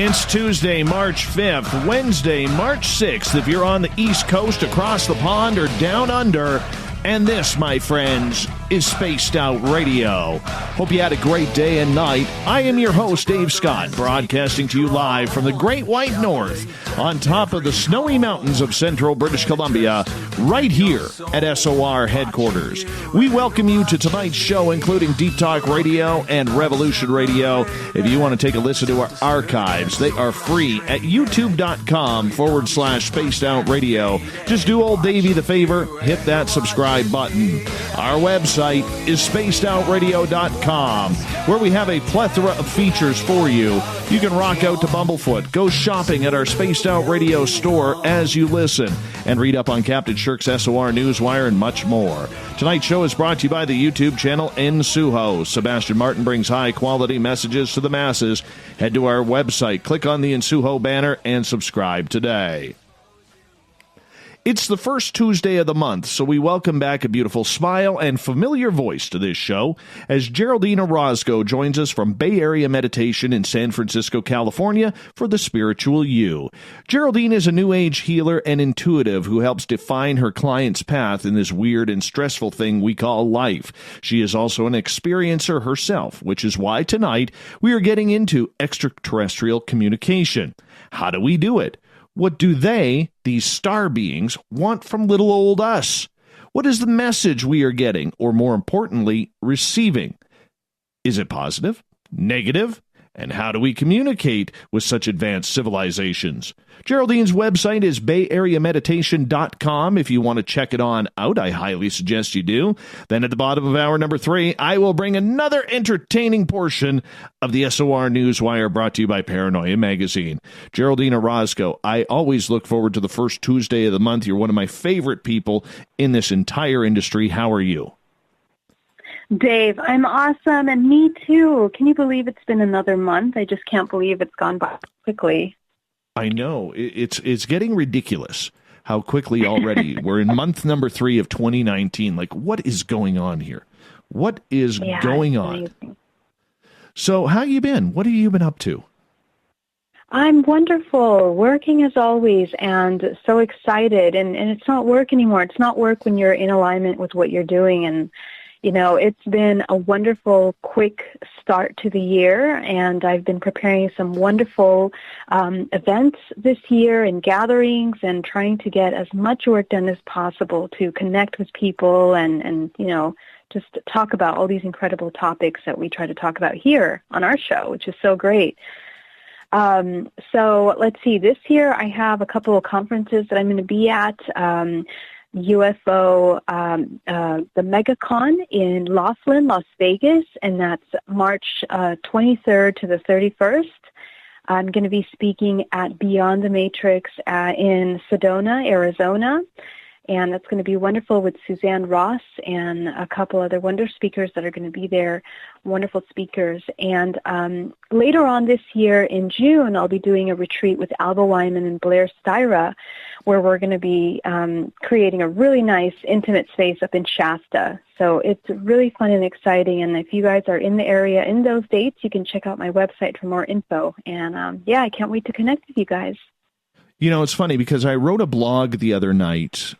It's Tuesday, March 5th, Wednesday, March 6th, if you're on the East Coast, across the pond, or down under. And this, my friends, is Spaced Out Radio. Hope you had a great day and night. I am your host, Dave Scott, broadcasting to you live from the Great White North, on top of the snowy mountains of central British Columbia, right here at SOR headquarters. We welcome you to tonight's show, including Deep Talk Radio and Revolution Radio. If you want to take a listen to our archives, they are free at youtube.com/Spaced Out Radio. Just do old Davey the favor, hit that subscribe button. Our website is spacedoutradio.com, where we have a plethora of features for you. You can rock out to Bumblefoot, go shopping at our Spaced Out Radio store as you listen, and read up on Captain Shirk's SOR Newswire and much more. Tonight's show is brought to you by the YouTube channel Insuho. Sebastian Martin brings high-quality messages to the masses. Head to our website, click on the Insuho banner, and subscribe today. It's the first Tuesday of the month, so we welcome back a beautiful smile and familiar voice to this show as Geraldine Orozco joins us from Bay Area Meditation in San Francisco, California for the Spiritual You. Geraldine is a New Age healer and intuitive who helps define her client's path in this weird and stressful thing we call life. She is also an experiencer herself, which is why tonight we are getting into extraterrestrial communication. How do we do it? What do they, these star beings, want from little old us? What is the message we are getting, or more importantly, receiving? Is it positive? Negative? And how do we communicate with such advanced civilizations? Geraldine's website is bayareameditation.com. If you want to check it on out, I highly suggest you do. Then at the bottom of hour number 3, I will bring another entertaining portion of the SOR Newswire brought to you by Paranoia Magazine. Geraldine Orozco, I always look forward to the first Tuesday of the month. You're one of my favorite people in this entire industry. How are you? Dave, I'm awesome, and me too. Can you believe it's been another month? I just can't believe it's gone by quickly. I know. It's getting ridiculous how quickly already. We're in month number 3 of 2019. Like, what is going on here? What is going on? Amazing. So how you been? What have you been up to? I'm wonderful, working as always, and so excited. And it's not work anymore. It's not work when you're in alignment with what you're doing. And you know, it's been a wonderful, quick start to the year, and I've been preparing some wonderful events this year and gatherings and trying to get as much work done as possible to connect with people and you know, just talk about all these incredible topics that we try to talk about here on our show, which is so great. So let's see, this year I have a couple of conferences that I'm going to be at. UFO, the MegaCon in Laughlin, Las Vegas, and that's March 23rd to the 31st. I'm going to be speaking at Beyond the Matrix in Sedona, Arizona, and that's going to be wonderful with Suzanne Ross and a couple other wonderful speakers that are going to be there, wonderful speakers. And later on this year in June, I'll be doing a retreat with Alba Wyman and Blair Styra, where we're going to be creating a really nice, intimate space up in Shasta. So it's really fun and exciting, and if you guys are in the area in those dates, you can check out my website for more info. And, I can't wait to connect with you guys. You know, it's funny because I wrote a blog the other night,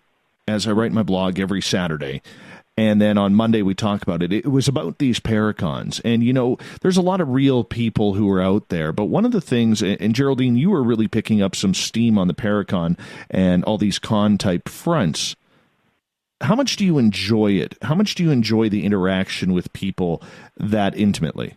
as I write my blog every Saturday, and then on Monday we talk about it. It was about these paracons, and you know, there's a lot of real people who are out there, but one of the things, and Geraldine, you were really picking up some steam on the paracon and all these con-type fronts. How much do you enjoy it? How much do you enjoy the interaction with people that intimately?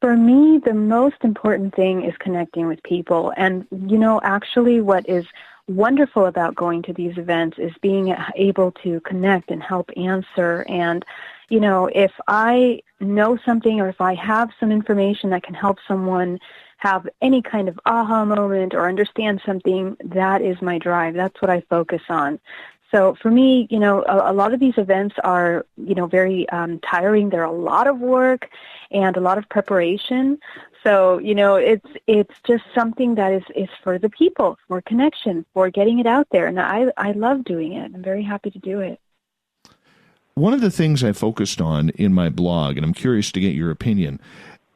For me, the most important thing is connecting with people, and you know, actually what is wonderful about going to these events is being able to connect and help answer. And, you know, if I know something or if I have some information that can help someone have any kind of aha moment or understand something, that is my drive. That's what I focus on. So for me, you know, a lot of these events are, you know, very tiring. They're a lot of work and a lot of preparation. So, you know, it's just something that is for the people, for connection, for getting it out there. And I love doing it. I'm very happy to do it. One of the things I focused on in my blog, and I'm curious to get your opinion,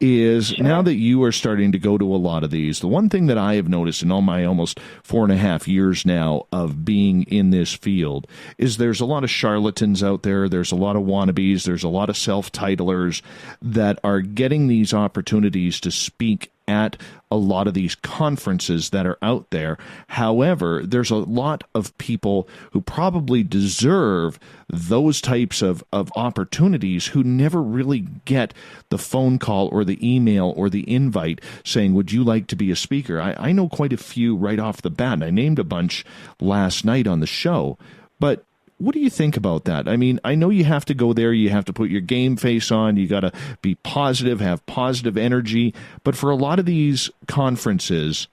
is now that you are starting to go to a lot of these, the one thing that I have noticed in all my almost 4.5 years now of being in this field is there's a lot of charlatans out there. There's a lot of wannabes. There's a lot of self-titlers that are getting these opportunities to speak at a lot of these conferences that are out there. However, there's a lot of people who probably deserve those types of opportunities who never really get the phone call or the email or the invite saying, would you like to be a speaker? I know quite a few right off the bat, and I named a bunch last night on the show. But what do you think about that? I mean, I know you have to go there. You have to put your game face on. You got to be positive, have positive energy. But for a lot of these conferences,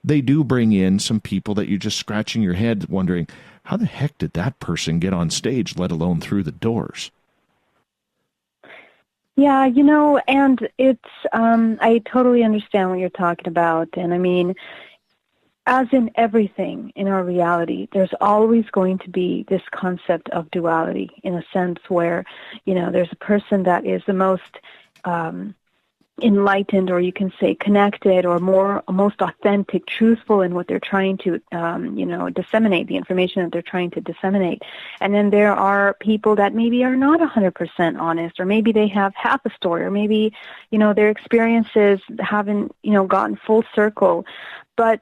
they do bring in some people that you're just scratching your head wondering, how the heck did that person get on stage, let alone through the doors? Yeah, and it's, I totally understand what you're talking about. And I mean, as in everything in our reality, there's always going to be this concept of duality in a sense where, there's a person that is the most enlightened, or you can say connected, or most authentic, truthful in what they're trying to, disseminate, the information that they're trying to disseminate. And then there are people that maybe are not 100% honest, or maybe they have half a story, or maybe, their experiences haven't, gotten full circle. But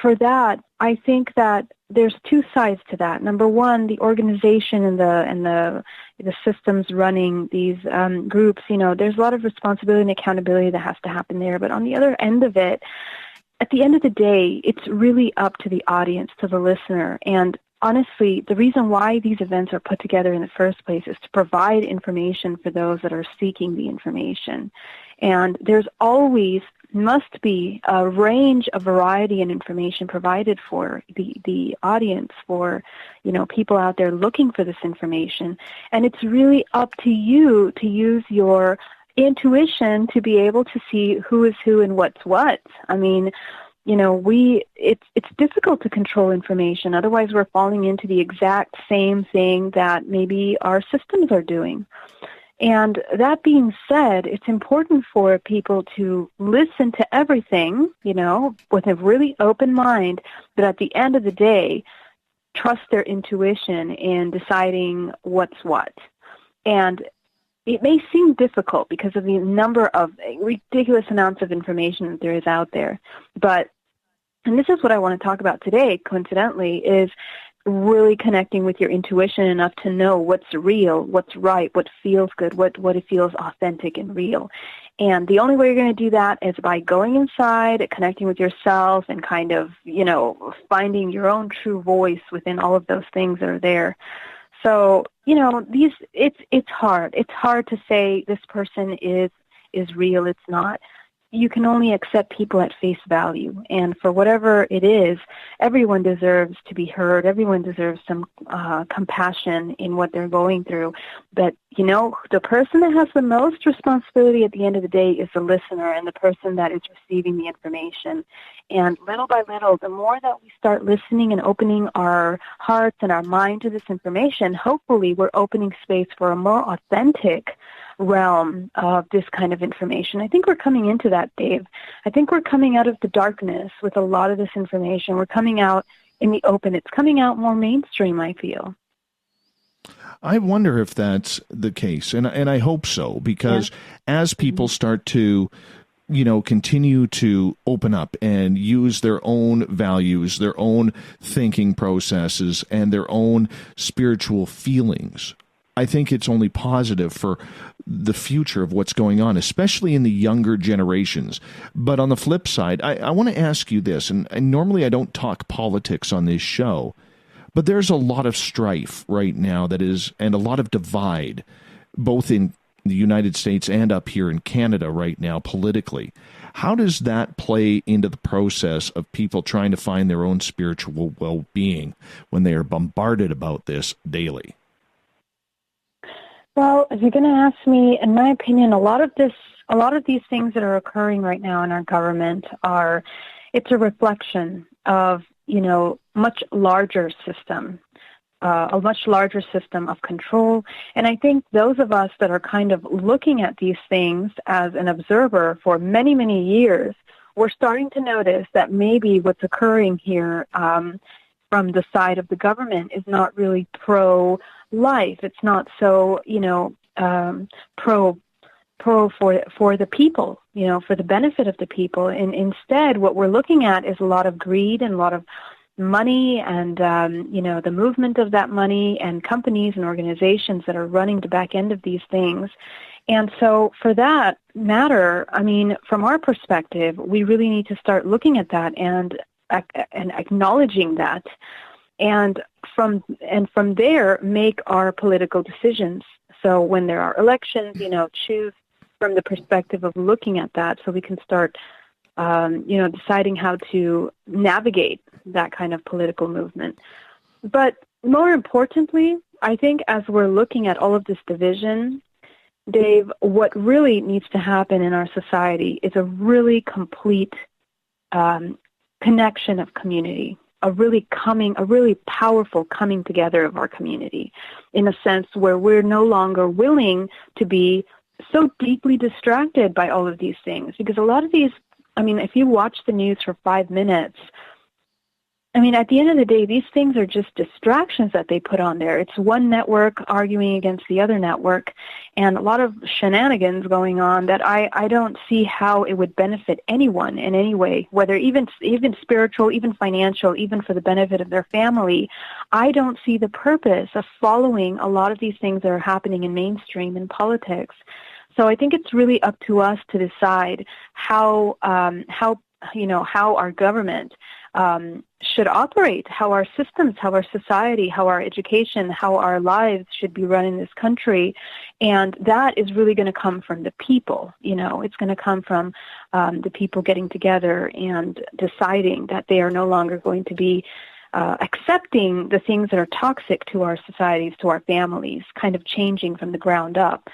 for that, I think that there's two sides to that. Number one, the organization and the systems running these groups, there's a lot of responsibility and accountability that has to happen there. But on the other end of it, at the end of the day, it's really up to the audience, to the listener. And honestly, the reason why these events are put together in the first place is to provide information for those that are seeking the information. And there's always must be a range of variety and information provided for the audience, for, people out there looking for this information. And it's really up to you to use your intuition to be able to see who is who and what's what. I mean, it's difficult to control information. Otherwise, we're falling into the exact same thing that maybe our systems are doing. And that being said, it's important for people to listen to everything, with a really open mind, but at the end of the day, trust their intuition in deciding what's what. And it may seem difficult because of the number of ridiculous amounts of information that there is out there. And this is what I want to talk about today, coincidentally, is really connecting with your intuition enough to know what's real, what's right, what feels good, what it feels authentic and real. And the only way you're going to do that is by going inside, connecting with yourself, and kind of, finding your own true voice within all of those things that are there. So, it's hard. It's hard to say this person is real, it's not. You can only accept people at face value. And for whatever it is, everyone deserves to be heard. Everyone deserves some compassion in what they're going through. But, the person that has the most responsibility at the end of the day is the listener and the person that is receiving the information. And little by little, the more that we start listening and opening our hearts and our mind to this information, hopefully we're opening space for a more authentic realm of this kind of information. I think we're coming into that, Dave. I think we're coming out of the darkness with a lot of this information. We're coming out in the open. It's coming out more mainstream, I feel. I wonder if that's the case, and I hope so, because as people start to continue to open up and use their own values, their own thinking processes, and their own spiritual feelings, I think it's only positive for the future of what's going on, especially in the younger generations. But on the flip side, I want to ask you this, and normally I don't talk politics on this show, but there's a lot of strife right now and a lot of divide, both in the United States and up here in Canada right now politically. How does that play into the process of people trying to find their own spiritual well-being when they are bombarded about this daily? Well, if you're going to ask me, in my opinion, a lot of these things that are occurring right now in our government it's a reflection of, much larger system. a much larger system of control. And I think those of us that are kind of looking at these things as an observer for many, many years, we're starting to notice that maybe what's occurring here from the side of the government is not really pro-life. It's not so, pro for the people, for the benefit of the people. And instead, what we're looking at is a lot of greed and a lot of money and, the movement of that money and companies and organizations that are running the back end of these things. And so for that matter, I mean, from our perspective, we really need to start looking at that and acknowledging that. And from there, make our political decisions. So when there are elections, choose from the perspective of looking at that so we can start deciding how to navigate that kind of political movement. But more importantly, I think as we're looking at all of this division, Dave, what really needs to happen in our society is a really complete connection of community, a really powerful coming together of our community in a sense where we're no longer willing to be so deeply distracted by all of these things. Because a lot of these, if you watch the news for 5 minutes, at the end of the day, these things are just distractions that they put on there. It's one network arguing against the other network, and a lot of shenanigans going on that I don't see how it would benefit anyone in any way, whether even spiritual, even financial, even for the benefit of their family. I don't see the purpose of following a lot of these things that are happening in mainstream in politics. So I think it's really up to us to decide how our government should operate, how our systems, how our society, how our education, how our lives should be run in this country. And that is really going to come from the people. It's going to come from the people getting together and deciding that they are no longer going to be accepting the things that are toxic to our societies, to our families, kind of changing from the ground up.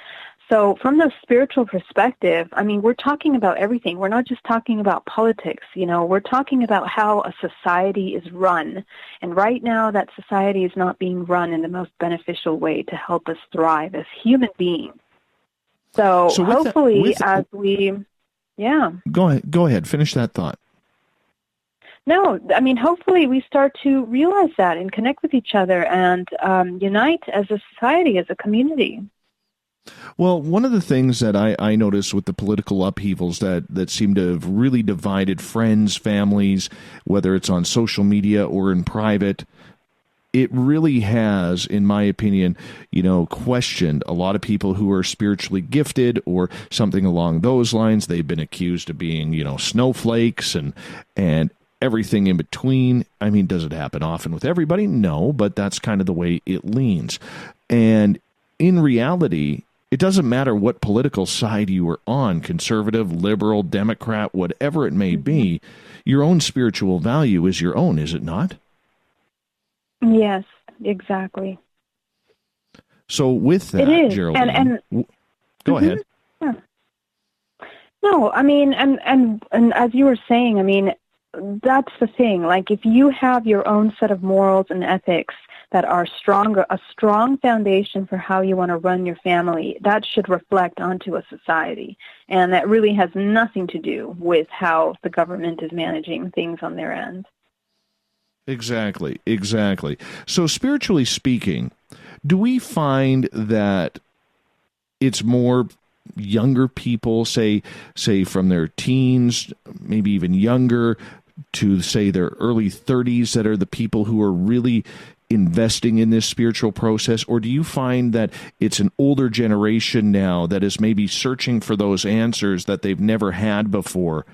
So from the spiritual perspective, we're talking about everything. We're not just talking about politics, we're talking about how a society is run. And right now that society is not being run in the most beneficial way to help us thrive as human beings. So hopefully Go ahead. Finish that thought. No, hopefully we start to realize that and connect with each other and unite as a society, as a community. Well, one of the things that I noticed with the political upheavals that seem to have really divided friends, families, whether it's on social media or in private, it really has, in my opinion, questioned a lot of people who are spiritually gifted or something along those lines. They've been accused of being, snowflakes and everything in between. Does it happen often with everybody? No, but that's kind of the way it leans. And in reality, it doesn't matter what political side you are on, conservative, liberal, Democrat, whatever it may be, your own spiritual value is your own, is it not? Yes, exactly. So with that, it is. Geraldine, go ahead. Yeah. No, and as you were saying, that's the thing. Like, if you have your own set of morals and ethics that are stronger, a strong foundation for how you want to run your family, that should reflect onto a society. And that really has nothing to do with how the government is managing things on their end. Exactly. So spiritually speaking, do we find that it's more younger people, say from their teens, maybe even younger, to say their early 30s, that are the people who are really investing in this spiritual process? Or do you find that it's an older generation now that is maybe searching for those answers that they've never had before,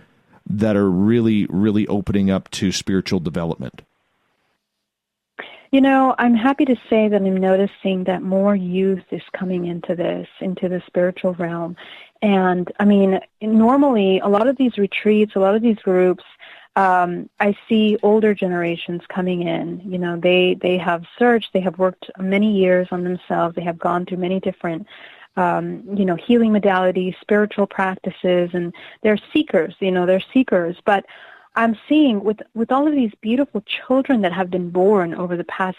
that are really, really opening up to spiritual development? I'm happy to say that I'm noticing that more youth is coming into the spiritual realm. And normally a lot of these retreats, a lot of these groups, I see older generations coming in. They have searched, they have worked many years on themselves, they have gone through many different, healing modalities, spiritual practices, and they're seekers, But I'm seeing with all of these beautiful children that have been born over the past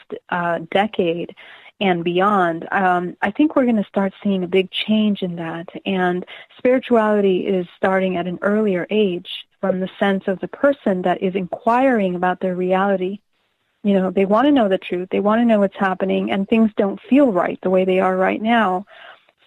decade and beyond, I think we're going to start seeing a big change in that. And spirituality is starting at an earlier age, from the sense of the person that is inquiring about their reality. You know, they want to know the truth. They want to know what's happening, and things don't feel right the way they are right now.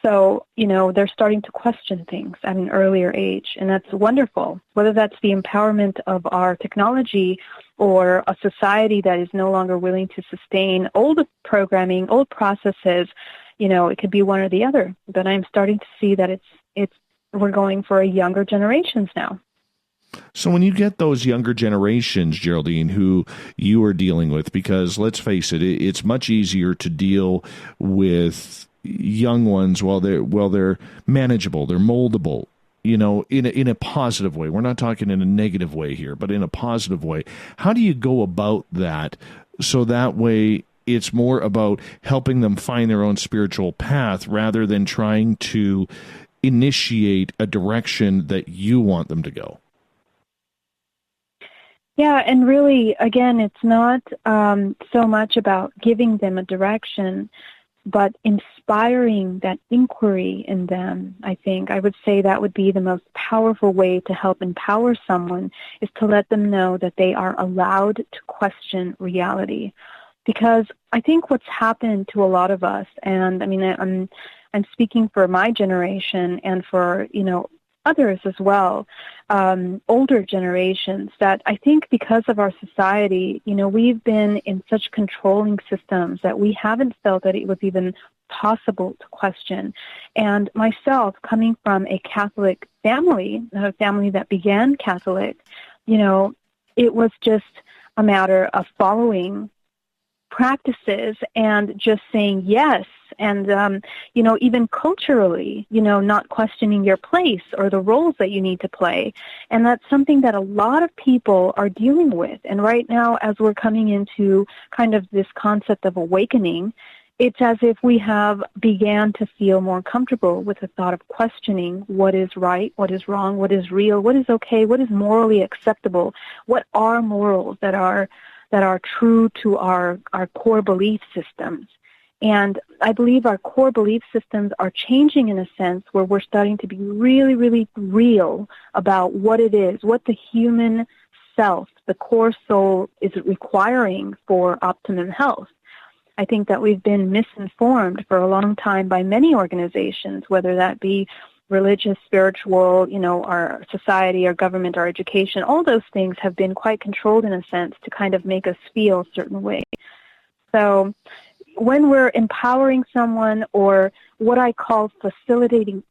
So, you know, they're starting to question things at an earlier age, and that's wonderful. Whether that's the empowerment of our technology or a society that is no longer willing to sustain old programming, old processes, you know, it could be one or the other. But I'm starting to see that we're going for a younger generations now. So when you get those younger generations, Geraldine, who you are dealing with, because let's face it, it's much easier to deal with young ones while they're manageable, they're moldable, you know, in a positive way. We're not talking in a negative way here, but in a positive way. How do you go about that so that way it's more about helping them find their own spiritual path rather than trying to initiate a direction that you want them to go? Yeah, and really, again, it's not so much about giving them a direction, but inspiring that inquiry in them. I think I would say that would be the most powerful way to help empower someone, is to let them know that they are allowed to question reality. Because I think what's happened to a lot of us, and I mean, I'm speaking for my generation and for, you know, others as well, older generations, that I think because of our society, you know, we've been in such controlling systems that we haven't felt that it was even possible to question. And myself, coming from a Catholic family, a family that began Catholic, you know, it was just a matter of following practices and just saying yes. And, you know, even culturally, you know, not questioning your place or the roles that you need to play. And that's something that a lot of people are dealing with. And right now, as we're coming into kind of this concept of awakening, it's as if we have began to feel more comfortable with the thought of questioning what is right, what is wrong, what is real, what is okay, what is morally acceptable, what are morals that are true to our core belief systems. And I believe our core belief systems are changing in a sense where we're starting to be really, really real about what it is, what the human self, the core soul, is requiring for optimum health. I think that we've been misinformed for a long time by many organizations, whether that be religious, spiritual, you know, our society, our government, our education. All those things have been quite controlled in a sense to kind of make us feel a certain way. So when we're empowering someone, or what I call facilitating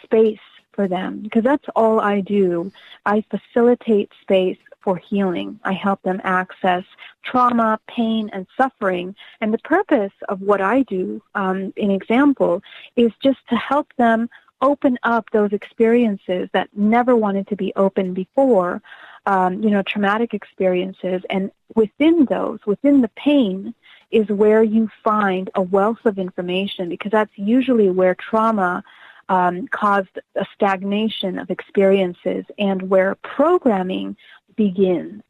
space for them, because that's all I do, I facilitate space for healing. I help them access trauma, pain, and suffering. And the purpose of what I do, in example, is just to help them open up those experiences that never wanted to be open before, you know, traumatic experiences. And within those, within the pain, is where you find a wealth of information, because that's usually where trauma caused a stagnation of experiences and where programming begins.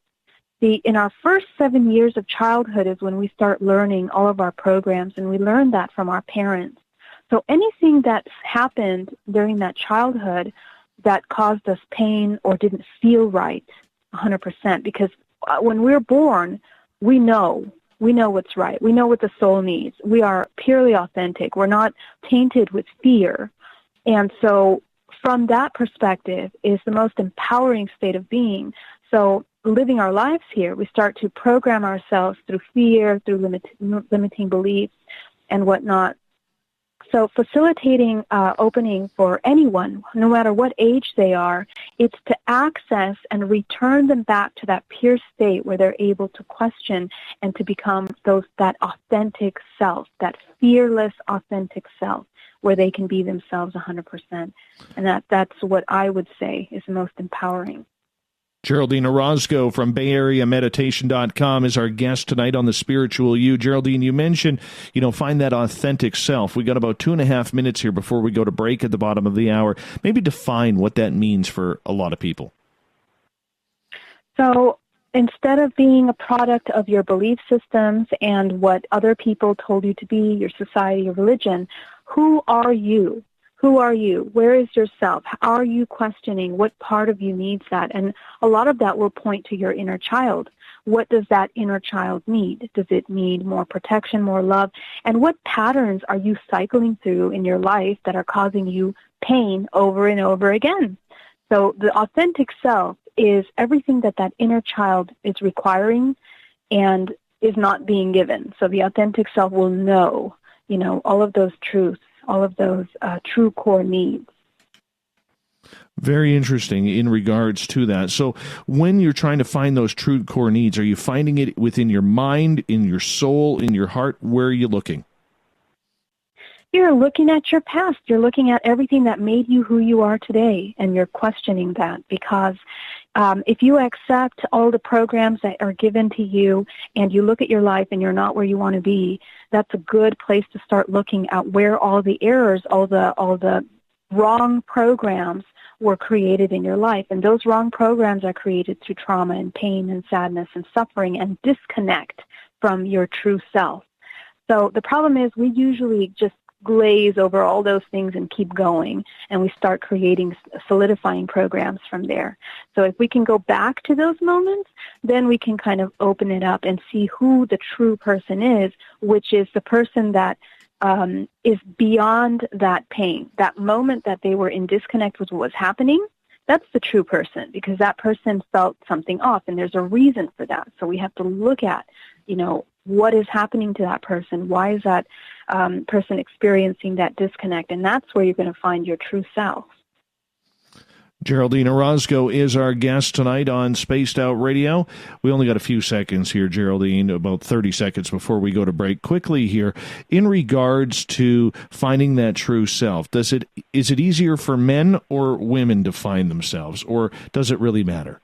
In our first 7 years of childhood is when we start learning all of our programs, and we learn that from our parents. So anything that's happened during that childhood that caused us pain or didn't feel right 100%, because when we're born, we know what's right. We know what the soul needs. We are purely authentic. We're not tainted with fear. And so from that perspective is the most empowering state of being. So living our lives here, we start to program ourselves through fear, through limiting beliefs and whatnot. So facilitating opening for anyone, no matter what age they are, it's to access and return them back to that pure state where they're able to question and to become that authentic self, that fearless, authentic self, where they can be themselves 100%. And that's what I would say is the most empowering. Geraldine Orozco from BayAreaMeditation.com is our guest tonight on The Spiritual You. Geraldine, you mentioned, find that authentic self. We got about 2.5 minutes here before we go to break at the bottom of the hour. Maybe define what that means for a lot of people. So instead of being a product of your belief systems and what other people told you to be, your society, your religion, who are you? Who are you? Where is yourself? How are you questioning? What part of you needs that? And a lot of that will point to your inner child. What does that inner child need? Does it need more protection, more love? And what patterns are you cycling through in your life that are causing you pain over and over again? So the authentic self is everything that that inner child is requiring and is not being given. So the authentic self will know, all of those truths, all of those true core needs. Very interesting in regards to that. So when you're trying to find those true core needs, are you finding it within your mind, in your soul, in your heart? Where are you looking? You're looking at your past. You're looking at everything that made you who you are today, and you're questioning that because if you accept all the programs that are given to you and you look at your life and you're not where you want to be, that's a good place to start looking at where all the errors, all the wrong programs were created in your life. And those wrong programs are created through trauma and pain and sadness and suffering and disconnect from your true self. So the problem is we usually just glaze over all those things and keep going, and we start creating solidifying programs from there. So if we can go back to those moments, then we can kind of open it up and see who the true person is, which is the person that is beyond that pain. That moment that they were in disconnect with what was happening, that's the true person, because that person felt something off, and there's a reason for that. So we have to look at, what is happening to that person? Why is that person experiencing that disconnect? And that's where you're going to find your true self. Geraldine Orozco is our guest tonight on Spaced Out Radio. We only got a few seconds here, Geraldine, about 30 seconds before we go to break. Quickly here, in regards to finding that true self, is it easier for men or women to find themselves, or does it really matter?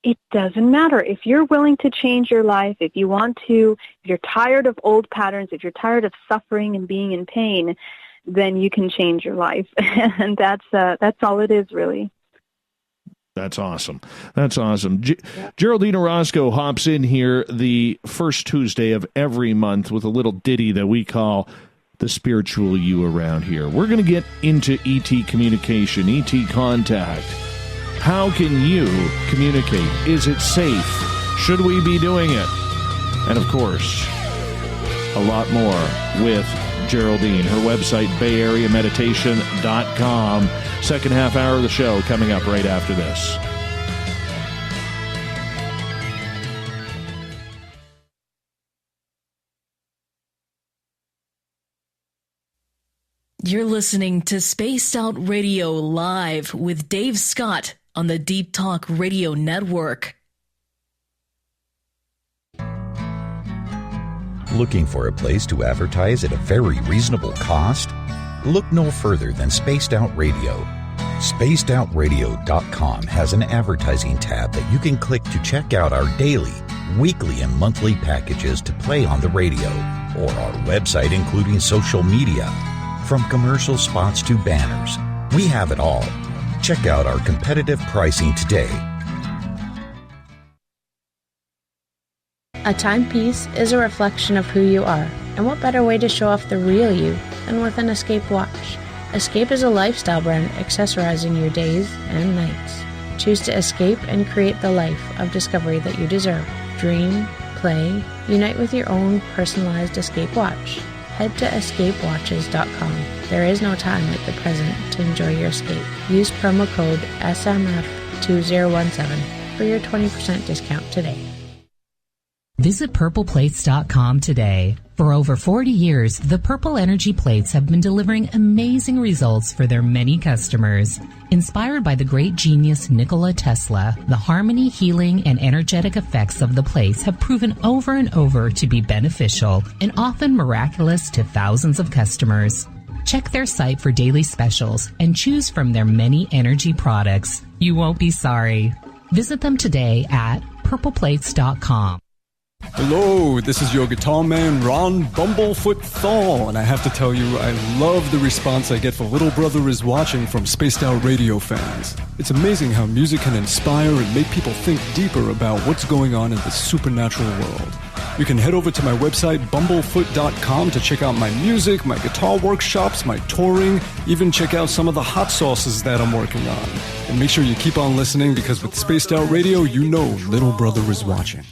It doesn't matter. If you're willing to change your life, if you're tired of old patterns, if you're tired of suffering and being in pain, then you can change your life. And that's all it is, really. That's awesome. Geraldine Orozco hops in here the first Tuesday of every month with a little ditty that we call the spiritual you around here. We're going to get into ET communication, ET contact. How can you communicate? Is it safe? Should we be doing it? And of course, a lot more with Geraldine. Her website, bayareameditation.com. Second half hour of the show coming up right after this. You're listening to Spaced Out Radio Live with Dave Scott on the Deep Talk Radio Network. Looking for a place to advertise at a very reasonable cost? Look no further than Spaced Out Radio. SpacedOutRadio.com has an advertising tab that you can click to check out our daily, weekly, and monthly packages to play on the radio, or our website including social media. From commercial spots to banners, we have it all. Check out our competitive pricing today. A timepiece is a reflection of who you are, and what better way to show off the real you than with an Escape watch? Escape is a lifestyle brand accessorizing your days and nights. Choose to escape and create the life of discovery that you deserve. Dream, play, unite with your own personalized Escape watch. Head to escapewatches.com. There is no time like the present to enjoy your escape. Use promo code SMF2017 for your 20% discount today. Visit purpleplates.com today. For over 40 years, the Purple Energy Plates have been delivering amazing results for their many customers. Inspired by the great genius Nikola Tesla, the harmony, healing, and energetic effects of the plates have proven over and over to be beneficial and often miraculous to thousands of customers. Check their site for daily specials and choose from their many energy products. You won't be sorry. Visit them today at purpleplates.com. Hello, this is your guitar man, Ron Bumblefoot Thal, and I have to tell you, I love the response I get for Little Brother is Watching from Spaced Out Radio fans. It's amazing how music can inspire and make people think deeper about what's going on in the supernatural world. You can head over to my website, bumblefoot.com, to check out my music, my guitar workshops, my touring, even check out some of the hot sauces that I'm working on. And make sure you keep on listening, because with Spaced Out Radio, you know Little Brother is watching.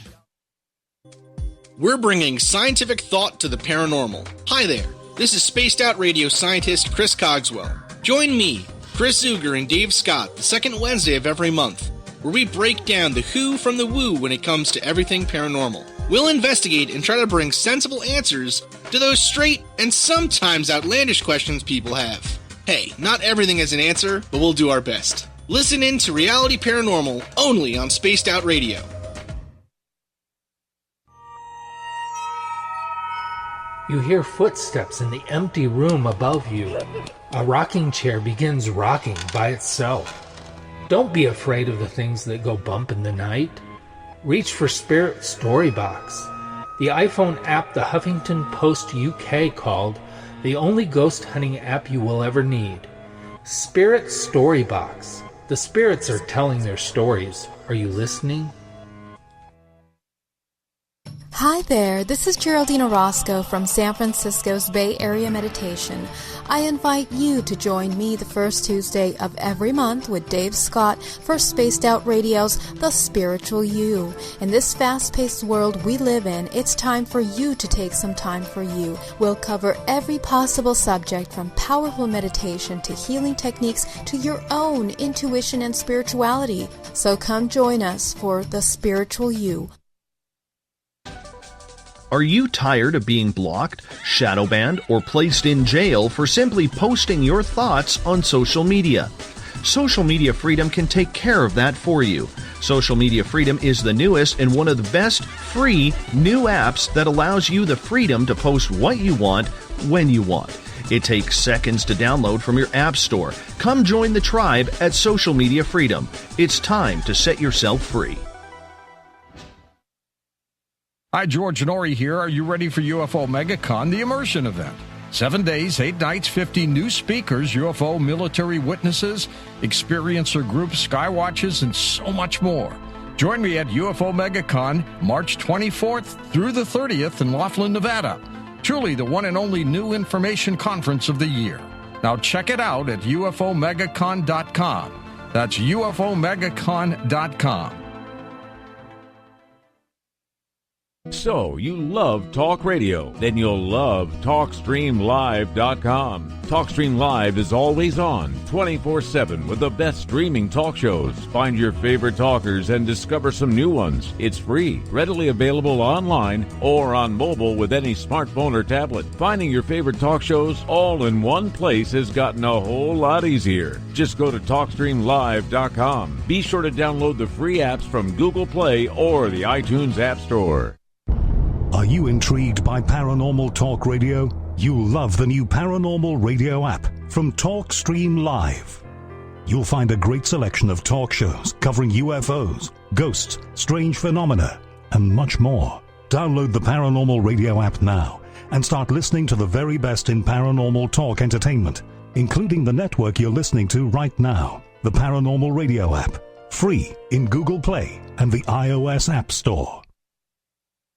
We're bringing scientific thought to the paranormal. Hi there, this is Spaced Out Radio scientist Chris Cogswell. Join me, Chris Zuger, and Dave Scott the second Wednesday of every month, where we break down the who from the woo when it comes to everything paranormal. We'll investigate and try to bring sensible answers to those straight and sometimes outlandish questions people have. Hey, not everything has an answer, but we'll do our best. Listen in to Reality Paranormal only on Spaced Out Radio. You hear footsteps in the empty room above you. A rocking chair begins rocking by itself. Don't be afraid of the things that go bump in the night. Reach for Spirit Storybox, the iPhone app the Huffington Post UK called the only ghost hunting app you will ever need. Spirit Storybox. The spirits are telling their stories. Are you listening? Hi there, this is Geraldine Orozco from San Francisco's Bay Area Meditation. I invite you to join me the first Tuesday of every month with Dave Scott for Spaced Out Radio's The Spiritual You. In this fast-paced world we live in, it's time for you to take some time for you. We'll cover every possible subject, from powerful meditation to healing techniques to your own intuition and spirituality. So come join us for The Spiritual You. Are you tired of being blocked, shadow banned, or placed in jail for simply posting your thoughts on social media? Social Media Freedom can take care of that for you. Social Media Freedom is the newest and one of the best free new apps that allows you the freedom to post what you want, when you want. It takes seconds to download from your app store. Come join the tribe at Social Media Freedom. It's time to set yourself free. Hi, George Norrie here. Are you ready for UFO MegaCon, the immersion event? 7 days, 8 nights, 50 new speakers, UFO military witnesses, experiencer groups, skywatches, and so much more. Join me at UFO MegaCon, March 24th through the 30th in Laughlin, Nevada. Truly the one and only new information conference of the year. Now check it out at UFOMegaCon.com. That's UFOMegaCon.com. So, you love talk radio? Then you'll love TalkStreamLive.com. TalkStream Live is always on, 24/7, with the best streaming talk shows. Find your favorite talkers and discover some new ones. It's free, readily available online or on mobile with any smartphone or tablet. Finding your favorite talk shows all in one place has gotten a whole lot easier. Just go to TalkStreamLive.com. Be sure to download the free apps from Google Play or the iTunes App Store. Are you intrigued by Paranormal Talk Radio? You'll love the new Paranormal Radio app from TalkStream Live. You'll find a great selection of talk shows covering UFOs, ghosts, strange phenomena, and much more. Download the Paranormal Radio app now and start listening to the very best in paranormal talk entertainment, including the network you're listening to right now, the Paranormal Radio app, free in Google Play and the iOS App Store.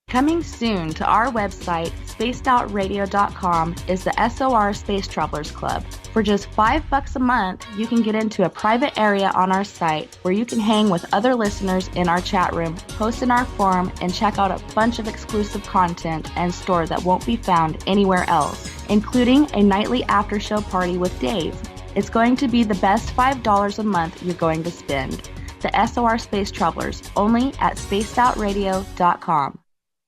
Coming soon to our website, spacedoutradio.com, is the SOR Space Travelers Club. For just $5 a month, you can get into a private area on our site where you can hang with other listeners in our chat room, post in our forum, and check out a bunch of exclusive content and store that won't be found anywhere else, including a nightly after-show party with Dave. It's going to be the best $5 a month you're going to spend. The SOR Space Travelers, only at spacedoutradio.com.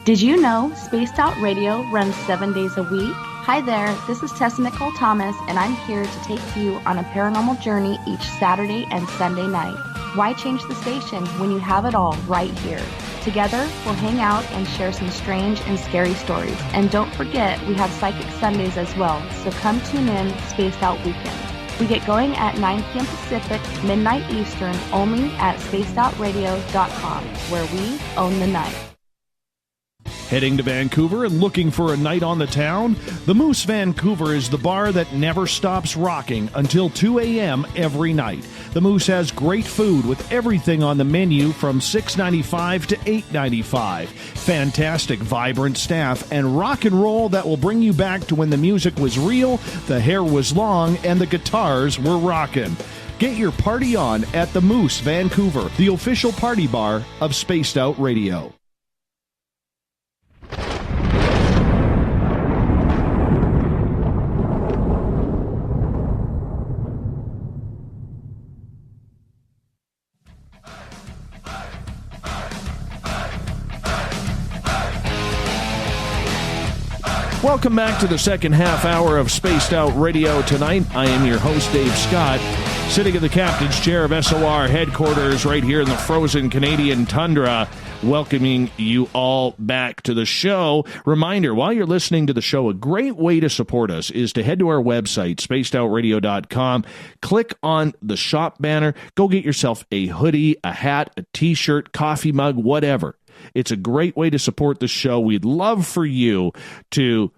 Did you know Spaced Out Radio runs 7 days a week? Hi there, this is Tessa Nicole Thomas, and I'm here to take you on a paranormal journey each Saturday and Sunday night. Why change the station when you have it all right here? Together, we'll hang out and share some strange and scary stories. And don't forget, we have Psychic Sundays as well, so come tune in Spaced Out Weekend. We get going at 9 p.m. Pacific, midnight Eastern, only at spacedoutradio.com, where we own the night. Heading to Vancouver and looking for a night on the town? The Moose Vancouver is the bar that never stops rocking until 2 a.m. every night. The Moose has great food with everything on the menu from $6.95 to $8.95. Fantastic, vibrant staff and rock and roll that will bring you back to when the music was real, the hair was long, and the guitars were rocking. Get your party on at the Moose Vancouver, the official party bar of Spaced Out Radio. Welcome back to the second half hour of Spaced Out Radio tonight. I am your host, Dave Scott, sitting in the captain's chair of SOR headquarters right here in the frozen Canadian tundra, welcoming you all back to the show. Reminder, while you're listening to the show, a great way to support us is to head to our website, spacedoutradio.com, click on the shop banner, go get yourself a hoodie, a hat, a t-shirt, coffee mug, whatever. It's a great way to support the show. We'd love for you to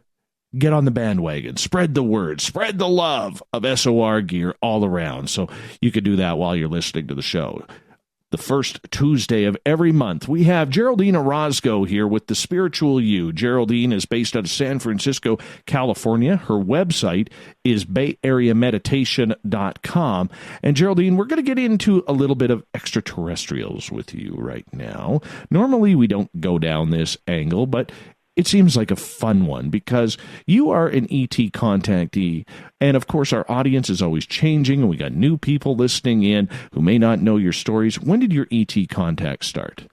get on the bandwagon, spread the word, spread the love of SOR gear all around. So you can do that while you're listening to the show. The first Tuesday of every month, we have Geraldine Orozco here with The Spiritual You. Geraldine is based out of San Francisco, California. Her website is bayareameditation.com. And Geraldine, we're going to get into a little bit of extraterrestrials with you right now. Normally, we don't go down this angle, but it seems like a fun one because you are an ET contactee. And of course, our audience is always changing, and we got new people listening in who may not know your stories. When did your ET contact start?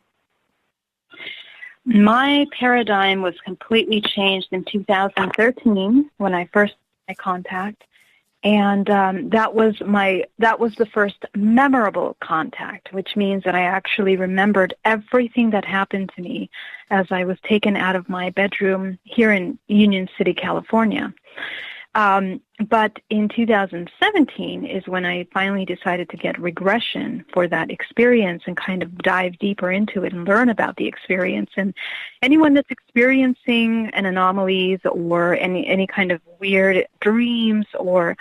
My paradigm was completely changed in 2013 when I first had contact. And that was the first memorable contact, which means that I actually remembered everything that happened to me as I was taken out of my bedroom here in Union City, California. But in 2017 is when I finally decided to get regression for that experience and kind of dive deeper into it and learn about the experience. And anyone that's experiencing an anomalies or any kind of weird dreams or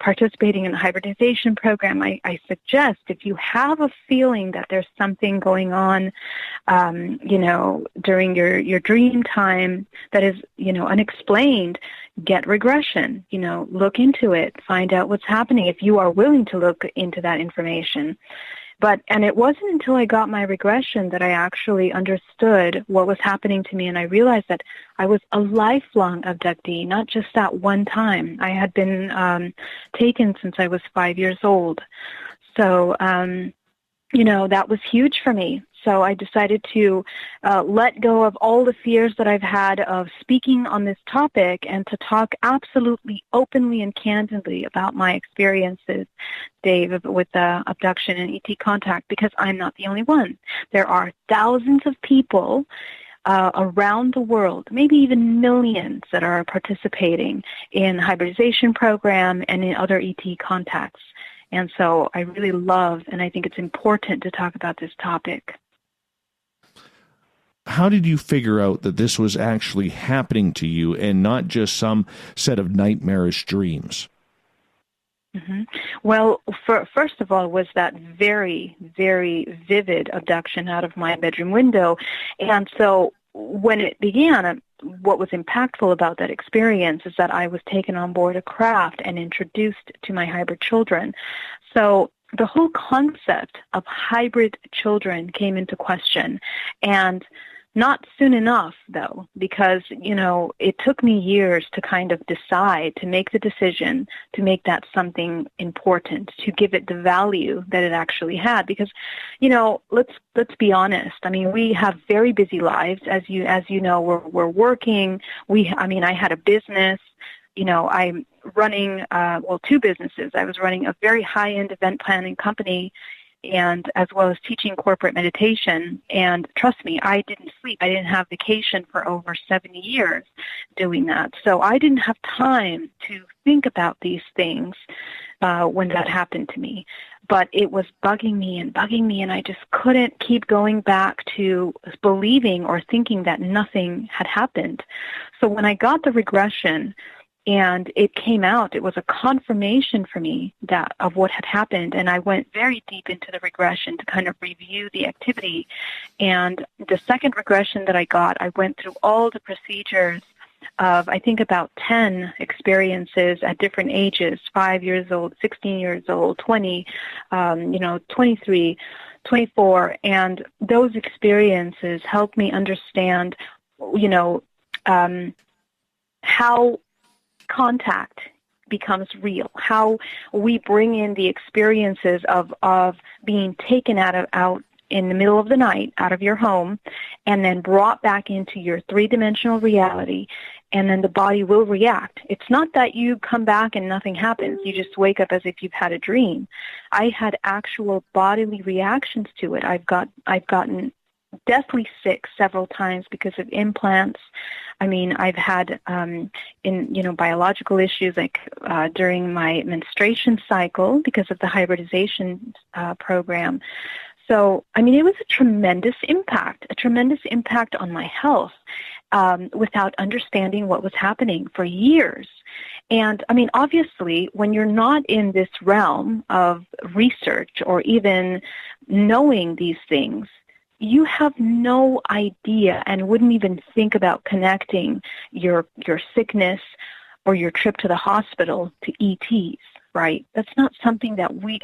participating in a hybridization program, I suggest if you have a feeling that there's something going on, during your dream time that is, unexplained, get regression, look into it, find out what's happening if you are willing to look into that information. And it wasn't until I got my regression that I actually understood what was happening to me, and I realized that I was a lifelong abductee, not just that one time. I had been taken since I was 5 years old. So, that was huge for me. So I decided to let go of all the fears that I've had of speaking on this topic and to talk absolutely openly and candidly about my experiences, Dave, with abduction and ET contact, because I'm not the only one. There are thousands of people around the world, maybe even millions, that are participating in hybridization program and in other ET contacts. And so I really love, and I think it's important to talk about this topic. How did you figure out that this was actually happening to you and not just some set of nightmarish dreams? Mm-hmm. Well, first of all, was that very, very vivid abduction out of my bedroom window. And so when it began, what was impactful about that experience is that I was taken on board a craft and introduced to my hybrid children. So the whole concept of hybrid children came into question, and not soon enough, though, because, it took me years to kind of decide, to make the decision, to make that something important, to give it the value that it actually had. Because, let's be honest. I mean, we have very busy lives. As you know, we're working. I had a business. I'm running, two businesses. I was running a very high-end event planning company, and as well as teaching corporate meditation. And trust me, I didn't sleep. I didn't have vacation for over 70 years doing that. So I didn't have time to think about these things when that happened to me. But it was bugging me, and I just couldn't keep going back to believing or thinking that nothing had happened. So when I got the regression and it came out, it was a confirmation for me that of what had happened, and I went very deep into the regression to kind of review the activity. And the second regression that I got, I went through all the procedures of, I think, about 10 experiences at different ages, 5 years old, 16 years old, 20, 23, 24. And those experiences helped me understand, how contact becomes real, how we bring in the experiences of being taken out in the middle of the night out of your home and then brought back into your three-dimensional reality, and then the body will react. It's not that you come back and nothing happens. You just wake up as if you've had a dream. I had actual bodily reactions to it. I've gotten deathly sick several times because of implants. I mean, I've had biological issues like during my menstruation cycle because of the hybridization program. So, I mean, it was a tremendous impact on my health without understanding what was happening for years. And, I mean, obviously, when you're not in this realm of research or even knowing these things, you have no idea and wouldn't even think about connecting your sickness or your trip to the hospital to ETs, right? That's not something that we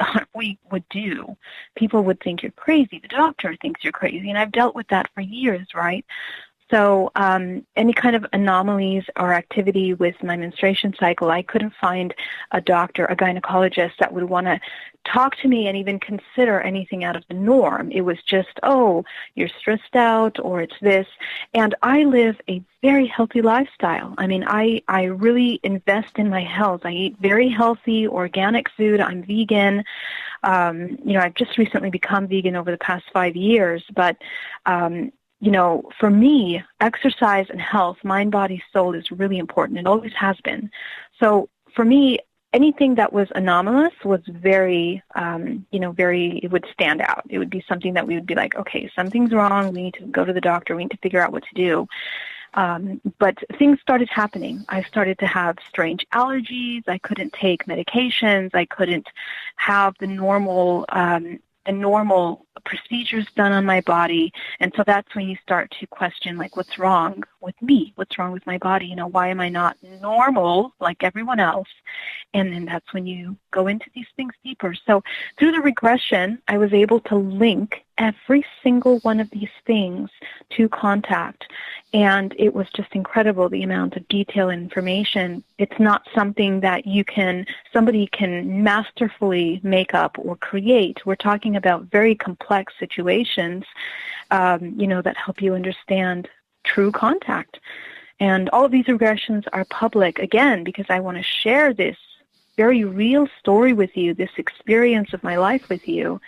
would do. People would think you're crazy. The doctor thinks you're crazy. And I've dealt with that for years, right? So any kind of anomalies or activity with my menstruation cycle, I couldn't find a doctor, a gynecologist that would want to talk to me and even consider anything out of the norm. It was just, oh, you're stressed out or it's this. And I live a very healthy lifestyle. I mean, I really invest in my health. I eat very healthy, organic food. I'm vegan. I've just recently become vegan over the past 5 years, but for me, exercise and health, mind, body, soul is really important. It always has been. So for me, anything that was anomalous was very, it would stand out. It would be something that we would be like, okay, something's wrong. We need to go to the doctor. We need to figure out what to do. But things started happening. I started to have strange allergies. I couldn't take medications. I couldn't have the normal procedures done on my body. And so that's when you start to question, like, what's wrong with me? What's wrong with my body? Why am I not normal like everyone else? And then that's when you go into these things deeper. So through the regression, I was able to link every single one of these things to contact. And it was just incredible, the amount of detail and information. It's not something that somebody can masterfully make up or create. We're talking about very complex situations, that help you understand true contact. And all of these regressions are public, again, because I want to share this very real story with you, this experience of my life with you.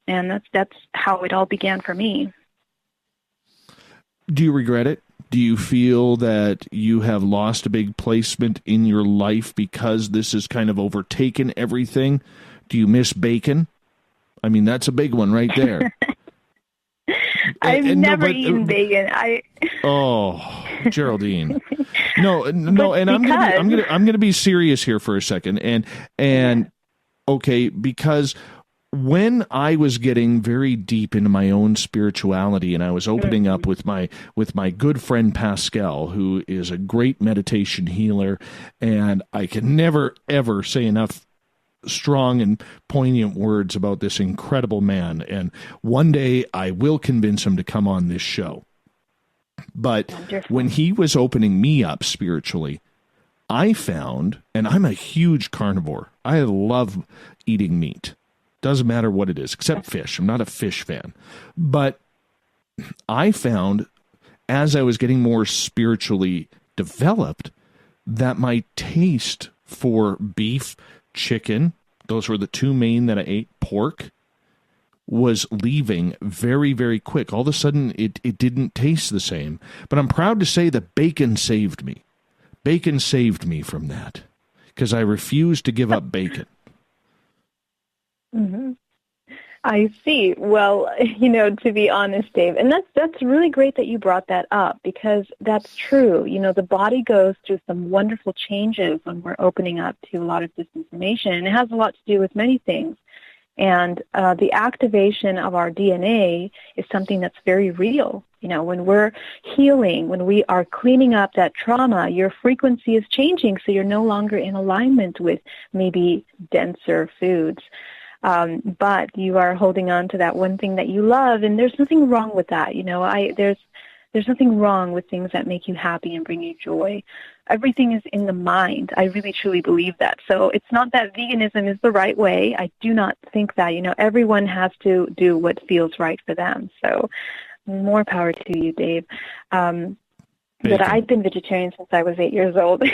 And that's how it all began for me. Do you regret it? Do you feel that you have lost a big placement in your life because this has kind of overtaken everything? Do you miss bacon? I mean, that's a big one right there. I've never eaten bacon. Oh, Geraldine. No, and I'm gonna be serious here for a second. And okay, because when I was getting very deep into my own spirituality and I was opening up with my good friend Pascal, who is a great meditation healer, and I can never ever say enough strong and poignant words about this incredible man, and one day I will convince him to come on this show. But when he was opening me up spiritually, I found, and I'm a huge carnivore, I love eating meat. Doesn't matter what it is, except fish. I'm not a fish fan. But I found, as I was getting more spiritually developed, that my taste for beef, chicken, those were the two main that I ate, pork, was leaving very, very quick. All of a sudden, it didn't taste the same. But I'm proud to say that bacon saved me. Bacon saved me from that because I refused to give up bacon. Mm-hmm. I see. Well, to be honest, Dave, and that's really great that you brought that up, because that's true. The body goes through some wonderful changes when we're opening up to a lot of disinformation, and it has a lot to do with many things. And the activation of our DNA is something that's very real. When we're healing, when we are cleaning up that trauma, your frequency is changing, so you're no longer in alignment with maybe denser foods. But you are holding on to that one thing that you love, and there's nothing wrong with that. There's nothing wrong with things that make you happy and bring you joy. Everything is in the mind. I really, truly believe that. So it's not that veganism is the right way. I do not think that. Everyone has to do what feels right for them. So more power to you, Dave. But I've been vegetarian since I was 8 years old.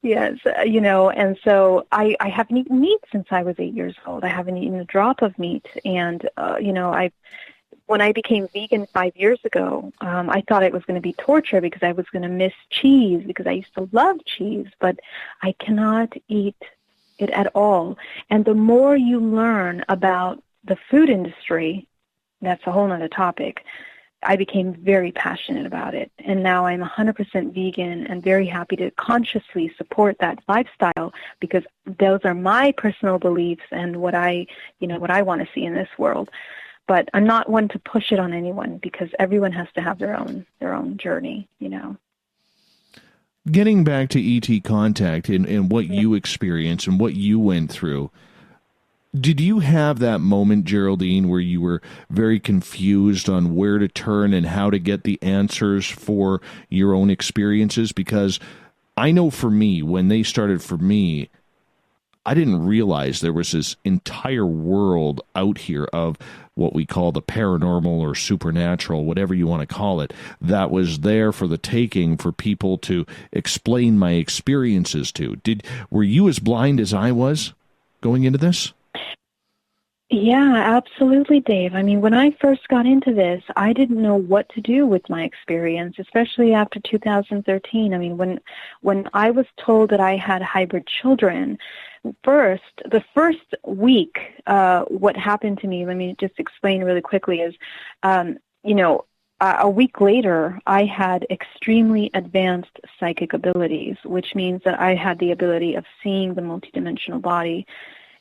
Yes, and so I haven't eaten meat since I was 8 years old. I haven't eaten a drop of meat. And, when I became vegan 5 years ago, I thought it was going to be torture because I was going to miss cheese, because I used to love cheese, but I cannot eat it at all. And the more you learn about the food industry, that's a whole other topic, I became very passionate about it. And now I'm 100% vegan and very happy to consciously support that lifestyle, because those are my personal beliefs and what I want to see in this world. But I'm not one to push it on anyone, because everyone has to have their own journey, Getting back to ET contact and what you experienced and what you went through, did you have that moment, Geraldine, where you were very confused on where to turn and how to get the answers for your own experiences? Because I know for me, when they started for me, I didn't realize there was this entire world out here of what we call the paranormal or supernatural, whatever you want to call it, that was there for the taking for people to explain my experiences to. Were you as blind as I was going into this? Yeah, absolutely, Dave. I mean, when I first got into this, I didn't know what to do with my experience, especially after 2013. I mean, when I was told that I had hybrid children, the first week, what happened to me, let me just explain really quickly, is, a week later, I had extremely advanced psychic abilities, which means that I had the ability of seeing the multidimensional body.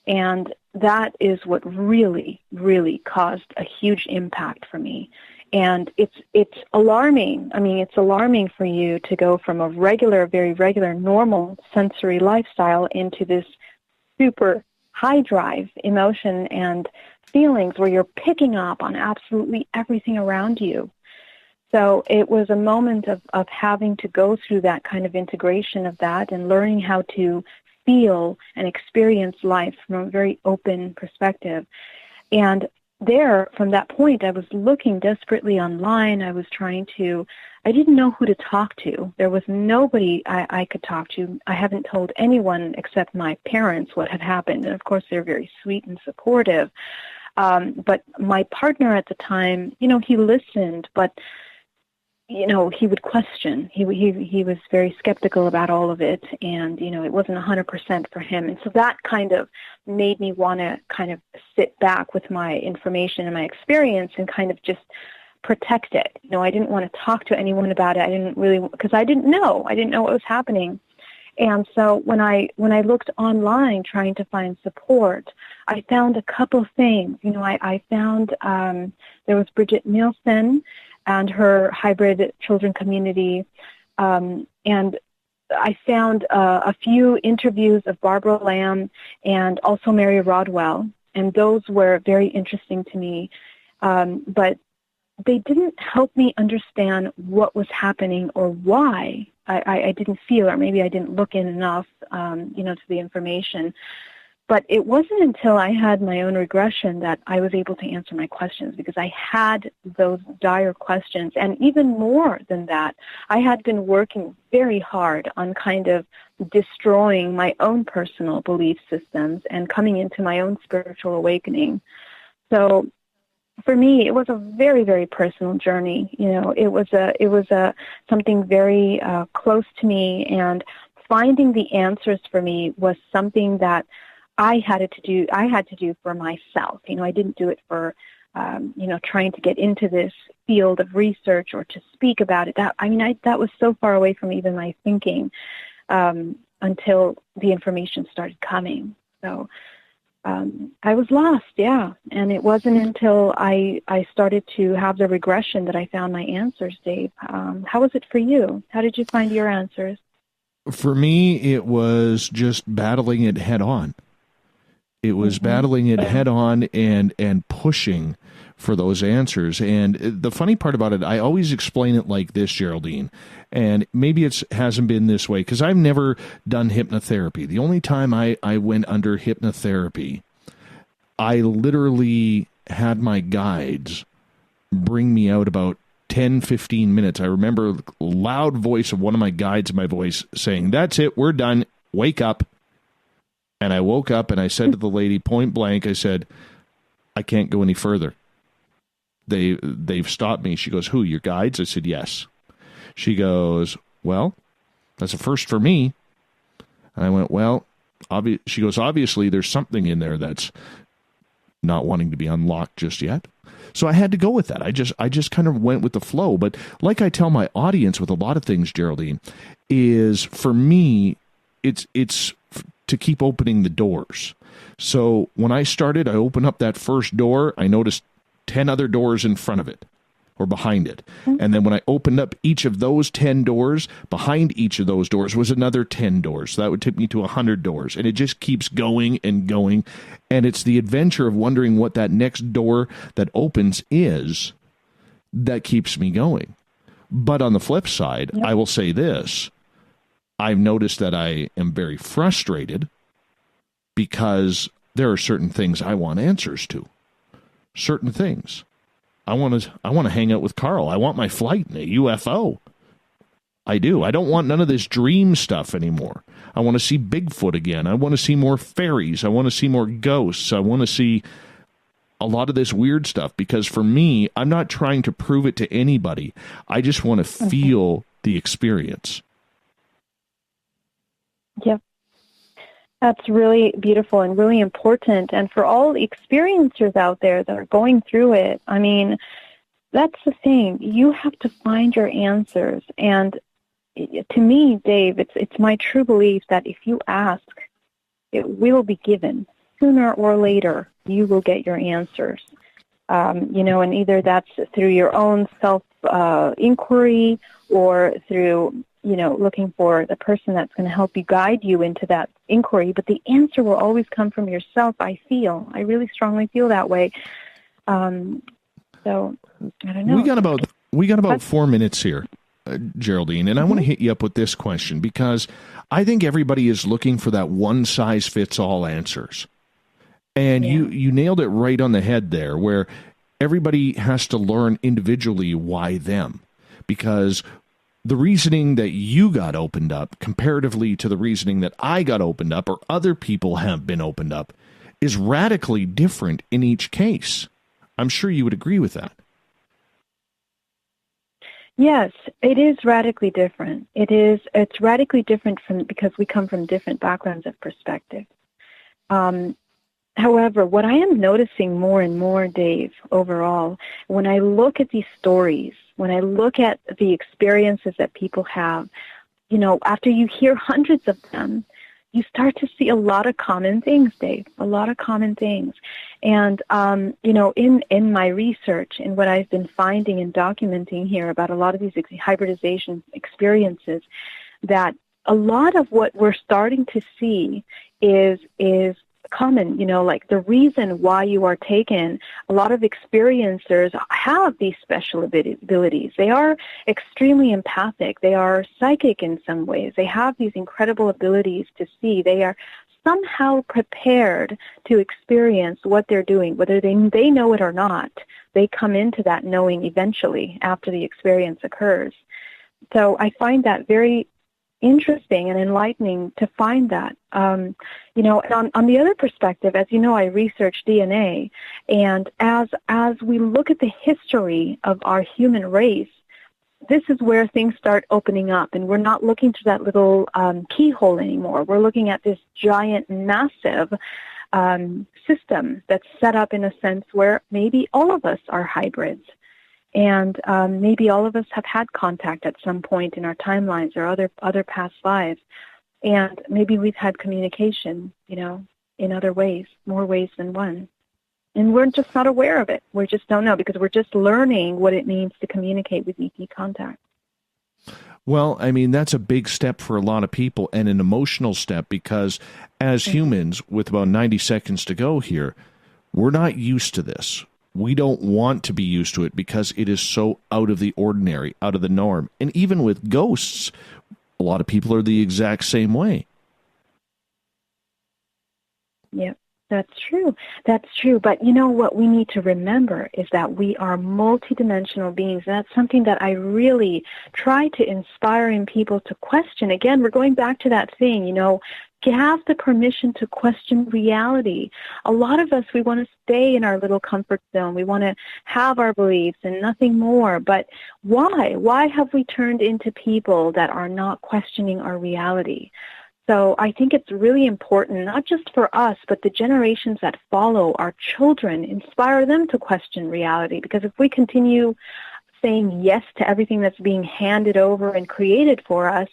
And that is what really, really caused a huge impact for me. And it's alarming. I mean, it's alarming for you to go from a very regular, normal sensory lifestyle into this super high drive emotion and feelings where you're picking up on absolutely everything around you. So it was a moment of having to go through that kind of integration of that and learning how to feel and experience life from a very open perspective. And there, from that point, I was looking desperately online. I didn't know who to talk to. There was nobody I could talk to. I haven't told anyone except my parents what had happened. And of course, they're very sweet and supportive. But my partner at the time, he listened, but he would question. He was very skeptical about all of it, and it wasn't 100% for him. And so that kind of made me want to kind of sit back with my information and my experience and kind of just protect it. I didn't want to talk to anyone about it. Because I didn't know what was happening. And so when I looked online trying to find support, I found a couple things. I found there was Bridget Nielsen and her hybrid children community. And I found a few interviews of Barbara Lamb and also Mary Rodwell, and those were very interesting to me. But they didn't help me understand what was happening or why. I didn't feel, or maybe I didn't look in enough, to the information. But it wasn't until I had my own regression that I was able to answer my questions, because I had those dire questions. And even more than that, I had been working very hard on kind of destroying my own personal belief systems and coming into my own spiritual awakening. So for me, it was a very, very personal journey. It was something very close to me, and finding the answers for me was something that I had to do for myself. I didn't do it for, trying to get into this field of research or to speak about it. That was so far away from even my thinking until the information started coming. So I was lost, yeah. And it wasn't until I started to have the regression that I found my answers, Dave. How was it for you? How did you find your answers? For me, it was just battling it head on. It was battling it head on and pushing for those answers. And the funny part about it, I always explain it like this, Geraldine, and maybe it hasn't been this way because I've never done hypnotherapy. The only time I went under hypnotherapy, I literally had my guides bring me out about 10, 15 minutes. I remember the loud voice of one of my guides in my voice saying, "That's it, we're done, wake up." And I woke up and I said to the lady point blank, I said, "I can't go any further. They've stopped me." She goes, "Who, your guides?" I said, "Yes." She goes, "Well, that's a first for me." And I went, "Well," she goes, "Obviously there's something in there that's not wanting to be unlocked just yet." So I had to go with that. I just kind of went with the flow. But like I tell my audience with a lot of things, Geraldine, is for me, it's to keep opening the doors. So when I started, I opened up that first door. I noticed 10 other doors in front of it or behind it. And then when I opened up each of those 10 doors, behind each of those doors was another 10 doors. So that would take me to 100 doors. And it just keeps going and going. And it's the adventure of wondering what that next door that opens is that keeps me going. But on the flip side, I will say this. I've noticed that I am very frustrated because there are certain things I want answers to. Certain things. I want to hang out with Carl. I want my flight in a UFO. I do. I don't want none of this dream stuff anymore. I want to see Bigfoot again. I want to see more fairies. I want to see more ghosts. I want to see a lot of this weird stuff because for me, I'm not trying to prove it to anybody. I just want to feel the experience. Yep. That's really beautiful and really important. And for all the experiencers out there that are going through it, I mean, that's the thing. You have to find your answers. And to me, Dave, it's my true belief that if you ask, it will be given. Sooner or later, you will get your answers. And either that's through your own self-inquiry or through looking for the person that's going to help you guide you into that inquiry. But the answer will always come from yourself, I feel. I really strongly feel that way. So, I don't know. We got about 4 minutes here, Geraldine, and I want to hit you up with this question because I think everybody is looking for that one-size-fits-all answers. And you nailed it right on the head there, where everybody has to learn individually why them. Because the reasoning that you got opened up comparatively to the reasoning that I got opened up or other people have been opened up is radically different in each case. I'm sure you would agree with that. Yes, it is radically different. It's radically different because we come from different backgrounds of perspective. However, what I am noticing more and more, Dave, overall, when I look at these stories, when I look at the experiences that people have, after you hear hundreds of them, you start to see a lot of common things, Dave, a lot of common things. And, in my research and what I've been finding and documenting here about a lot of these hybridization experiences, that a lot of what we're starting to see is common, like the reason why you are taken. A lot of experiencers have these special abilities. They are extremely empathic. They are psychic in some ways. They have these incredible abilities to see. They are somehow prepared to experience what they're doing, whether they know it or not. They come into that knowing eventually after the experience occurs. So I find that very interesting and enlightening to find that. And on the other perspective, as you know, I research DNA, and as we look at the history of our human race, this is where things start opening up, and we're not looking through that little keyhole anymore. We're looking at this giant, massive system that's set up in a sense where maybe all of us are hybrids. And maybe all of us have had contact at some point in our timelines or other past lives. And maybe we've had communication, in other ways, more ways than one. And we're just not aware of it. We just don't know because we're just learning what it means to communicate with ET contact. Well, I mean, that's a big step for a lot of people and an emotional step because as humans, with about 90 seconds to go here, we're not used to this. We don't want to be used to it because it is so out of the ordinary, out of the norm. And even with ghosts, a lot of people are the exact same way. Yep, that's true. That's true. But what we need to remember is that we are multidimensional beings. And that's something that I really try to inspire in people to question. Again, we're going back to that thing, have the permission to question reality. A lot of us, we want to stay in our little comfort zone. We want to have our beliefs and nothing more. But why? Why have we turned into people that are not questioning our reality? So I think it's really important, not just for us, but the generations that follow, our children, inspire them to question reality. Because if we continue saying yes to everything that's being handed over and created for us,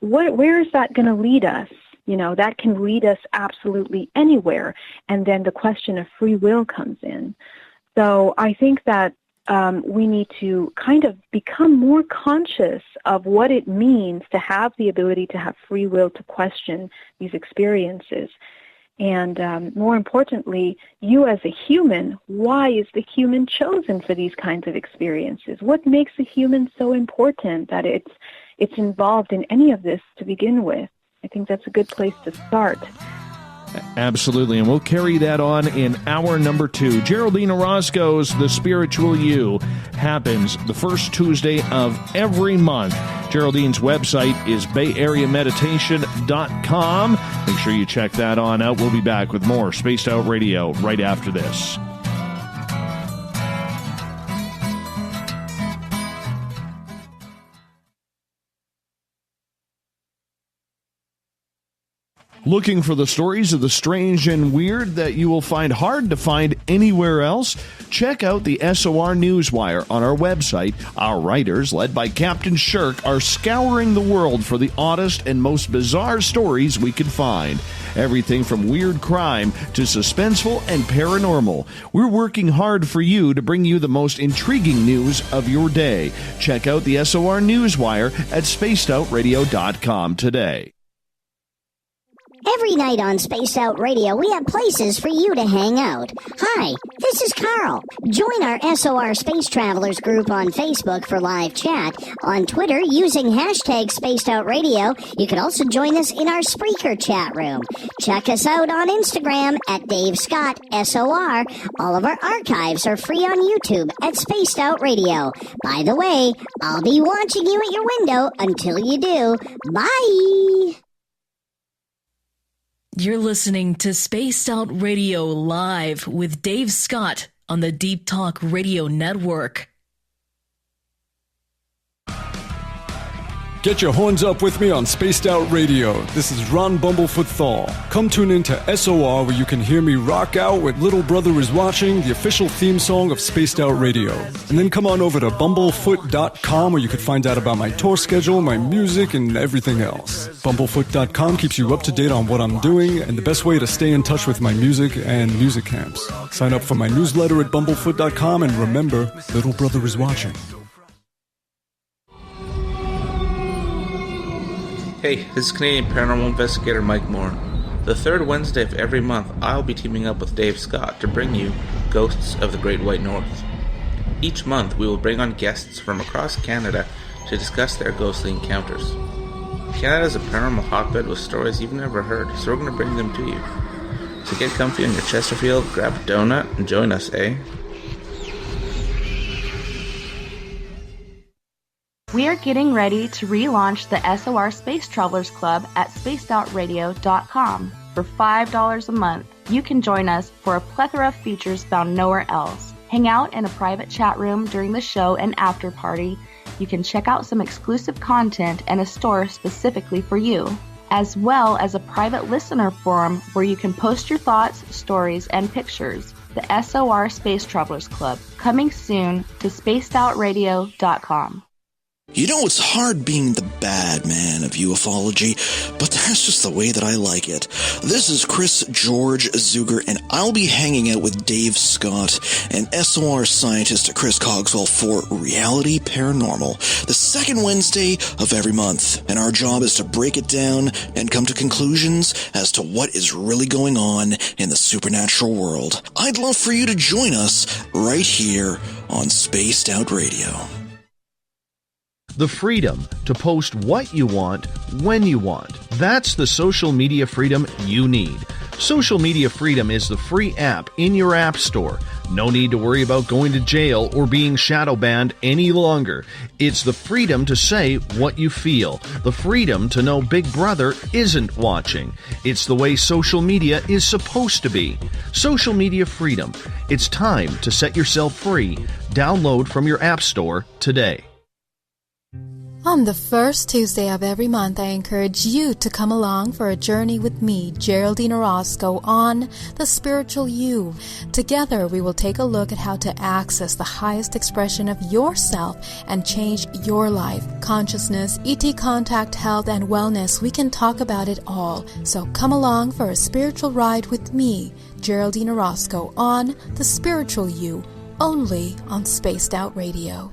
where is that going to lead us? That can lead us absolutely anywhere. And then the question of free will comes in. So I think that we need to kind of become more conscious of what it means to have the ability to have free will to question these experiences. And more importantly, you as a human, why is the human chosen for these kinds of experiences? What makes a human so important that it's involved in any of this to begin with? I think that's a good place to start. Absolutely, and we'll carry that on in hour number 2. Geraldine Orozco's The Spiritual You happens the first Tuesday of every month. Geraldine's website is bayareameditation.com. Make sure you check that on out. We'll be back with more Spaced Out Radio right after this. Looking for the stories of the strange and weird that you will find hard to find anywhere else? Check out the SOR Newswire on our website. Our writers, led by Captain Shirk, are scouring the world for the oddest and most bizarre stories we can find. Everything from weird crime to suspenseful and paranormal. We're working hard for you to bring you the most intriguing news of your day. Check out the SOR Newswire at spacedoutradio.com today. Every night on Spaced Out Radio, we have places for you to hang out. Hi, this is Carl. Join our SOR Space Travelers group on Facebook for live chat. On Twitter, using hashtag Spaced Out Radio. You can also join us in our Spreaker chat room. Check us out on Instagram at Dave Scott SOR. All of our archives are free on YouTube at Spaced Out Radio. By the way, I'll be watching you at your window until you do. Bye! You're listening to Spaced Out Radio Live with Dave Scott on the Deep Talk Radio Network. Get your horns up with me on Spaced Out Radio. This is Ron Bumblefoot Thal. Come tune in to SOR where you can hear me rock out with Little Brother Is Watching, the official theme song of Spaced Out Radio. And then come on over to bumblefoot.com where you can find out about my tour schedule, my music, and everything else. Bumblefoot.com keeps you up to date on what I'm doing and the best way to stay in touch with my music and music camps. Sign up for my newsletter at bumblefoot.com and remember, Little Brother Is Watching. Hey, this is Canadian Paranormal Investigator Mike Moore. The third Wednesday of every month, I'll be teaming up with Dave Scott to bring you Ghosts of the Great White North. Each month, we will bring on guests from across Canada to discuss their ghostly encounters. Canada is a paranormal hotbed with stories you've never heard, so we're going to bring them to you. So get comfy on your Chesterfield, grab a donut, and join us, eh? We are getting ready to relaunch the SOR Space Travelers Club at spacedoutradio.com. For $5 a month, you can join us for a plethora of features found nowhere else. Hang out in a private chat room during the show and after party. You can check out some exclusive content and a store specifically for you, as well as a private listener forum where you can post your thoughts, stories, and pictures. The SOR Space Travelers Club, coming soon to spacedoutradio.com. You know, it's hard being the bad man of ufology, but that's just the way that I like it. This is Chris George Zuger, and I'll be hanging out with Dave Scott and SOR scientist Chris Cogswell for Reality Paranormal, the second Wednesday of every month. And our job is to break it down and come to conclusions as to what is really going on in the supernatural world. I'd love for you to join us right here on Spaced Out Radio. The freedom to post what you want, when you want. That's the social media freedom you need. Social Media Freedom is the free app in your app store. No need to worry about going to jail or being shadow banned any longer. It's the freedom to say what you feel. The freedom to know Big Brother isn't watching. It's the way social media is supposed to be. Social Media Freedom. It's time to set yourself free. Download from your app store today. On the first Tuesday of every month, I encourage you to come along for a journey with me, Geraldine Orozco, on The Spiritual You. Together, we will take a look at how to access the highest expression of yourself and change your life. Consciousness, ET contact, health, and wellness, we can talk about it all. So come along for a spiritual ride with me, Geraldine Orozco, on The Spiritual You, only on Spaced Out Radio.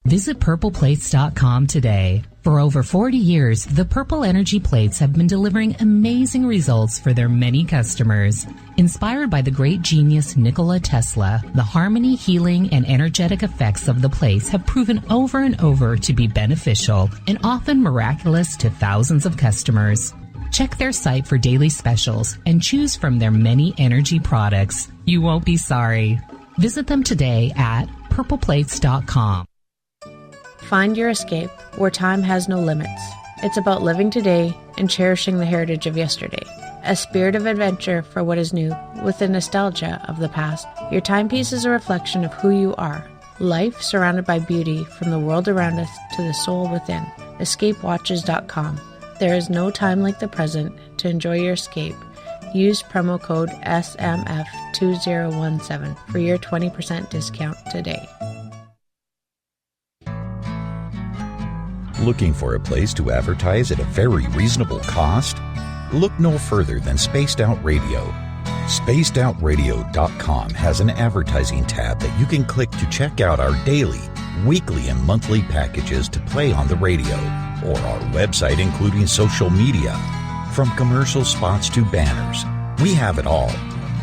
Visit purpleplates.com today. For over 40 years, the Purple Energy Plates have been delivering amazing results for their many customers. Inspired by the great genius Nikola Tesla, the harmony, healing, and energetic effects of the plates have proven over and over to be beneficial and often miraculous to thousands of customers. Check their site for daily specials and choose from their many energy products. You won't be sorry. Visit them today at purpleplates.com. Find your escape where time has no limits. It's about living today and cherishing the heritage of yesterday. A spirit of adventure for what is new with the nostalgia of the past. Your timepiece is a reflection of who you are. Life surrounded by beauty from the world around us to the soul within. EscapeWatches.com. There is no time like the present to enjoy your escape. Use promo code SMF2017 for your 20% discount today. Looking for a place to advertise at a very reasonable cost? Look no further than Spaced Out Radio. SpacedOutRadio.com has an advertising tab that you can click to check out our daily, weekly, and monthly packages to play on the radio, or our website including social media. From commercial spots to banners, we have it all.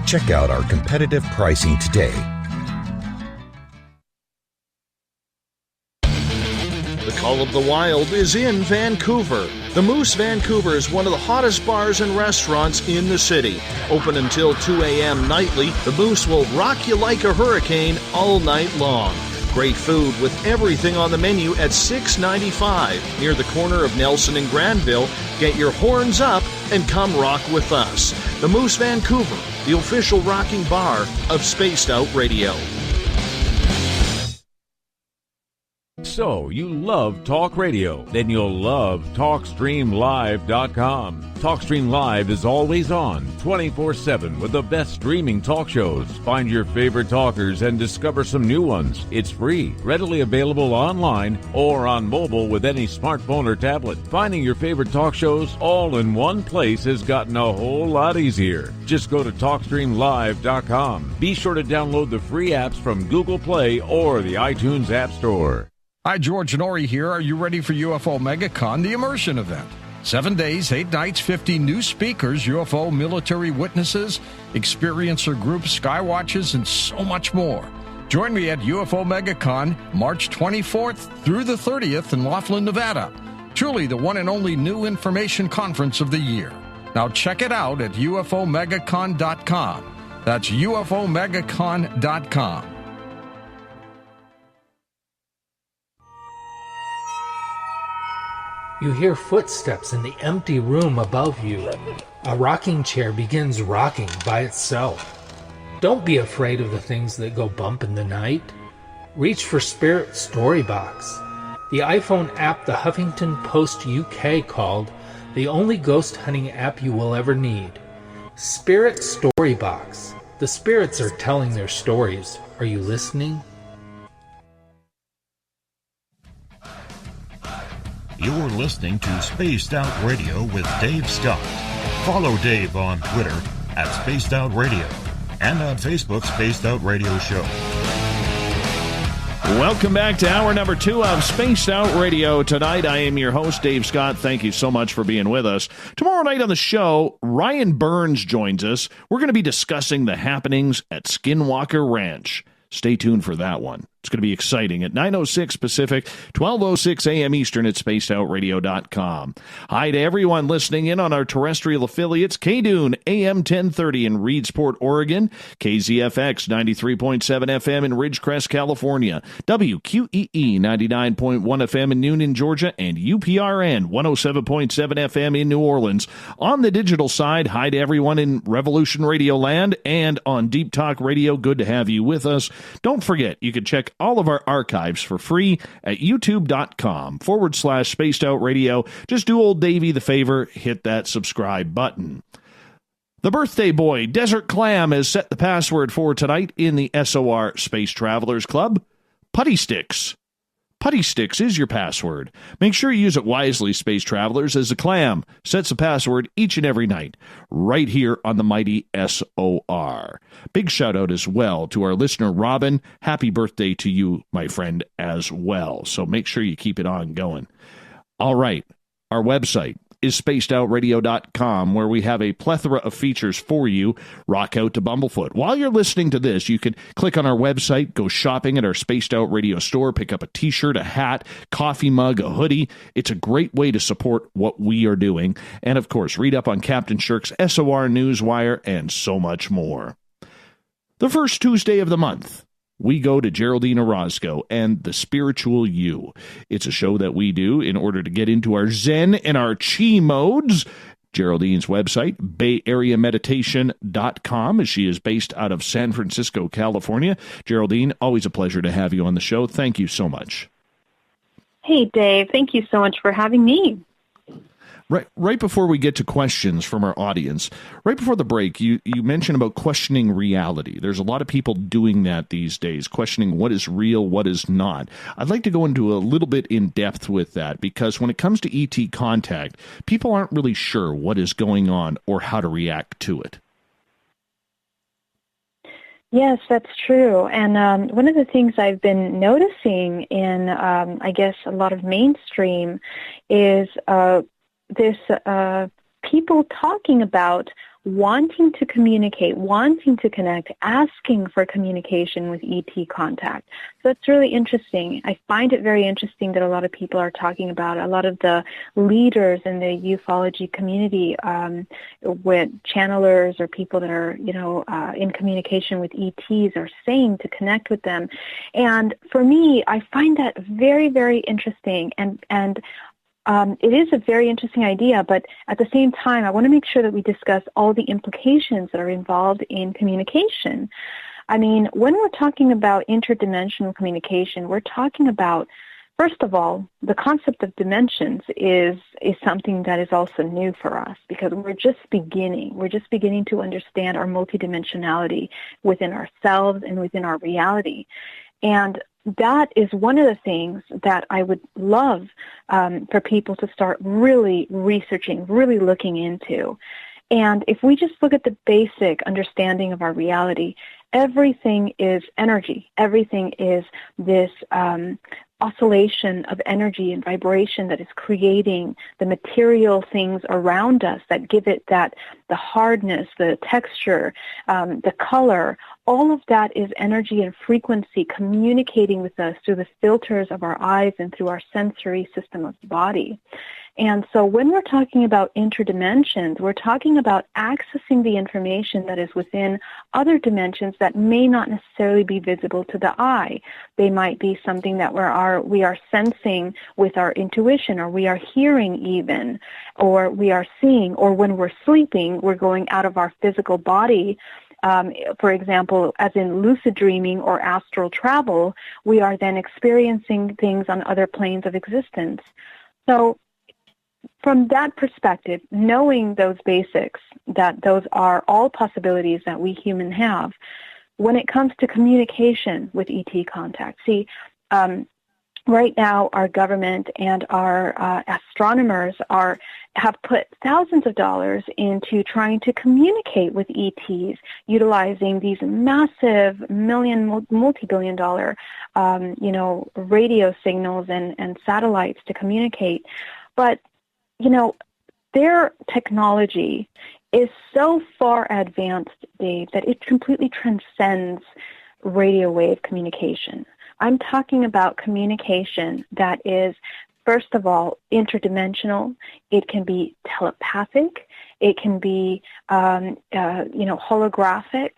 Check out our competitive pricing today. The Call of the Wild is in Vancouver. The Moose Vancouver is one of the hottest bars and restaurants in the city. Open until 2 a.m. nightly, the Moose will rock you like a hurricane all night long. Great food with everything on the menu at $6.95 near the corner of Nelson and Granville. Get your horns up and come rock with us. The Moose Vancouver, the official rocking bar of Spaced Out Radio. So, you love talk radio? Then you'll love TalkStreamLive.com. TalkStream Live is always on, 24/7 with the best streaming talk shows. Find your favorite talkers and discover some new ones. It's free, readily available online or on mobile with any smartphone or tablet. Finding your favorite talk shows all in one place has gotten a whole lot easier. Just go to TalkStreamLive.com. Be sure to download the free apps from Google Play or the iTunes App Store. Hi, George Norrie here. Are you ready for UFO MegaCon, the immersion event? 7 days, 8 nights, 50 new speakers, UFO military witnesses, experiencer groups, skywatches, and so much more. Join me at UFO MegaCon, March 24th through the 30th in Laughlin, Nevada. Truly the one and only new information conference of the year. Now check it out at UFOMegaCon.com. That's UFOMegaCon.com. You hear footsteps in the empty room above you. A rocking chair begins rocking by itself. Don't be afraid of the things that go bump in the night. Reach for Spirit Storybox, the iPhone app the Huffington Post UK called the only ghost hunting app you will ever need. Spirit Storybox. The spirits are telling their stories. Are you listening? You're listening to Spaced Out Radio with Dave Scott. Follow Dave on Twitter at Spaced Out Radio and on Facebook, Spaced Out Radio Show. Welcome back to hour number 2 of Spaced Out Radio. Tonight, I am your host, Dave Scott. Thank you so much for being with us. Tomorrow night on the show, Ryan Burns joins us. We're going to be discussing the happenings at Skinwalker Ranch. Stay tuned for that one. It's going to be exciting at 9:06 Pacific, 12:06 a.m. Eastern at spacedoutradio.com. Hi to everyone listening in on our terrestrial affiliates, KDUNE AM 1030 in Reedsport, Oregon, KZFX 93.7 FM in Ridgecrest, California, WQEE 99.1 FM in Newnan, Georgia, and UPRN 107.7 FM in New Orleans. On the digital side, hi to everyone in Revolution Radio Land and on Deep Talk Radio. Good to have you with us. Don't forget, you can check all of our archives for free at youtube.com/Spaced Out Radio. Just do old Davey the favor, hit that subscribe button. The birthday boy, Desert Clam, has set the password for tonight in the SOR Space Travelers Club. Putty Sticks. Putty Sticks is your password. Make sure you use it wisely, Space Travelers, as the Clam sets a password each and every night, right here on the mighty SOR. Big shout-out as well to our listener, Robin. Happy birthday to you, my friend, as well. So make sure you keep it on going. All right, our website is spacedoutradio.com, where we have a plethora of features for you. Rock out to Bumblefoot. While you're listening to this, you can click on our website, go shopping at our Spaced Out Radio store, pick up a t-shirt, a hat, coffee mug, a hoodie. It's a great way to support what we are doing. And of course, read up on Captain Shirk's SOR Newswire and so much more. The first Tuesday of the month, we go to Geraldine Orozco and the Spiritual You. It's a show that we do in order to get into our Zen and our Chi modes. Geraldine's website, bayareameditation.com, as she is based out of San Francisco, California. Geraldine, always a pleasure to have you on the show. Thank you so much. Hey, Dave. Thank you so much for having me. Right before we get to questions from our audience, right before the break, you mentioned about questioning reality. There's a lot of people doing that these days, questioning what is real, what is not. I'd like to go into a little bit in depth with that, because when it comes to ET contact, people aren't really sure what is going on or how to react to it. Yes, that's true. And one of the things I've been noticing in, I guess, a lot of mainstream is this people talking about wanting to communicate, wanting to connect, asking for communication with ET contact. So it's really interesting. I find it very interesting that a lot of people are talking about, a lot of the leaders in the ufology community, with channelers or people that are, in communication with ETs, are saying to connect with them. And for me, I find that very, very interesting. And it is a very interesting idea, but at the same time, I want to make sure that we discuss all the implications that are involved in communication. I mean, when we're talking about interdimensional communication, we're talking about, first of all, the concept of dimensions is something that is also new for us, because we're just beginning. We're just beginning to understand our multidimensionality within ourselves and within our reality. And that is one of the things that I would love for people to start really researching, really looking into. And if we just look at the basic understanding of our reality, everything is energy. Everything is this oscillation of energy and vibration that is creating the material things around us that give it the hardness, the texture, the color. All of that is energy and frequency communicating with us through the filters of our eyes and through our sensory system of the body. And so when we're talking about interdimensions, we're talking about accessing the information that is within other dimensions that may not necessarily be visible to the eye. They might be something that we are sensing with our intuition, or we are hearing even, or we are seeing, or when we're sleeping, we're going out of our physical body For example, as in lucid dreaming or astral travel, we are then experiencing things on other planes of existence. So from that perspective, knowing those basics, that those are all possibilities that we human have, when it comes to communication with ET contact, right now our government and our astronomers have put thousands of dollars into trying to communicate with ETs, utilizing these massive multi-billion dollar, radio signals and satellites to communicate. But their technology is so far advanced, Dave, that it completely transcends radio wave communication. I'm talking about communication that is, first of all, interdimensional. It can be telepathic. It can be, holographic.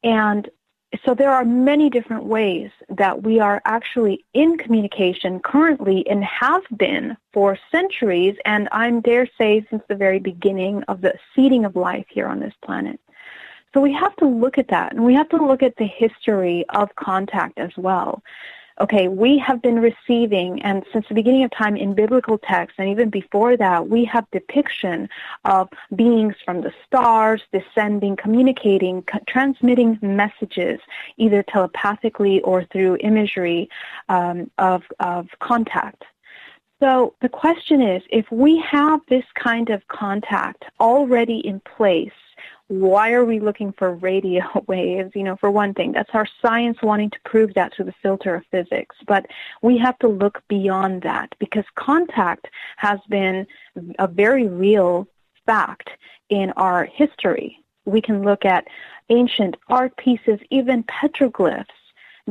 And so there are many different ways that we are actually in communication currently and have been for centuries, and I dare say since the very beginning of the seeding of life here on this planet. So we have to look at that, and we have to look at the history of contact as well. Okay, we have been receiving, and since the beginning of time in biblical texts, and even before that, we have depiction of beings from the stars descending, communicating, transmitting messages, either telepathically or through imagery of contact. So the question is, if we have this kind of contact already in place, why are we looking for radio waves? For one thing, that's our science wanting to prove that through the filter of physics. But we have to look beyond that, because contact has been a very real fact in our history. We can look at ancient art pieces, even petroglyphs,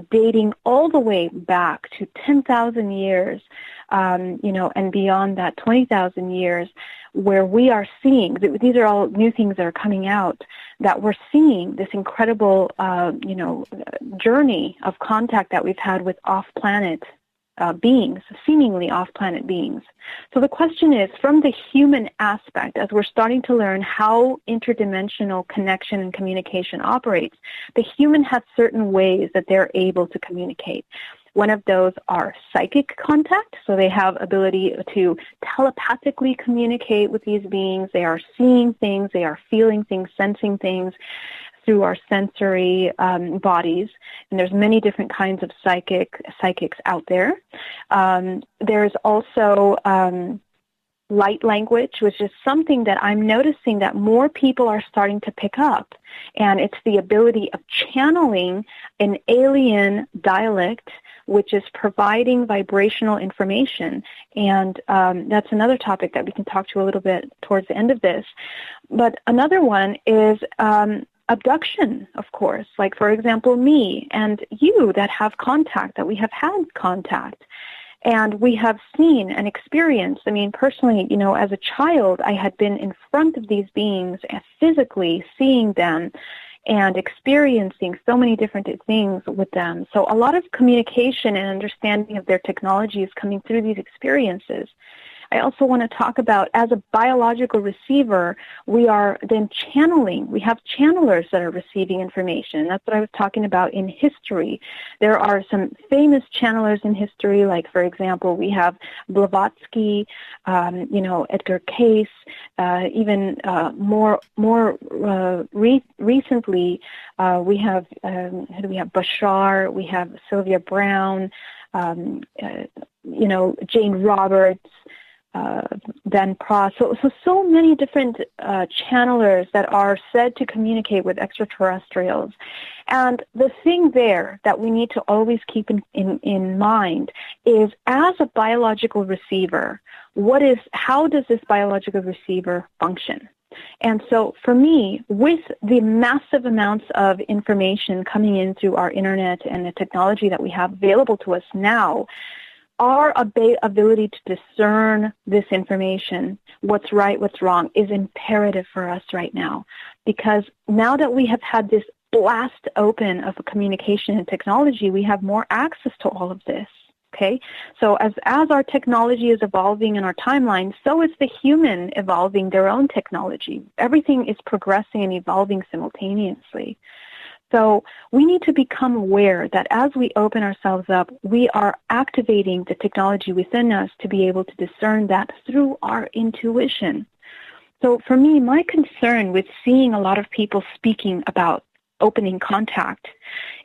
dating all the way back to 10,000 years, and beyond that, 20,000 years, where we are seeing, these are all new things that are coming out, that we're seeing this incredible, journey of contact that we've had with off-planet beings, seemingly off-planet beings. So the question is, from the human aspect, as we're starting to learn how interdimensional connection and communication operates, the human has certain ways that they're able to communicate. One of those are psychic contact, so they have ability to telepathically communicate with these beings. They are seeing things, they are feeling things, sensing things through our sensory bodies, and there's many different kinds of psychics out there. There's also light language, which is something that I'm noticing that more people are starting to pick up, and it's the ability of channeling an alien dialect, which is providing vibrational information. And that's another topic that we can talk to a little bit towards the end of this. But another one is abduction, of course, like, for example, me and you that have contact, that we have had contact. And we have seen and experienced, personally, as a child, I had been in front of these beings and physically seeing them and experiencing so many different things with them. So a lot of communication and understanding of their technology is coming through these experiences. I also want to talk about, as a biological receiver, we are then channeling. We have channelers that are receiving information. That's what I was talking about in history. There are some famous channelers in history, like, for example, we have Blavatsky, Edgar Cayce, even more recently, we have Bashar, we have Sylvia Brown, Jane Roberts, Van Pross. So many different channelers that are said to communicate with extraterrestrials. And the thing there that we need to always keep in mind is, as a biological receiver, how does this biological receiver function? And so for me, with the massive amounts of information coming in through our internet and the technology that we have available to us now, our ability to discern this information, what's right, what's wrong, is imperative for us right now. Because now that we have had this blast open of communication and technology, we have more access to all of this. Okay, so as our technology is evolving in our timeline, so is the human evolving their own technology. Everything is progressing and evolving simultaneously. So we need to become aware that as we open ourselves up, we are activating the technology within us to be able to discern that through our intuition. So for me, my concern with seeing a lot of people speaking about opening contact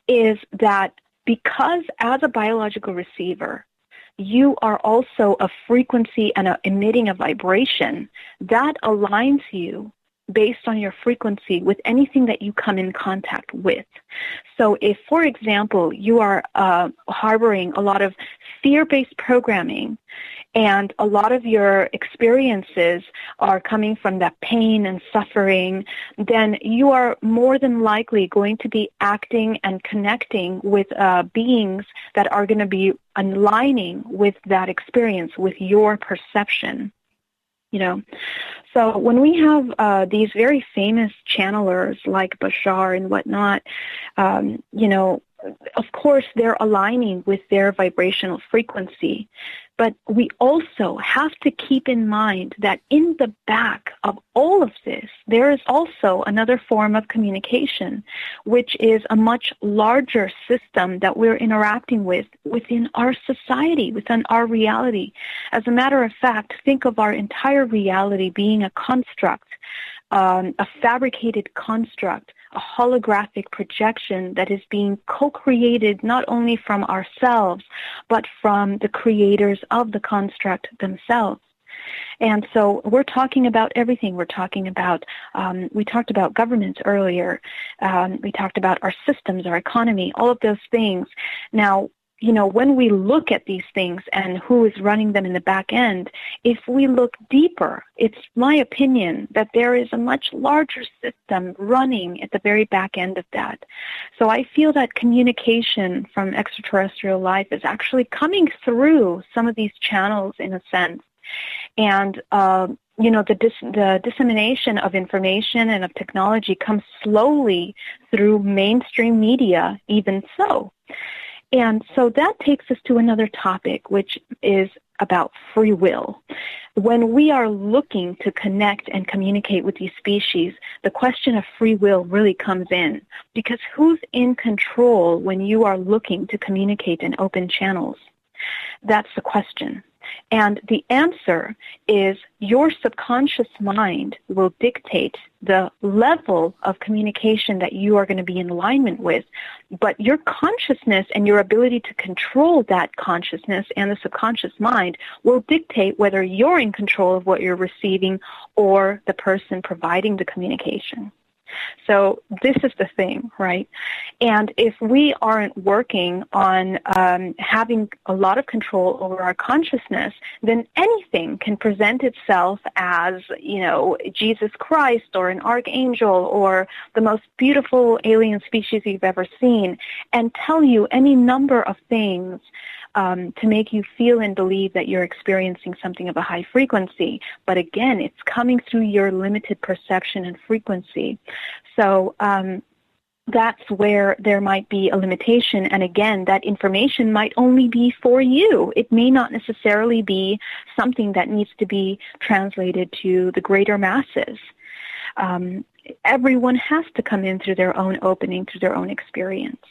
is that because as a biological receiver, you are also a frequency and emitting a vibration that aligns you based on your frequency with anything that you come in contact with. So if, for example, you are harboring a lot of fear-based programming and a lot of your experiences are coming from that pain and suffering, then you are more than likely going to be acting and connecting with beings that are going to be aligning with that experience, with your perception. You know, so when we have these very famous channelers like Bashar and whatnot, you know, of course they're aligning with their vibrational frequency, but we also have to keep in mind that in the back of all of this, there is also another form of communication, which is a much larger system that we're interacting with within our society, within our reality. As a matter of fact, think of our entire reality being a construct, a fabricated construct, a holographic projection that is being co-created not only from ourselves, but from the creators of the construct themselves. And so we're talking about everything. We're talking about, we talked about governments earlier. We talked about our systems, our economy, all of those things. Now, you know, when we look at these things and who is running them in the back end, if we look deeper, it's my opinion that there is a much larger system running at the very back end of that. So I feel that communication from extraterrestrial life is actually coming through some of these channels in a sense. And, you know, the dissemination of information and of technology comes slowly through mainstream media, even so. And so that takes us to another topic, which is about free will. When we are looking to connect and communicate with these species, the question of free will really comes in, because who's in control when you are looking to communicate and open channels? That's the question. And the answer is your subconscious mind will dictate the level of communication that you are going to be in alignment with. But your consciousness and your ability to control that consciousness and the subconscious mind will dictate whether you're in control of what you're receiving or the person providing the communication. So this is the thing, right? And if we aren't working on having a lot of control over our consciousness, then anything can present itself as, you know, Jesus Christ or an archangel or the most beautiful alien species you've ever seen and tell you any number of things to make you feel and believe that you're experiencing something of a high frequency. But again, it's coming through your limited perception and frequency. So that's where there might be a limitation. And again, that information might only be for you. It may not necessarily be something that needs to be translated to the greater masses. Everyone has to come in through their own opening, through their own experience.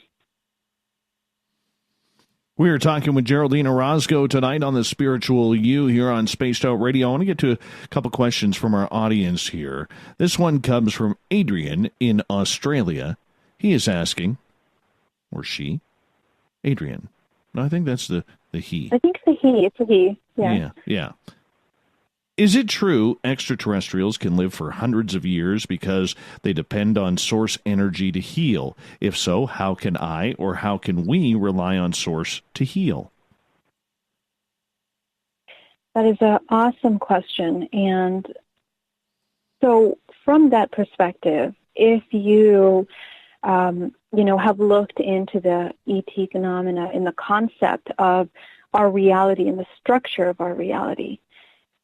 We are talking with Geraldine Orozco tonight on the Spiritual You here on Spaced Out Radio. I want to get to a couple questions from our audience here. This one comes from Adrian in Australia. He is asking, or she, Adrian. No, I think that's the he. I think it's a he. It's a he. Yeah. Is it true extraterrestrials can live for hundreds of years because they depend on source energy to heal? If so, how can I or how can we rely on source to heal? That is an awesome question. And so from that perspective, if you, have looked into the ET phenomena in the concept of our reality and the structure of our reality,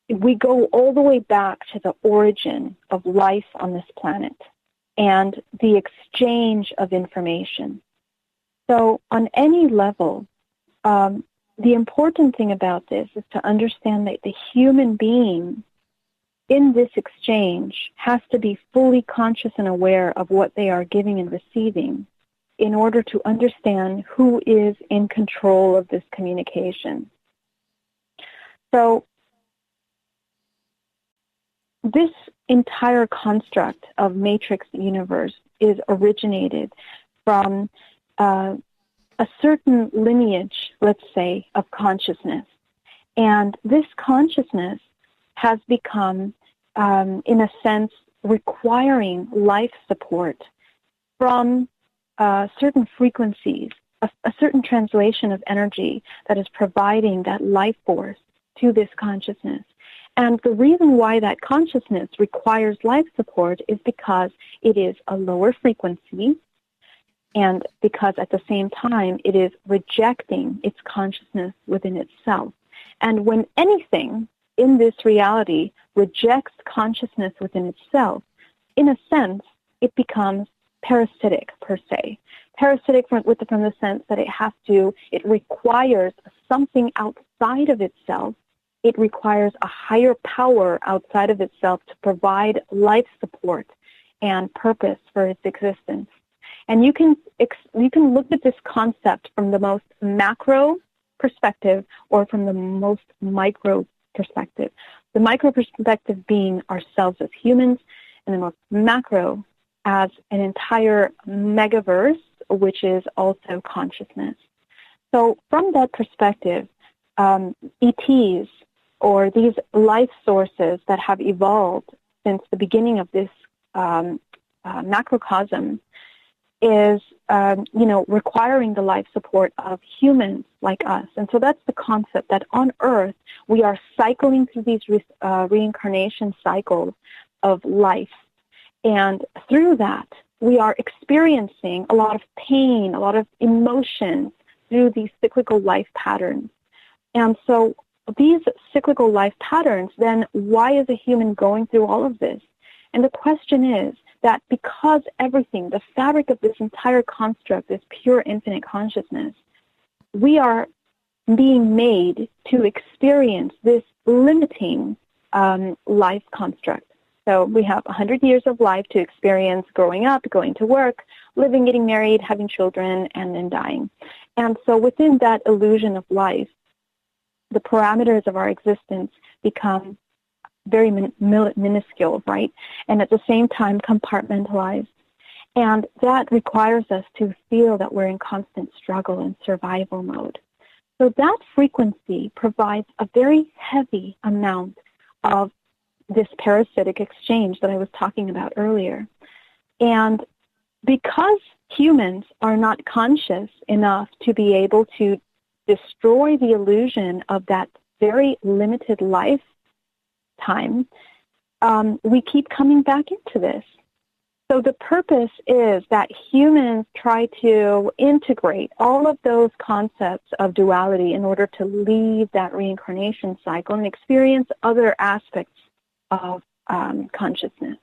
we go all the way back to the origin of life on this planet and the exchange of information. So on any level, the important thing about this is to understand that the human being in this exchange has to be fully conscious and aware of what they are giving and receiving in order to understand who is in control of this communication. So this entire construct of matrix universe is originated from a certain lineage, let's say, of consciousness. And this consciousness has become, in a sense, requiring life support from certain frequencies, a certain translation of energy that is providing that life force to this consciousness. And the reason why that consciousness requires life support is because it is a lower frequency, and because at the same time it is rejecting its consciousness within itself. And when anything in this reality rejects consciousness within itself, in a sense, it becomes parasitic per se. Parasitic from the sense that it requires something outside of itself. It requires a higher power outside of itself to provide life support and purpose for its existence. And you can look at this concept from the most macro perspective or from the most micro perspective. The micro perspective being ourselves as humans, and the most macro as an entire megaverse, which is also consciousness. So from that perspective, ETs, or these life sources that have evolved since the beginning of this macrocosm, is requiring the life support of humans like us. And so that's the concept that on Earth we are cycling through these reincarnation cycles of life. And through that, we are experiencing a lot of pain, a lot of emotions through these cyclical life patterns. And so these cyclical life patterns, then why is a human going through all of this? And the question is that because everything, the fabric of this entire construct is pure infinite consciousness, we are being made to experience this limiting life construct. So we have 100 years of life to experience growing up, going to work, living, getting married, having children, and then dying. And so within that illusion of life, the parameters of our existence become very minuscule, right? And at the same time compartmentalized. And that requires us to feel that we're in constant struggle and survival mode. So that frequency provides a very heavy amount of this parasitic exchange that I was talking about earlier. And because humans are not conscious enough to be able to destroy the illusion of that very limited lifetime, we keep coming back into this. So the purpose is that humans try to integrate all of those concepts of duality in order to leave that reincarnation cycle and experience other aspects of consciousness.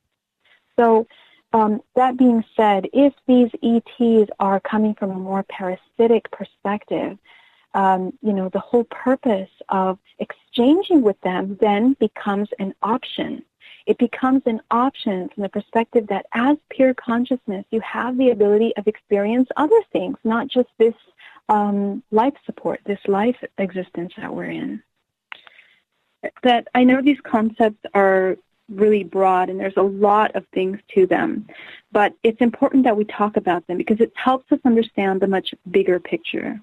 So that being said, if these ETs are coming from a more parasitic perspective, the whole purpose of exchanging with them then becomes an option. It becomes an option from the perspective that as pure consciousness, you have the ability of experience other things, not just this life support, this life existence that we're in. That I know these concepts are really broad and there's a lot of things to them, but it's important that we talk about them because it helps us understand the much bigger picture.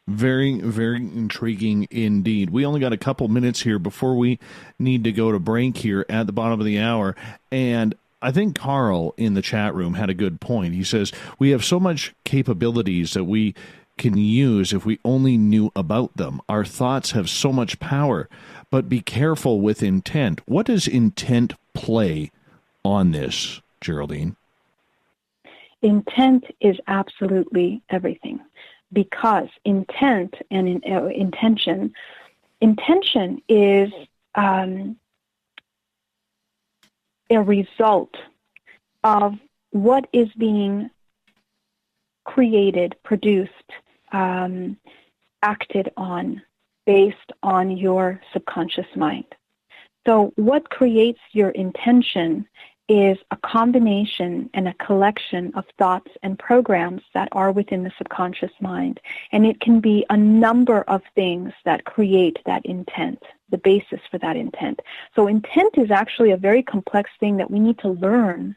Very, very intriguing indeed. We only got a couple minutes here before we need to go to break here at the bottom of the hour. And I think Carl in the chat room had a good point. He says, we have so much capabilities that we can use if we only knew about them. Our thoughts have so much power, but be careful with intent. What does intent play on this, Geraldine? Intent is absolutely everything. Because intent and intention is a result of what is being created, produced, acted on based on your subconscious mind. So what creates your intention is a combination and a collection of thoughts and programs that are within the subconscious mind. And it can be a number of things that create that intent, the basis for that intent. So intent is actually a very complex thing that we need to learn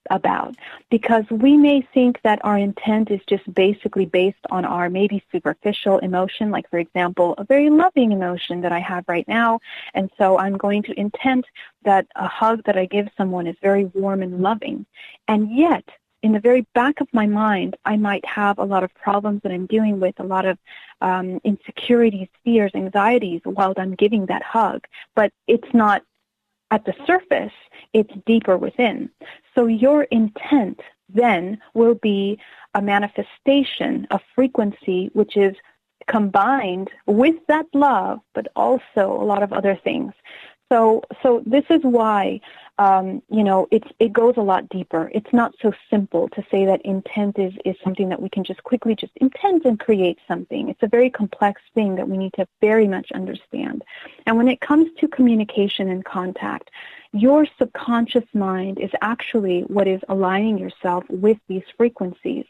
about, because we may think that our intent is just basically based on our maybe superficial emotion, like, for example, a very loving emotion that I have right now, and so I'm going to intend that a hug that I give someone is very warm and loving. And yet, in the very back of my mind, I might have a lot of problems that I'm dealing with, a lot of insecurities, fears, anxieties while I'm giving that hug, but it's not at the surface, it's deeper within. So your intent then will be a manifestation of frequency, which is combined with that love, but also a lot of other things. So this is why, it goes a lot deeper. It's not so simple to say that intent is something that we can just quickly just intend and create something. It's a very complex thing that we need to very much understand. And when it comes to communication and contact, your subconscious mind is actually what is aligning yourself with these frequencies.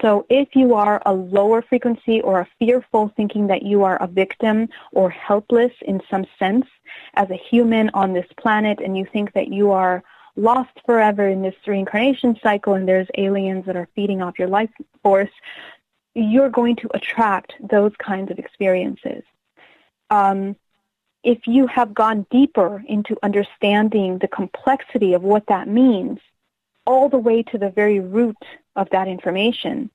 So if you are a lower frequency or a fearful, thinking that you are a victim or helpless in some sense as a human on this planet, and you think that you are lost forever in this reincarnation cycle and there's aliens that are feeding off your life force, you're going to attract those kinds of experiences. If you have gone deeper into understanding the complexity of what that means, all the way to the very root of that information,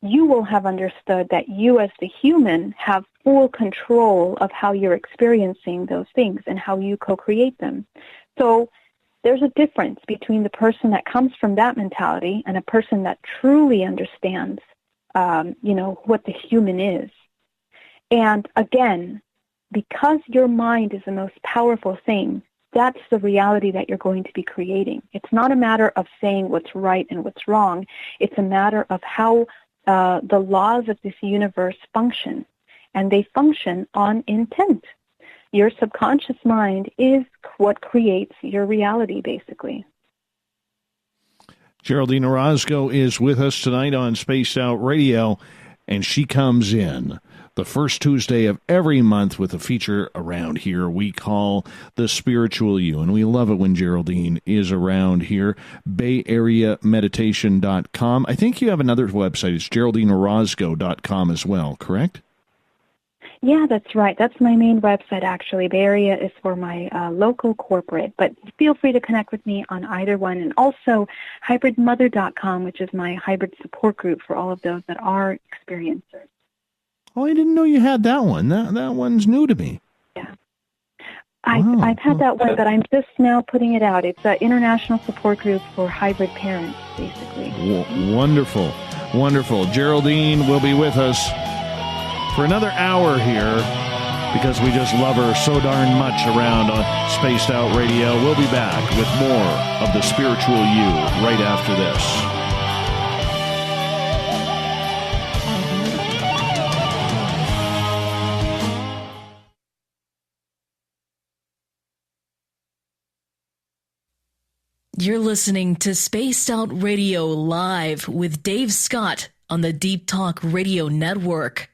you will have understood that you as the human have full control of how you're experiencing those things and how you co-create them. So there's a difference between the person that comes from that mentality and a person that truly understands, what the human is. And again, because your mind is the most powerful thing, that's the reality that you're going to be creating. It's not a matter of saying what's right and what's wrong. It's a matter of how the laws of this universe function, and they function on intent. Your subconscious mind is what creates your reality, basically. Geraldine Orozco is with us tonight on Spaced Out Radio, and she comes in the first Tuesday of every month with a feature around here we call The Spiritual You. And we love it when Geraldine is around here. BayAreaMeditation.com. I think you have another website. It's GeraldineOrozco.com as well, correct? Yeah, that's right. That's my main website, actually. Bay Area is for my local corporate, but feel free to connect with me on either one. And also hybridmother.com, which is my hybrid support group for all of those that are experiencers. Oh, I didn't know you had that one. That one's new to me. Yeah. I've had that one, but I'm just now putting it out. It's an international support group for hybrid parents, basically. Wonderful. Wonderful. Geraldine will be with us for another hour here because we just love her so darn much around on Spaced Out Radio. We'll be back with more of The Spiritual You right after this. You're listening to Spaced Out Radio Live with Dave Scott on the Deep Talk Radio Network.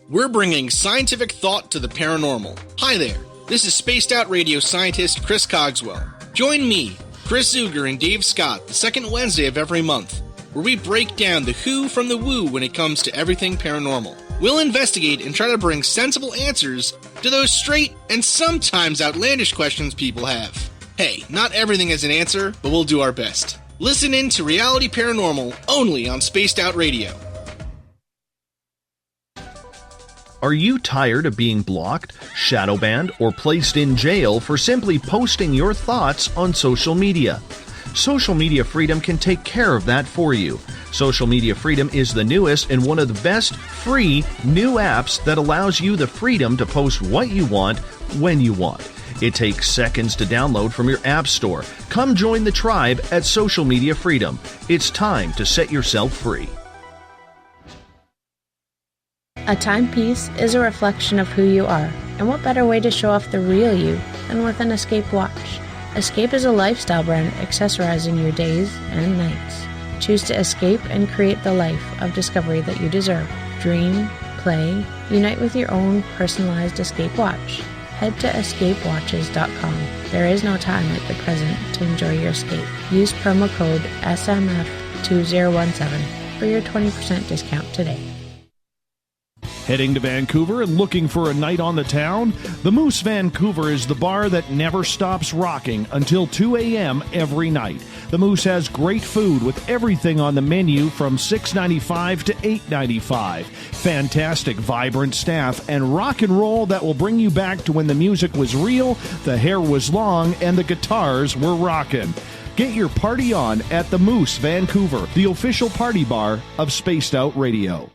We're bringing scientific thought to the paranormal. Hi there, this is Spaced Out Radio scientist Chris Cogswell. Join me, Chris Zuger, and Dave Scott the second Wednesday of every month, where we break down the who from the woo when it comes to everything paranormal. We'll investigate and try to bring sensible answers to those straight and sometimes outlandish questions people have. Hey, not everything has an answer, but we'll do our best. Listen in to Reality Paranormal only on Spaced Out Radio. Are you tired of being blocked, shadow banned, or placed in jail for simply posting your thoughts on social media? Social Media Freedom can take care of that for you. Social Media Freedom is the newest and one of the best free new apps that allows you the freedom to post what you want, when you want. It takes seconds to download from your app store. Come join the tribe at Social Media Freedom. It's time to set yourself free. A timepiece is a reflection of who you are, and what better way to show off the real you than with an escape watch? Escape is a lifestyle brand accessorizing your days and nights. Choose to escape and create the life of discovery that you deserve. Dream, play, unite with your own personalized escape watch. Head to escapewatches.com. There is no time like the present to enjoy your escape. Use promo code SMF2017 for your 20% discount today. Heading to Vancouver and looking for a night on the town? The Moose Vancouver is the bar that never stops rocking until 2 a.m. every night. The Moose has great food with everything on the menu from $6.95 to $8.95. Fantastic, vibrant staff and rock and roll that will bring you back to when the music was real, the hair was long, and the guitars were rocking. Get your party on at the Moose Vancouver, the official party bar of Spaced Out Radio.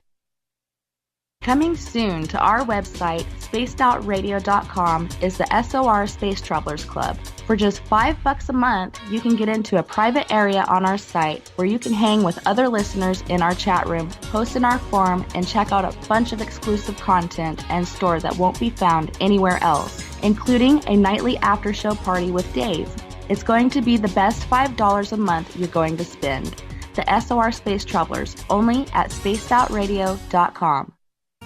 Coming soon to our website, spacedoutradio.com, is the SOR Space Travelers Club. For just $5 a month, you can get into a private area on our site where you can hang with other listeners in our chat room, post in our forum, and check out a bunch of exclusive content and store that won't be found anywhere else, including a nightly after-show party with Dave. It's going to be the best $5 a month you're going to spend. The SOR Space Travelers, only at spacedoutradio.com.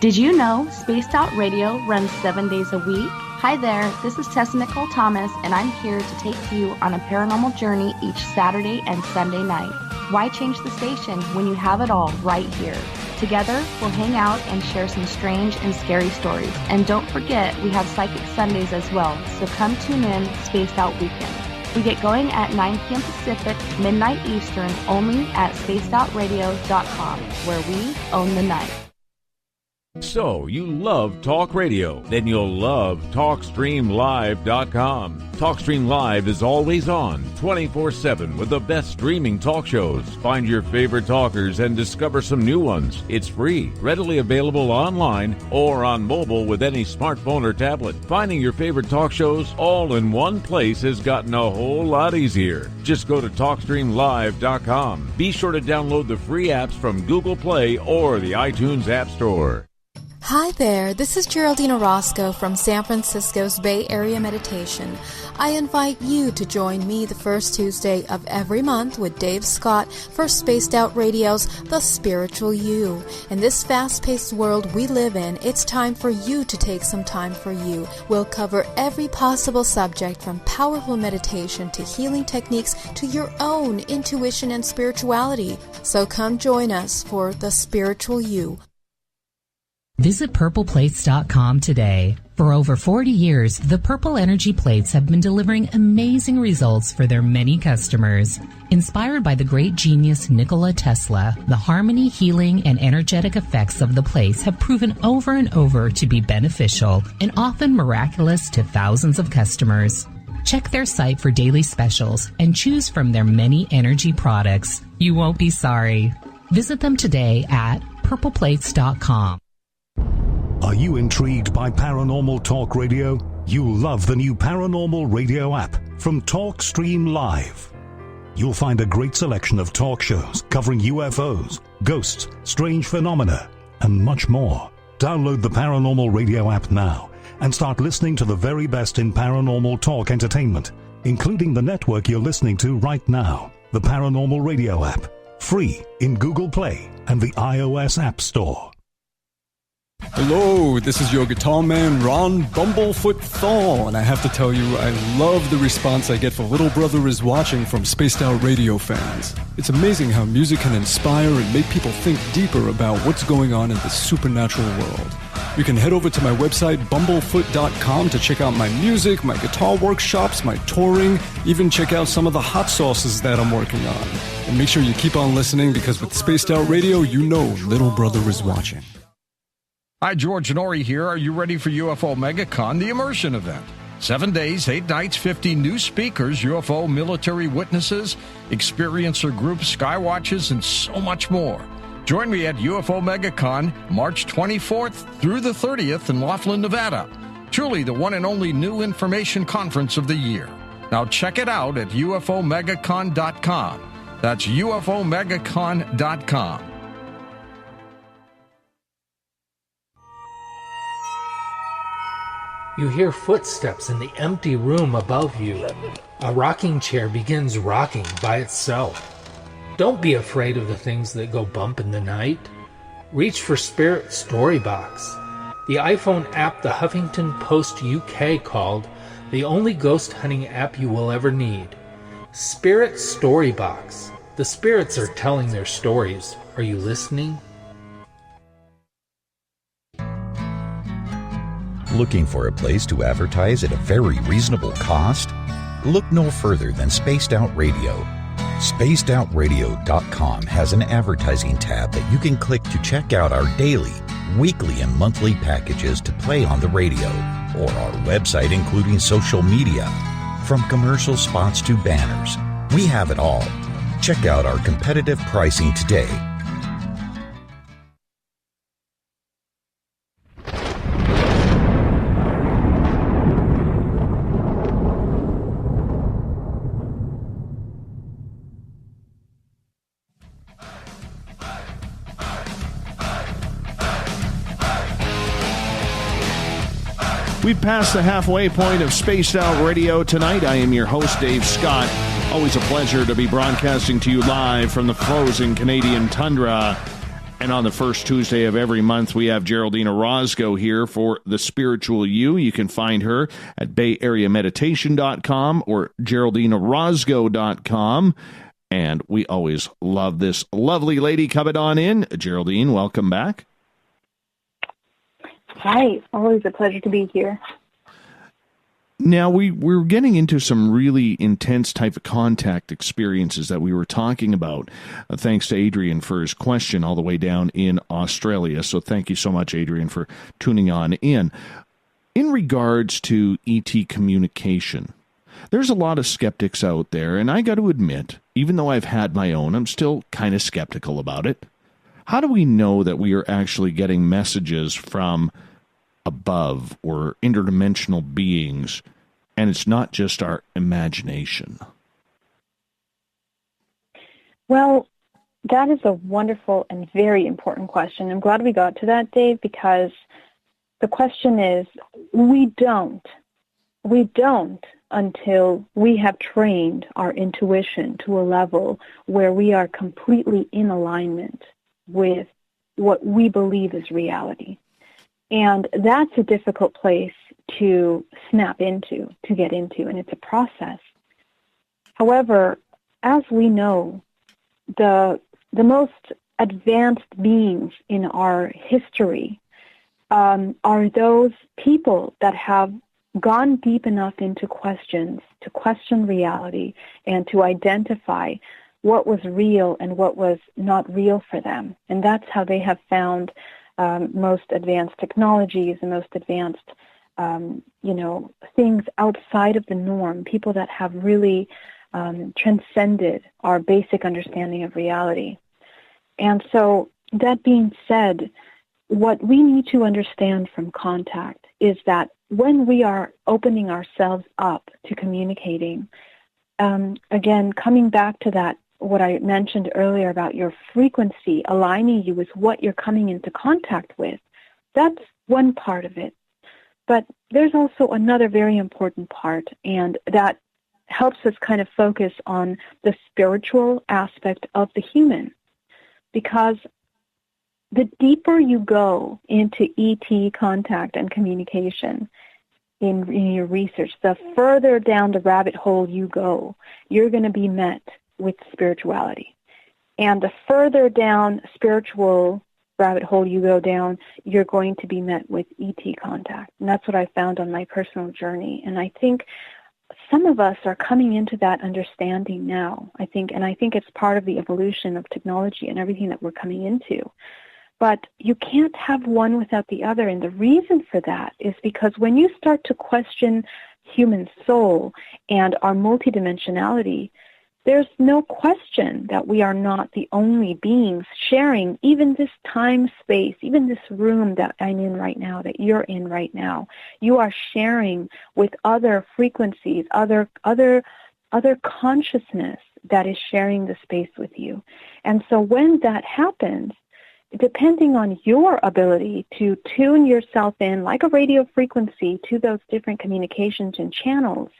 Did you know Spaced Out Radio runs 7 days a week? Hi there, this is Tessa Nicole Thomas, and I'm here to take you on a paranormal journey each Saturday and Sunday night. Why change the station when you have it all right here? Together, we'll hang out and share some strange and scary stories. And don't forget, we have Psychic Sundays as well, so come tune in Spaced Out Weekend. We get going at 9 p.m. Pacific, midnight Eastern, only at spacedoutradio.com, where we own the night. So, you love talk radio? Then you'll love TalkStreamLive.com. TalkStream Live is always on, 24/7, with the best streaming talk shows. Find your favorite talkers and discover some new ones. It's free, readily available online or on mobile with any smartphone or tablet. Finding your favorite talk shows all in one place has gotten a whole lot easier. Just go to TalkStreamLive.com. Be sure to download the free apps from Google Play or the iTunes App Store. Hi there, this is Geraldine Orozco from San Francisco's Bay Area Meditation. I invite you to join me the first Tuesday of every month with Dave Scott for Spaced Out Radio's The Spiritual You. In this fast-paced world we live in, it's time for you to take some time for you. We'll cover every possible subject from powerful meditation to healing techniques to your own intuition and spirituality. So come join us for The Spiritual You. Visit purpleplates.com today. For over 40 years, the Purple Energy Plates have been delivering amazing results for their many customers. Inspired by the great genius Nikola Tesla, the harmony, healing, and energetic effects of the plates have proven over and over to be beneficial and often miraculous to thousands of customers. Check their site for daily specials and choose from their many energy products. You won't be sorry. Visit them today at purpleplates.com. Are you intrigued by Paranormal Talk Radio? You'll love the new Paranormal Radio app from TalkStream Live. You'll find a great selection of talk shows covering UFOs, ghosts, strange phenomena, and much more. Download the Paranormal Radio app now and start listening to the very best in paranormal talk entertainment, including the network you're listening to right now, the Paranormal Radio app, free in Google Play and the iOS App Store. Hello, this is your guitar man, Ron Bumblefoot Thal, and I have to tell you, I love the response I get for Little Brother is Watching from Spaced Out Radio fans. It's amazing how music can inspire and make people think deeper about what's going on in the supernatural world. You can head over to my website, bumblefoot.com, to check out my music, my guitar workshops, my touring, even check out some of the hot sauces that I'm working on. And make sure you keep on listening, because with Spaced Out Radio, you know Little Brother is watching. Hi, George and Ori here. Are you ready for UFO MegaCon, the immersion event? 7 days, 8 nights, 50 new speakers, UFO military witnesses, experiencer groups, skywatches, and so much more. Join me at UFO MegaCon, March 24th through the 30th in Laughlin, Nevada. Truly the one and only new information conference of the year. Now check it out at UFOMegaCon.com. That's UFOMegaCon.com. You hear footsteps in the empty room above you. A rocking chair begins rocking by itself. Don't be afraid of the things that go bump in the night. Reach for Spirit Storybox, the iPhone app the Huffington Post UK called the only ghost hunting app you will ever need. Spirit Storybox. The spirits are telling their stories. Are you listening? Looking for a place to advertise at a very reasonable cost? Look no further than Spaced Out Radio. SpacedOutRadio.com has an advertising tab that you can click to check out our daily, weekly, and monthly packages to play on the radio, or our website including social media. From commercial spots to banners, we have it all. Check out our competitive pricing today. We've passed the halfway point of Spaced Out Radio tonight. I am your host, Dave Scott. Always a pleasure to be broadcasting to you live from the frozen Canadian tundra. And on the first Tuesday of every month, we have Geraldine Orozco here for The Spiritual You. You can find her at bayareameditation.com or geraldineorozco.com. And we always love this lovely lady coming on in. Geraldine, welcome back. Hi, always a pleasure to be here. Now, we're getting into some really intense type of contact experiences that we were talking about. Thanks to Adrian for his question all the way down in Australia. So thank you so much, Adrian, for tuning on in. In regards to ET communication, there's a lot of skeptics out there, and I got to admit, even though I've had my own, I'm still kind of skeptical about it. How do we know that we are actually getting messages from above or interdimensional beings, and it's not just our imagination? Well, that is a wonderful and very important question. I'm glad we got to that, Dave, because the question is, we don't until we have trained our intuition to a level where we are completely in alignment with what we believe is reality. And that's a difficult place to snap into, to get into, and it's a process. However, as we know, the most advanced beings in our history are those people that have gone deep enough into questions, to question reality, and to identify what was real and what was not real for them. And that's how they have found most advanced technologies and most advanced, things outside of the norm, people that have really transcended our basic understanding of reality. And so that being said, what we need to understand from contact is that when we are opening ourselves up to communicating, again, coming back to that, what I mentioned earlier about your frequency aligning you with what you're coming into contact with, that's one part of it. But there's also another very important part, and that helps us kind of focus on the spiritual aspect of the human. Because the deeper you go into ET contact and communication in your research, the further down the rabbit hole you go, you're going to be met with spirituality. And the further down spiritual rabbit hole you go down, you're going to be met with ET contact. And that's what I found on my personal journey. And I think some of us are coming into that understanding now, I think it's part of the evolution of technology and everything that we're coming into. But you can't have one without the other. And the reason for that is because when you start to question human soul and our multidimensionality, there's no question that we are not the only beings sharing even this time space, even this room that I'm in right now, that you're in right now. You are sharing with other frequencies, other consciousness that is sharing the space with you. And so when that happens, depending on your ability to tune yourself in like a radio frequency to those different communications and channels,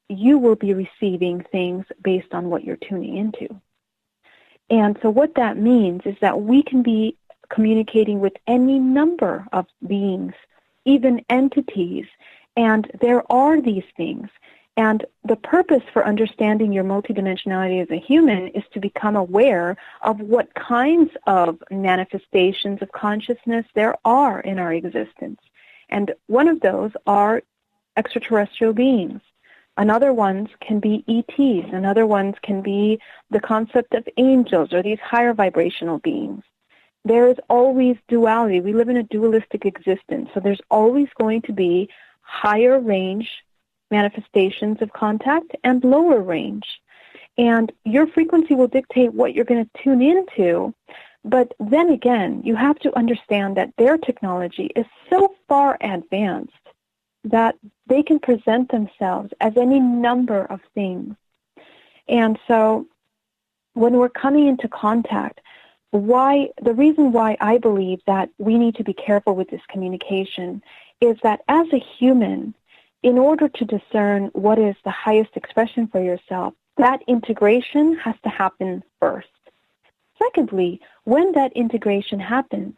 you will be receiving things based on what you're tuning into. And so what that means is that we can be communicating with any number of beings, even entities, and there are these things. And the purpose for understanding your multidimensionality as a human is to become aware of what kinds of manifestations of consciousness there are in our existence. And one of those are extraterrestrial beings. Another ones can be ETs. Another ones can be the concept of angels or these higher vibrational beings. There is always duality. We live in a dualistic existence, so there's always going to be higher range manifestations of contact and lower range. And your frequency will dictate what you're going to tune into, but then again, you have to understand that their technology is so far advanced that they can present themselves as any number of things. And so when we're coming into contact, the reason why I believe that we need to be careful with this communication is that as a human, in order to discern what is the highest expression for yourself, that integration has to happen first. Secondly, when that integration happens,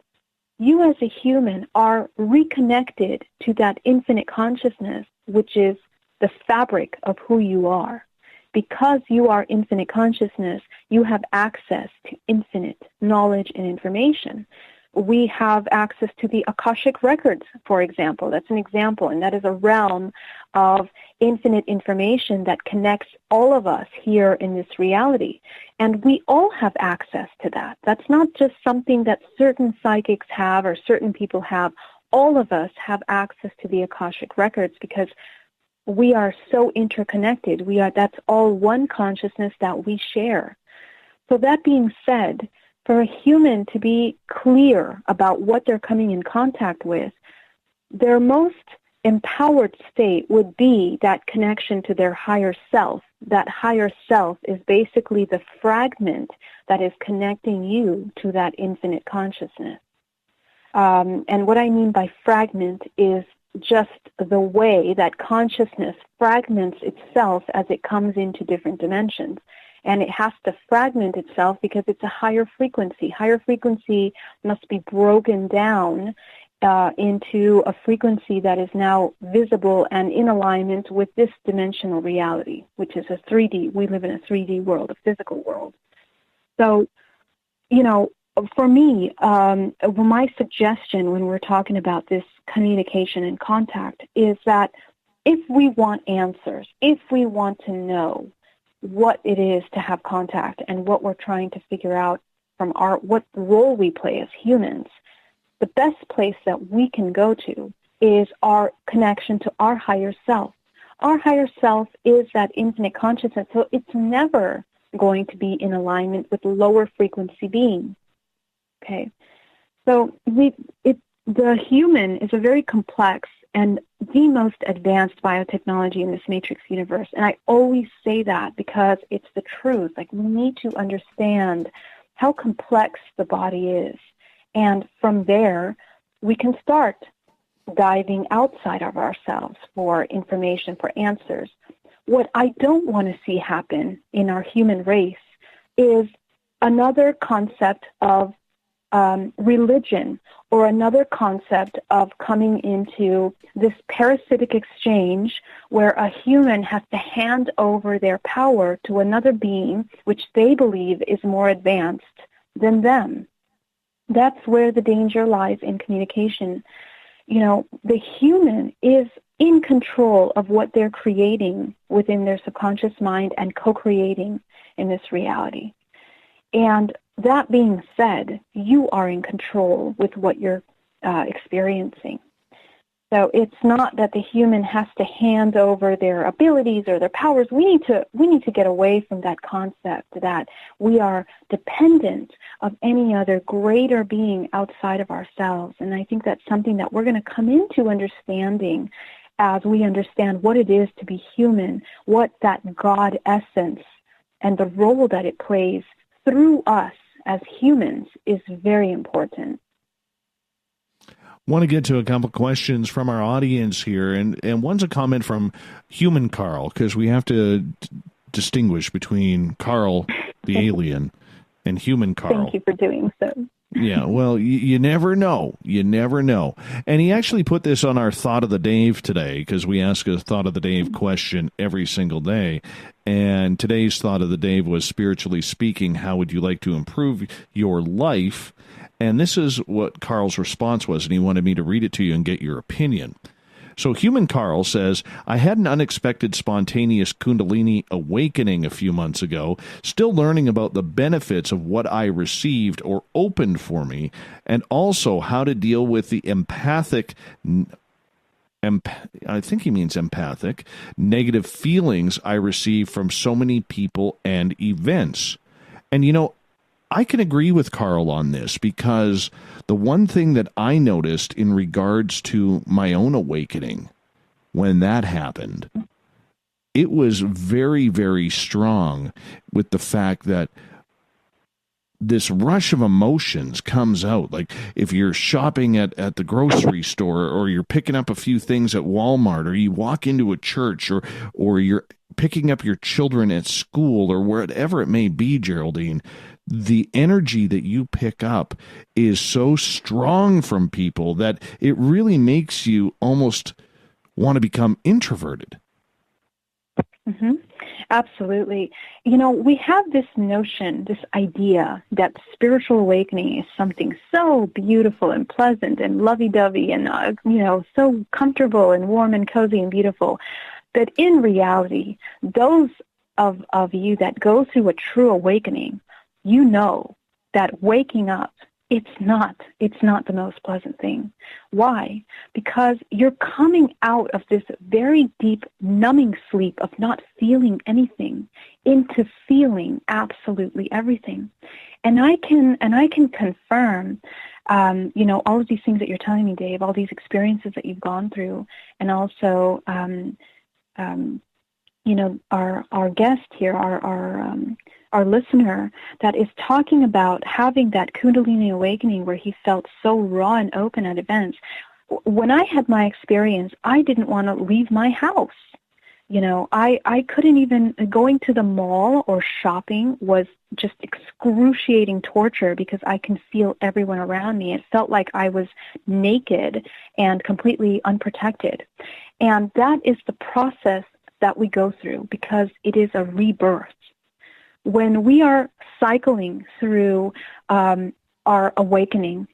you as a human are reconnected to that infinite consciousness, which is the fabric of who you are. Because you are infinite consciousness, you have access to infinite knowledge and information. We have access to the Akashic records, for example. That's an example, and that is a realm of infinite information that connects all of us here in this reality. And we all have access to that. That's not just something that certain psychics have or certain people have. All of us have access to the Akashic records because we are so interconnected. That's all one consciousness that we share. So that being said, for a human to be clear about what they're coming in contact with, their most empowered state would be that connection to their higher self. That higher self is basically the fragment that is connecting you to that infinite consciousness. And what I mean by fragment is just the way that consciousness fragments itself as it comes into different dimensions. And it has to fragment itself because it's a higher frequency. Higher frequency must be broken down into a frequency that is now visible and in alignment with this dimensional reality, which is a 3D. We live in a 3D world, a physical world. So, for me, my suggestion when we're talking about this communication and contact is that if we want answers, if we want to know what it is to have contact and what we're trying to figure out from what role we play as humans, the best place that we can go to is our connection to our higher self. Our higher self is that infinite consciousness, so it's never going to be in alignment with lower frequency beings. Okay, so the human is a very complex and the most advanced biotechnology in this matrix universe. And I always say that because it's the truth. Like, we need to understand how complex the body is. And from there, we can start diving outside of ourselves for information, for answers. What I don't want to see happen in our human race is another concept of religion, or another concept of coming into this parasitic exchange where a human has to hand over their power to another being which they believe is more advanced than them. That's where the danger lies in communication. The human is in control of what they're creating within their subconscious mind and co-creating in this reality. And that being said, you are in control with what you're experiencing. So it's not that the human has to hand over their abilities or their powers. We need to get away from that concept that we are dependent of any other greater being outside of ourselves. And I think that's something that we're going to come into understanding as we understand what it is to be human, what that God essence and the role that it plays through us as humans is very important. Want to get to a couple questions from our audience here, and one's a comment from Human Carl, because we have to distinguish between Carl, the alien, and Human Carl. Thank you for doing so. Yeah, well, you never know. You never know. And he actually put this on our Thought of the Dave today, because we ask a Thought of the Dave question every single day. And today's Thought of the Dave was, spiritually speaking, how would you like to improve your life? And this is what Carl's response was, and he wanted me to read it to you and get your opinion. So Human Carl says, I had an unexpected spontaneous Kundalini awakening a few months ago, still learning about the benefits of what I received or opened for me, and also how to deal with the empathic, I think he means empathic, negative feelings I receive from so many people and events. And you know, I can agree with Carl on this, because the one thing that I noticed in regards to my own awakening when that happened, it was very, very strong with the fact that this rush of emotions comes out. Like if you're shopping at the grocery store, or you're picking up a few things at Walmart, or you walk into a church, or you're picking up your children at school, or wherever it may be, Geraldine, the energy that you pick up is so strong from people that it really makes you almost want to become introverted. Mm-hmm. Absolutely. You know, we have this notion, this idea that spiritual awakening is something so beautiful and pleasant and lovey-dovey and, so comfortable and warm and cozy and beautiful, that in reality, those of you that go through a true awakening, you know that waking up, it's not the most pleasant thing. Why? Because you're coming out of this very deep numbing sleep of not feeling anything into feeling absolutely everything. And I can confirm, all of these things that you're telling me, Dave, all these experiences that you've gone through, and also, our guest here, our listener that is talking about having that Kundalini awakening where he felt so raw and open at events. When I had my experience, I didn't want to leave my house. I couldn't even, going to the mall or shopping was just excruciating torture because I can feel everyone around me. It felt like I was naked and completely unprotected. And that is the process that we go through because it is a rebirth. When we are cycling through our awakening,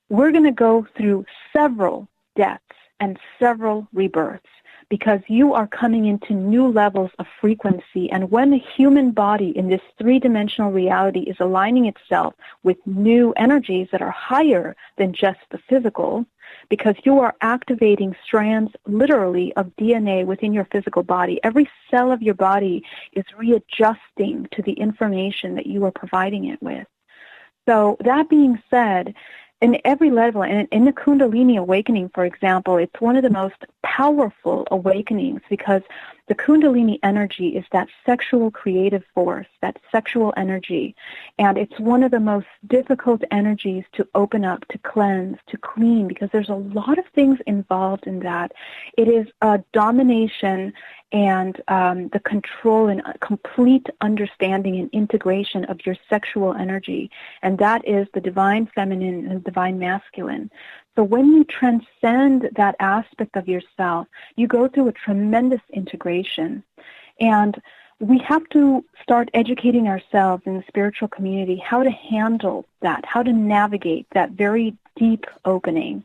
we're going to go through several deaths and several rebirths because you are coming into new levels of frequency. And when the human body in this three-dimensional reality is aligning itself with new energies that are higher than just the physical, because you are activating strands literally of DNA within your physical body. Every cell of your body is readjusting to the information that you are providing it with. So that being said, in every level, and in the Kundalini awakening, for example, it's one of the most powerful awakenings because the Kundalini energy is that sexual creative force, that sexual energy, and it's one of the most difficult energies to open up, to cleanse, to clean, because there's a lot of things involved in that. It is a domination and the control and complete understanding and integration of your sexual energy, and that is the divine feminine and divine masculine. So when you transcend that aspect of yourself, you go through a tremendous integration. And we have to start educating ourselves in the spiritual community how to handle that, how to navigate that very deep opening.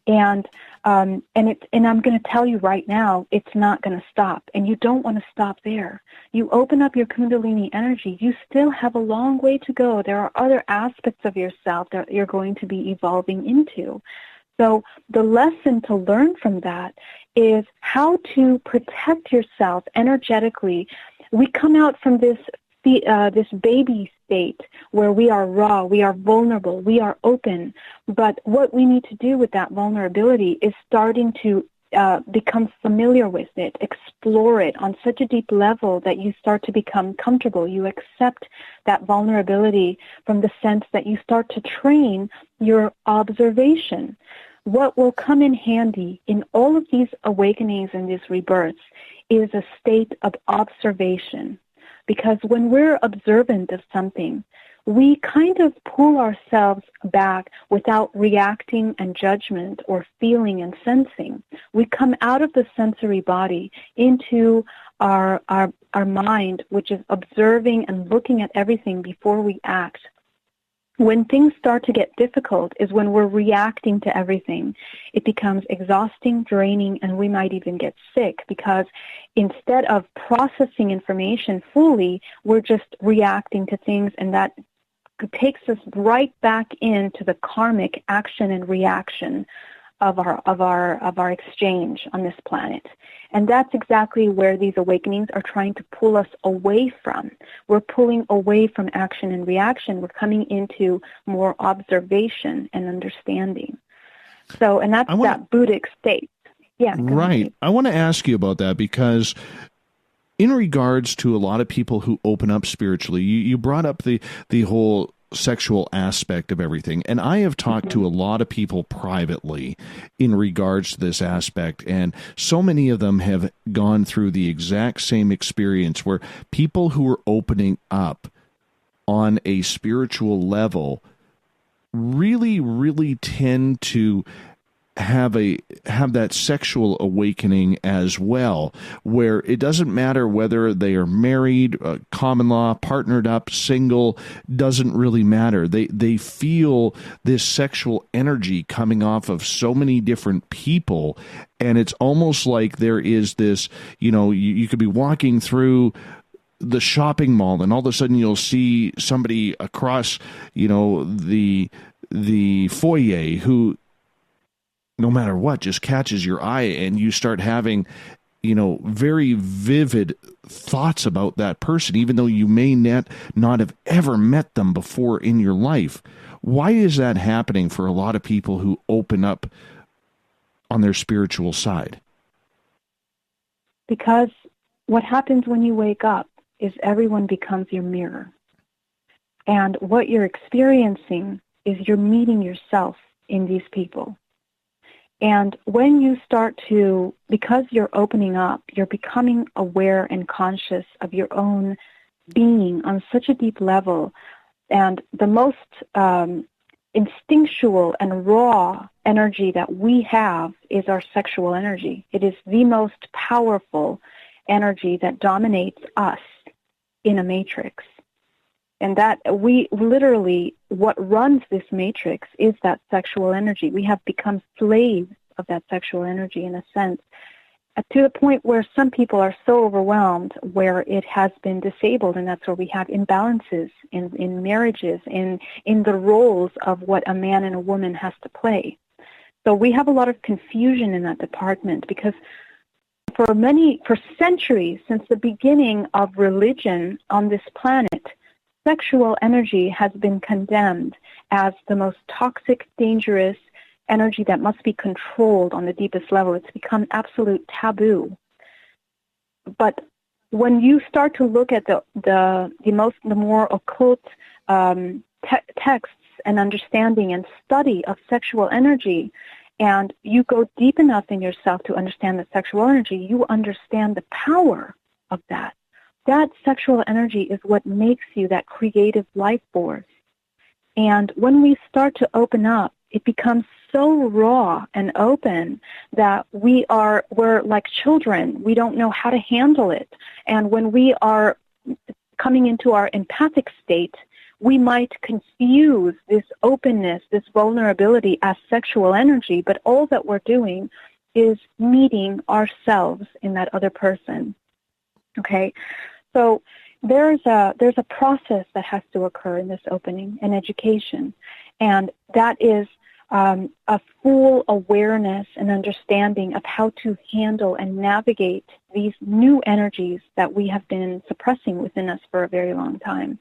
And I'm going to tell you right now, it's not going to stop. And you don't want to stop there. You open up your Kundalini energy, you still have a long way to go. There are other aspects of yourself that you're going to be evolving into. So the lesson to learn from that is how to protect yourself energetically. We come out from this baby state where we are raw, we are vulnerable, we are open. But what we need to do with that vulnerability is starting to become familiar with it, explore it on such a deep level that you start to become comfortable. You accept that vulnerability from the sense that you start to train your observation. What will come in handy in all of these awakenings and these rebirths is a state of observation. Because when we're observant of something, we kind of pull ourselves back without reacting and judgment or feeling and sensing. We come out of the sensory body into our mind, which is observing and looking at everything before we act. When things start to get difficult is when we're reacting to everything. It becomes exhausting, draining, and we might even get sick because instead of processing information fully, we're just reacting to things, and that takes us right back into the karmic action and reaction of our exchange on this planet. And that's exactly where these awakenings are trying to pull us away from. We're pulling away from action and reaction. We're coming into more observation and understanding. So, and that's that Buddhic state. Yeah. Right. I want to ask you about that because in regards to a lot of people who open up spiritually, you brought up the whole sexual aspect of everything. And I have talked to a lot of people privately in regards to this aspect. And so many of them have gone through the exact same experience where people who are opening up on a spiritual level really, really tend to have that sexual awakening as well, where it doesn't matter whether they are married, common law, partnered up, single, doesn't really matter. They feel this sexual energy coming off of so many different people, and it's almost like there is this, you could be walking through the shopping mall and all of a sudden you'll see somebody across, the foyer who, no matter what, just catches your eye, and you start having, very vivid thoughts about that person, even though you may not have ever met them before in your life. Why is that happening for a lot of people who open up on their spiritual side? Because what happens when you wake up is everyone becomes your mirror. And what you're experiencing is you're meeting yourself in these people. And when you start to, because you're opening up, you're becoming aware and conscious of your own being on such a deep level. And the most instinctual and raw energy that we have is our sexual energy. It is the most powerful energy that dominates us in a matrix. And that we literally, what runs this matrix is that sexual energy. We have become slaves of that sexual energy in a sense, to the point where some people are so overwhelmed where it has been disabled, and that's where we have imbalances in marriages, in the roles of what a man and a woman has to play. So we have a lot of confusion in that department because for centuries, since the beginning of religion on this planet, sexual energy has been condemned as the most toxic, dangerous energy that must be controlled on the deepest level. It's become absolute taboo. But when you start to look at the more occult texts and understanding and study of sexual energy, and you go deep enough in yourself to understand the sexual energy, you understand the power of that. That sexual energy is what makes you that creative life force. And when we start to open up, it becomes so raw and open that we're like children. We don't know how to handle it. And when we are coming into our empathic state, we might confuse this openness, this vulnerability as sexual energy, but all that we're doing is meeting ourselves in that other person. Okay? So there's a process that has to occur in this opening and education, and that is a full awareness and understanding of how to handle and navigate these new energies that we have been suppressing within us for a very long time.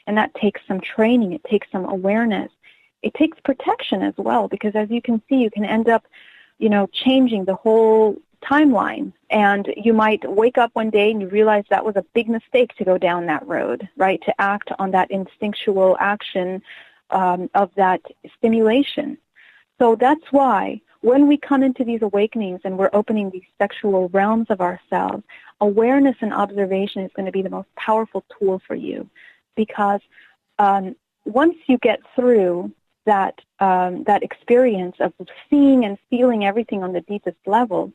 And that takes some training. It takes some awareness. It takes protection as well, because as you can see, you can end up changing the whole timeline. And you might wake up one day and you realize that was a big mistake to go down that road, right? To act on that instinctual action of that stimulation. So that's why when we come into these awakenings and we're opening these sexual realms of ourselves, awareness and observation is going to be the most powerful tool for you, because once you get through that experience of seeing and feeling everything on the deepest level,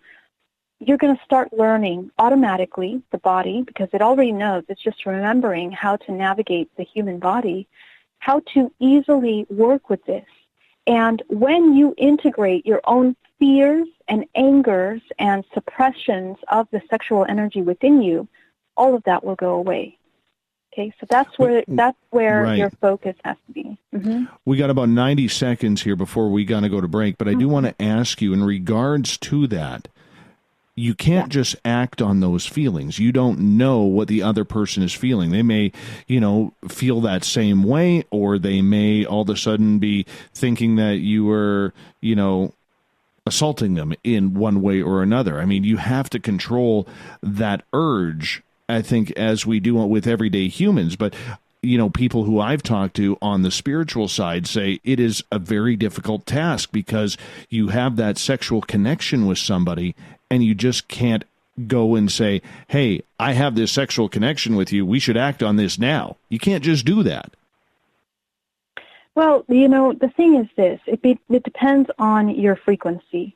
you're going to start learning automatically the body, because it already knows. It's just remembering how to navigate the human body, how to easily work with this. And when you integrate your own fears and angers and suppressions of the sexual energy within you, all of that will go away. Okay, so that's where right. your focus has to be. Mm-hmm. We got about 90 seconds here before we got to go to break, but I do want to ask you in regards to that. You can't just act on those feelings. You don't know what the other person is feeling. They may, feel that same way, or they may all of a sudden be thinking that you were, assaulting them in one way or another. I mean, you have to control that urge, I think, as we do with everyday humans. But, people who I've talked to on the spiritual side say it is a very difficult task, because you have that sexual connection with somebody and you just can't go and say, hey, I have this sexual connection with you. We should act on this now. You can't just do that. Well, the thing is this. It depends on your frequency.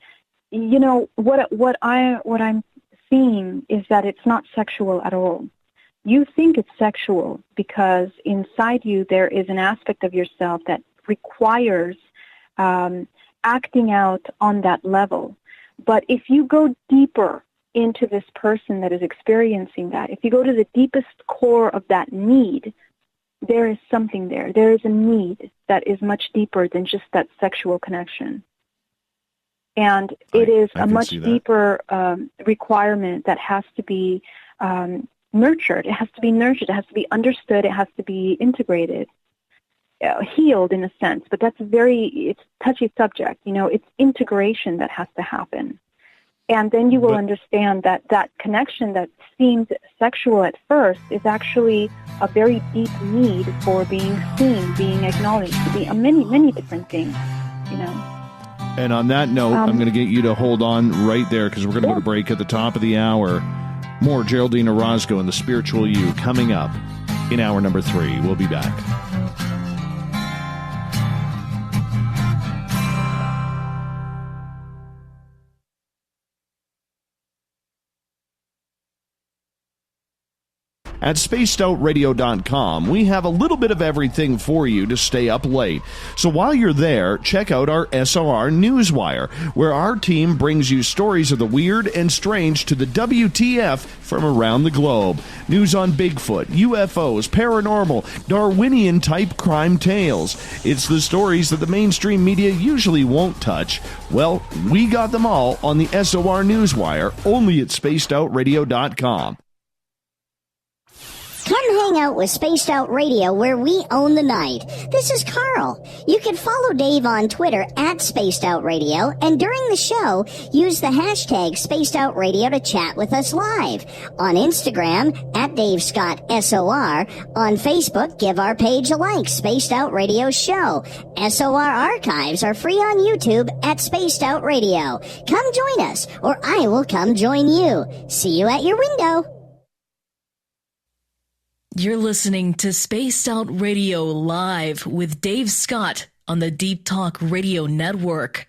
What I'm seeing is that it's not sexual at all. You think it's sexual because inside you there is an aspect of yourself that requires acting out on that level. But if you go deeper into this person that is experiencing that, if you go to the deepest core of that need, there is something there. There is a need that is much deeper than just that sexual connection. And it is a much deeper requirement that has to be nurtured. It has to be nurtured. It has to be understood. It has to be integrated. Healed in a sense, but it's a touchy subject. It's integration that has to happen. And then you will understand that connection that seemed sexual at first is actually a very deep need for being seen, being acknowledged, to be many, many different things, And on that note, I'm going to get you to hold on right there, because we're going to go to break at the top of the hour. More Geraldine Orozco and the Spiritual You coming up in hour number 3. We'll be back. At spacedoutradio.com, we have a little bit of everything for you to stay up late. So while you're there, check out our SOR Newswire, where our team brings you stories of the weird and strange to the WTF from around the globe. News on Bigfoot, UFOs, paranormal, Darwinian-type crime tales. It's the stories that the mainstream media usually won't touch. Well, we got them all on the SOR Newswire, only at spacedoutradio.com. Come hang out with Spaced Out Radio, where we own the night. This is Carl. You can follow Dave on Twitter at Spaced Out Radio, and during the show, use the hashtag Spaced Out Radio to chat with us live. On Instagram, at Dave Scott SOR. On Facebook, give our page a like, Spaced Out Radio Show. SOR archives are free on YouTube at Spaced Out Radio. Come join us, or I will come join you. See you at your window. You're listening to Spaced Out Radio Live with Dave Scott on the Deep Talk Radio Network.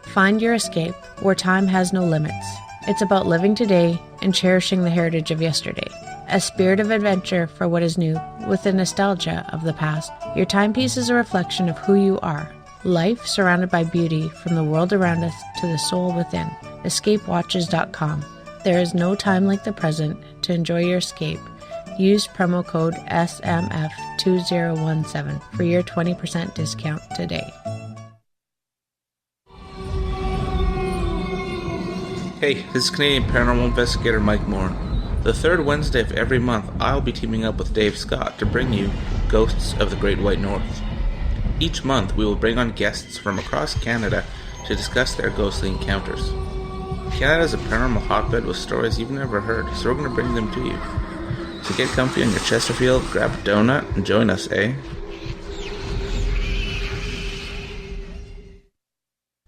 Find your escape where time has no limits. It's about living today and cherishing the heritage of yesterday. A spirit of adventure for what is new with the nostalgia of the past. Your timepiece is a reflection of who you are. Life surrounded by beauty from the world around us to the soul within. EscapeWatches.com. There is no time like the present to enjoy your escape. Use promo code SMF2017 for your 20% discount today. Hey, this is Canadian Paranormal Investigator Mike Moore. The third Wednesday of every month, I'll be teaming up with Dave Scott to bring you Ghosts of the Great White North. Each month, we will bring on guests from across Canada to discuss their ghostly encounters. Canada is a paranormal hotbed with stories you've never heard, so we're going to bring them to you. So get comfy on your Chesterfield, grab a donut, and join us, eh?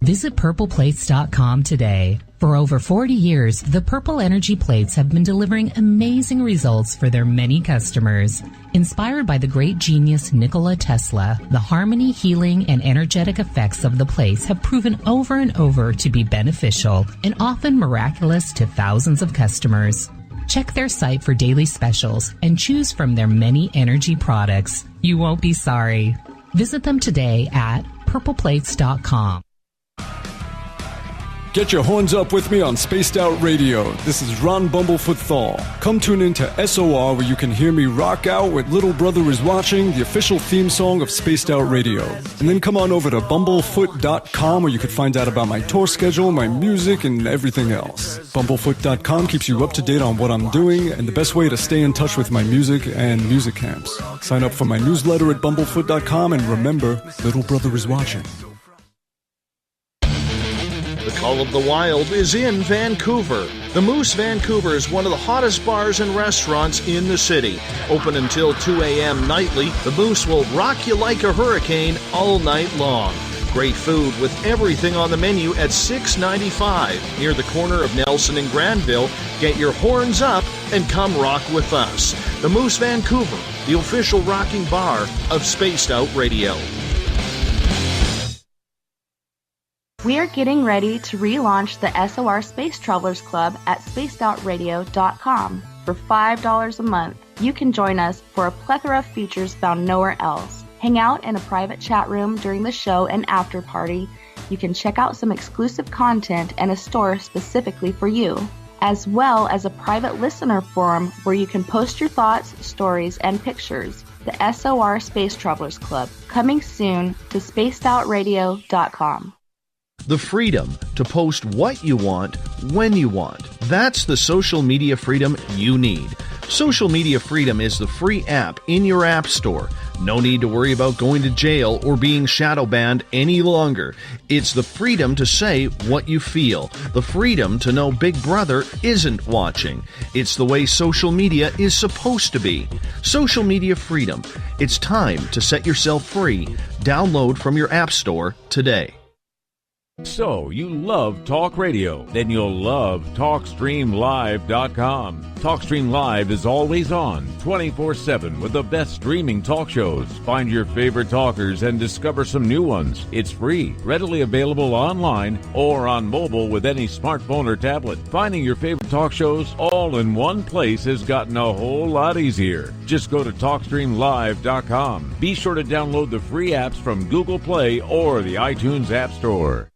Visit purpleplates.com today. For over 40 years, the Purple Energy Plates have been delivering amazing results for their many customers. Inspired by the great genius Nikola Tesla, the harmony, healing, and energetic effects of the plates have proven over and over to be beneficial and often miraculous to thousands of customers. Check their site for daily specials and choose from their many energy products. You won't be sorry. Visit them today at purpleplates.com. Get your horns up with me on Spaced Out Radio. This is Ron Bumblefoot Thal. Come tune in to SOR where you can hear me rock out with Little Brother Is Watching, the official theme song of Spaced Out Radio. And then come on over to bumblefoot.com where you can find out about my tour schedule, my music, and everything else. Bumblefoot.com keeps you up to date on what I'm doing and the best way to stay in touch with my music and music camps. Sign up for my newsletter at bumblefoot.com and remember, Little Brother Is Watching. The Call of the Wild is in Vancouver. The Moose Vancouver is one of the hottest bars and restaurants in the city. Open until 2 a.m. nightly, the Moose will rock you like a hurricane all night long. Great food with everything on the menu at $6.95 near the corner of Nelson and Granville. Get your horns up and come rock with us. The Moose Vancouver, the official rocking bar of Spaced Out Radio. We are getting ready to relaunch the SOR Space Travelers Club at spacedoutradio.com. For $5 a month, you can join us for a plethora of features found nowhere else. Hang out in a private chat room during the show and after party. You can check out some exclusive content and a store specifically for you, as well as a private listener forum where you can post your thoughts, stories, and pictures. The SOR Space Travelers Club, coming soon to spacedoutradio.com. The freedom to post what you want, when you want. That's the social media freedom you need. Social Media Freedom is the free app in your app store. No need to worry about going to jail or being shadow banned any longer. It's the freedom to say what you feel. The freedom to know Big Brother isn't watching. It's the way social media is supposed to be. Social Media Freedom. It's time to set yourself free. Download from your app store today. So, you love talk radio? Then you'll love TalkStreamLive.com. TalkStream Live is always on, 24/7 with the best streaming talk shows. Find your favorite talkers and discover some new ones. It's free, readily available online or on mobile with any smartphone or tablet. Finding your favorite talk shows all in one place has gotten a whole lot easier. Just go to TalkStreamLive.com. Be sure to download the free apps from Google Play or the iTunes App Store.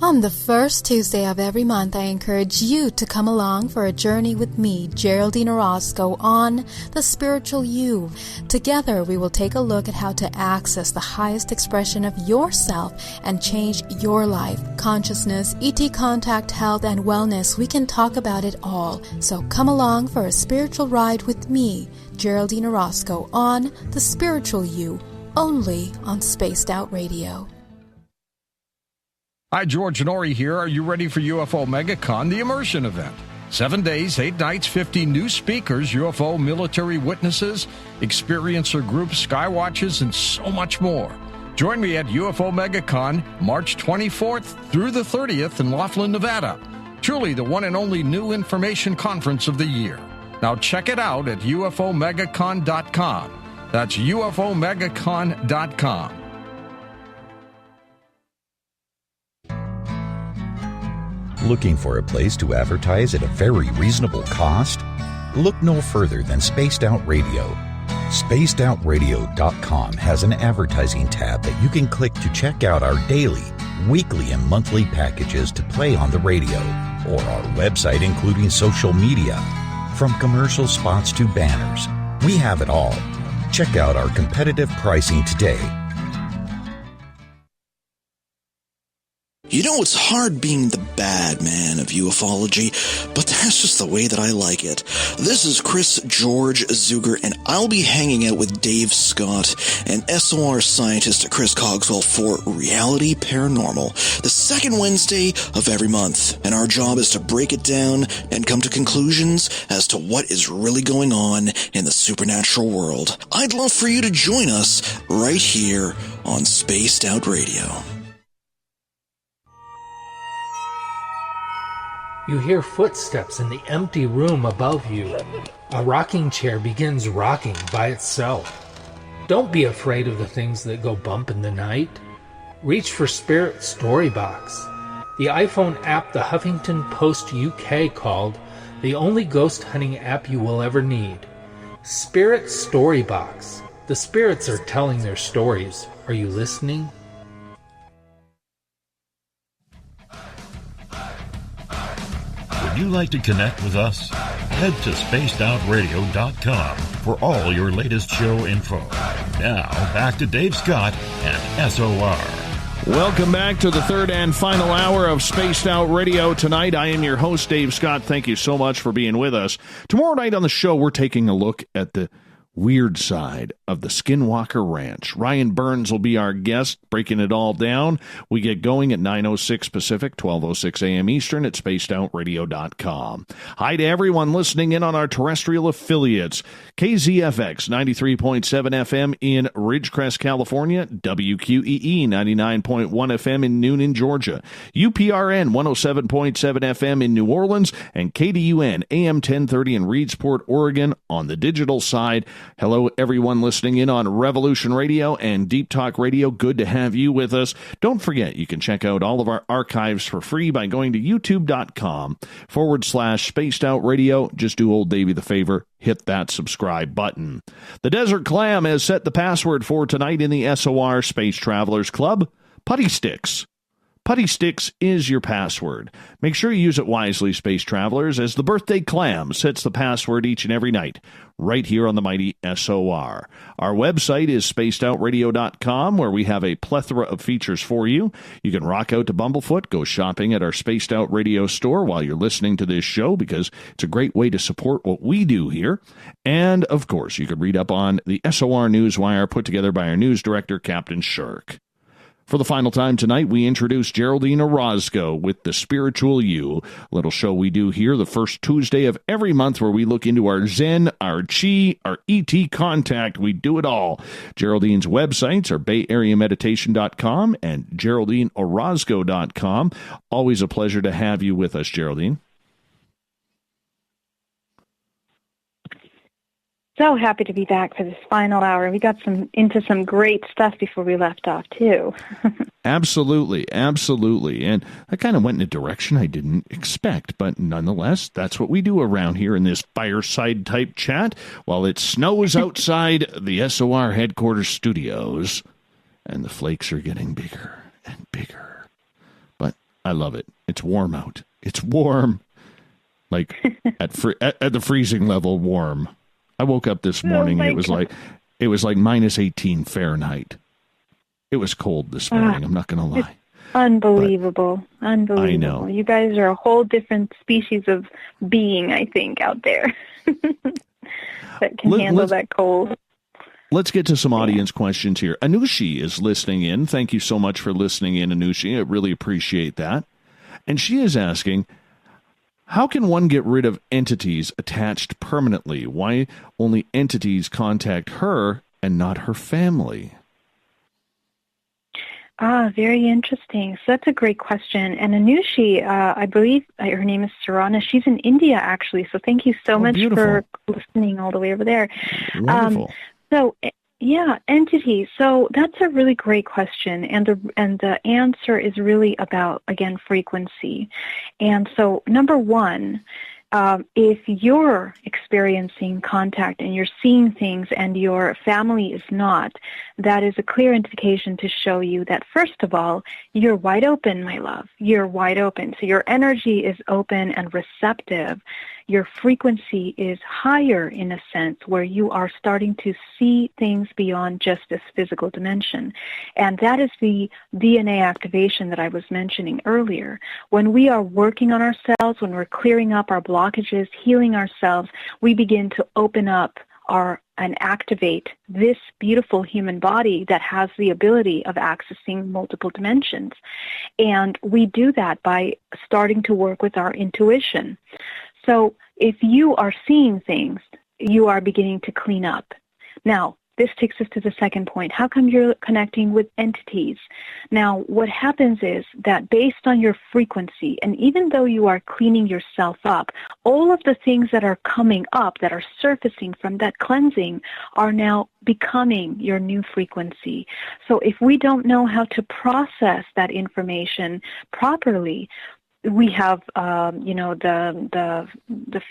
On the first Tuesday of every month, I encourage you to come along for a journey with me, Geraldine Orozco, on The Spiritual You. Together, we will take a look at how to access the highest expression of yourself and change your life. Consciousness, ET contact, health, and wellness, we can talk about it all. So come along for a spiritual ride with me, Geraldine Orozco, on The Spiritual You, only on Spaced Out Radio. Hi, George Norrie here. Are you ready for UFO MegaCon, the immersion event? 7 days, 8 nights, 50 new speakers, UFO military witnesses, experiencer groups, skywatches, and so much more. Join me at UFO MegaCon, March 24th through the 30th in Laughlin, Nevada. Truly the one and only new information conference of the year. Now check it out at UFOMegaCon.com. That's UFOMegaCon.com. Looking for a place to advertise at a very reasonable cost? Look no further than Spaced Out Radio. SpacedOutRadio.com has an advertising tab that you can click to check out our daily, weekly, and monthly packages to play on the radio, or our website including social media. From commercial spots to banners, we have it all. Check out our competitive pricing today. You know, it's hard being the bad man of ufology, but that's just the way that I like it. This is Chris George Zuger, and I'll be hanging out with Dave Scott and SOR scientist Chris Cogswell for Reality Paranormal, the second Wednesday of every month. And our job is to break it down and come to conclusions as to what is really going on in the supernatural world. I'd love for you to join us right here on Spaced Out Radio. You hear footsteps in the empty room above you. A rocking chair begins rocking by itself. Don't be afraid of the things that go bump in the night. Reach for Spirit Storybox, the iPhone app the Huffington Post UK called the only ghost hunting app you will ever need. Spirit Storybox. The spirits are telling their stories. Are you listening? Would you like to connect with us? Head to spacedoutradio.com for all your latest show info. Now, back to Dave Scott and SOR. Welcome back to the third and final hour of Spaced Out Radio. Tonight, I am your host, Dave Scott. Thank you so much for being with us. Tomorrow night on the show, we're taking a look at the weird side of the Skinwalker Ranch. Ryan Burns will be our guest, breaking it all down. We get going at 9:06 Pacific, 12:06 a.m. Eastern at spacedoutradio.com. Hi to everyone listening in on our terrestrial affiliates. KZFX 93.7 FM in Ridgecrest, California. WQEE 99.1 FM in Noonan, Georgia. UPRN 107.7 FM in New Orleans. And KDUN AM 1030 in Reedsport, Oregon. On the digital side, hello, everyone listening in on Revolution Radio and Deep Talk Radio. Good to have you with us. Don't forget, you can check out all of our archives for free by going to youtube.com/Spaced Out Radio. Just do old Davey the favor. Hit that subscribe button. The Desert Clam has set the password for tonight in the SOR Space Travelers Club. Putty Sticks. Putty Sticks is your password. Make sure you use it wisely, Space Travelers, as the Birthday Clam sets the password each and every night, right here on the mighty SOR. Our website is spacedoutradio.com, where we have a plethora of features for you. You can rock out to Bumblefoot, go shopping at our Spaced Out Radio store while you're listening to this show, because it's a great way to support what we do here. And, of course, you can read up on the SOR Newswire put together by our news director, Captain Shirk. For the final time tonight, we introduce Geraldine Orozco with The Spiritual You, a little show we do here the first Tuesday of every month where we look into our Zen, our Chi, our ET contact. We do it all. Geraldine's websites are bayareameditation.com and geraldineorozco.com. Always a pleasure to have you with us, Geraldine. So happy to be back for this final hour. We got into some great stuff before we left off, too. Absolutely, absolutely. And I kind of went in a direction I didn't expect, but nonetheless, that's what we do around here in this fireside-type chat while it snows outside the SOR headquarters studios, and the flakes are getting bigger and bigger. But I love it. It's warm out. It's warm, like at the freezing level warm. I woke up this morning, it was like minus 18 Fahrenheit. It was cold this morning, I'm not going to lie. Unbelievable. Unbelievable. I know. You guys are a whole different species of being, I think, out there that can handle that cold. Let's get to some audience questions here. Anushi is listening in. Thank you so much for listening in, Anushi. I really appreciate that. And she is asking, how can one get rid of entities attached permanently? Why only entities contact her and not her family? Very interesting. So that's a great question. And Anushi, I believe her name is Sarana. She's in India, actually. So thank you so much for listening all the way over there. Wonderful. Yeah, entities. So that's a really great question, and the answer is really about, again, frequency. And so, number one, if you're experiencing contact and you're seeing things and your family is not, that is a clear indication to show you that, first of all, you're wide open, my love. You're wide open. So your energy is open and receptive. your frequency is higher in a sense, where you are starting to see things beyond just this physical dimension. And that is the DNA activation that I was mentioning earlier. When we are working on ourselves, when we're clearing up our blockages, healing ourselves, we begin to open up and activate this beautiful human body that has the ability of accessing multiple dimensions. And we do that by starting to work with our intuition. So if you are seeing things, you are beginning to clean up. Now, this takes us to the second point. How come you're connecting with entities? Now, what happens is that based on your frequency, and even though you are cleaning yourself up, all of the things that are coming up, that are surfacing from that cleansing, are now becoming your new frequency. So if we don't know how to process that information properly, we have, the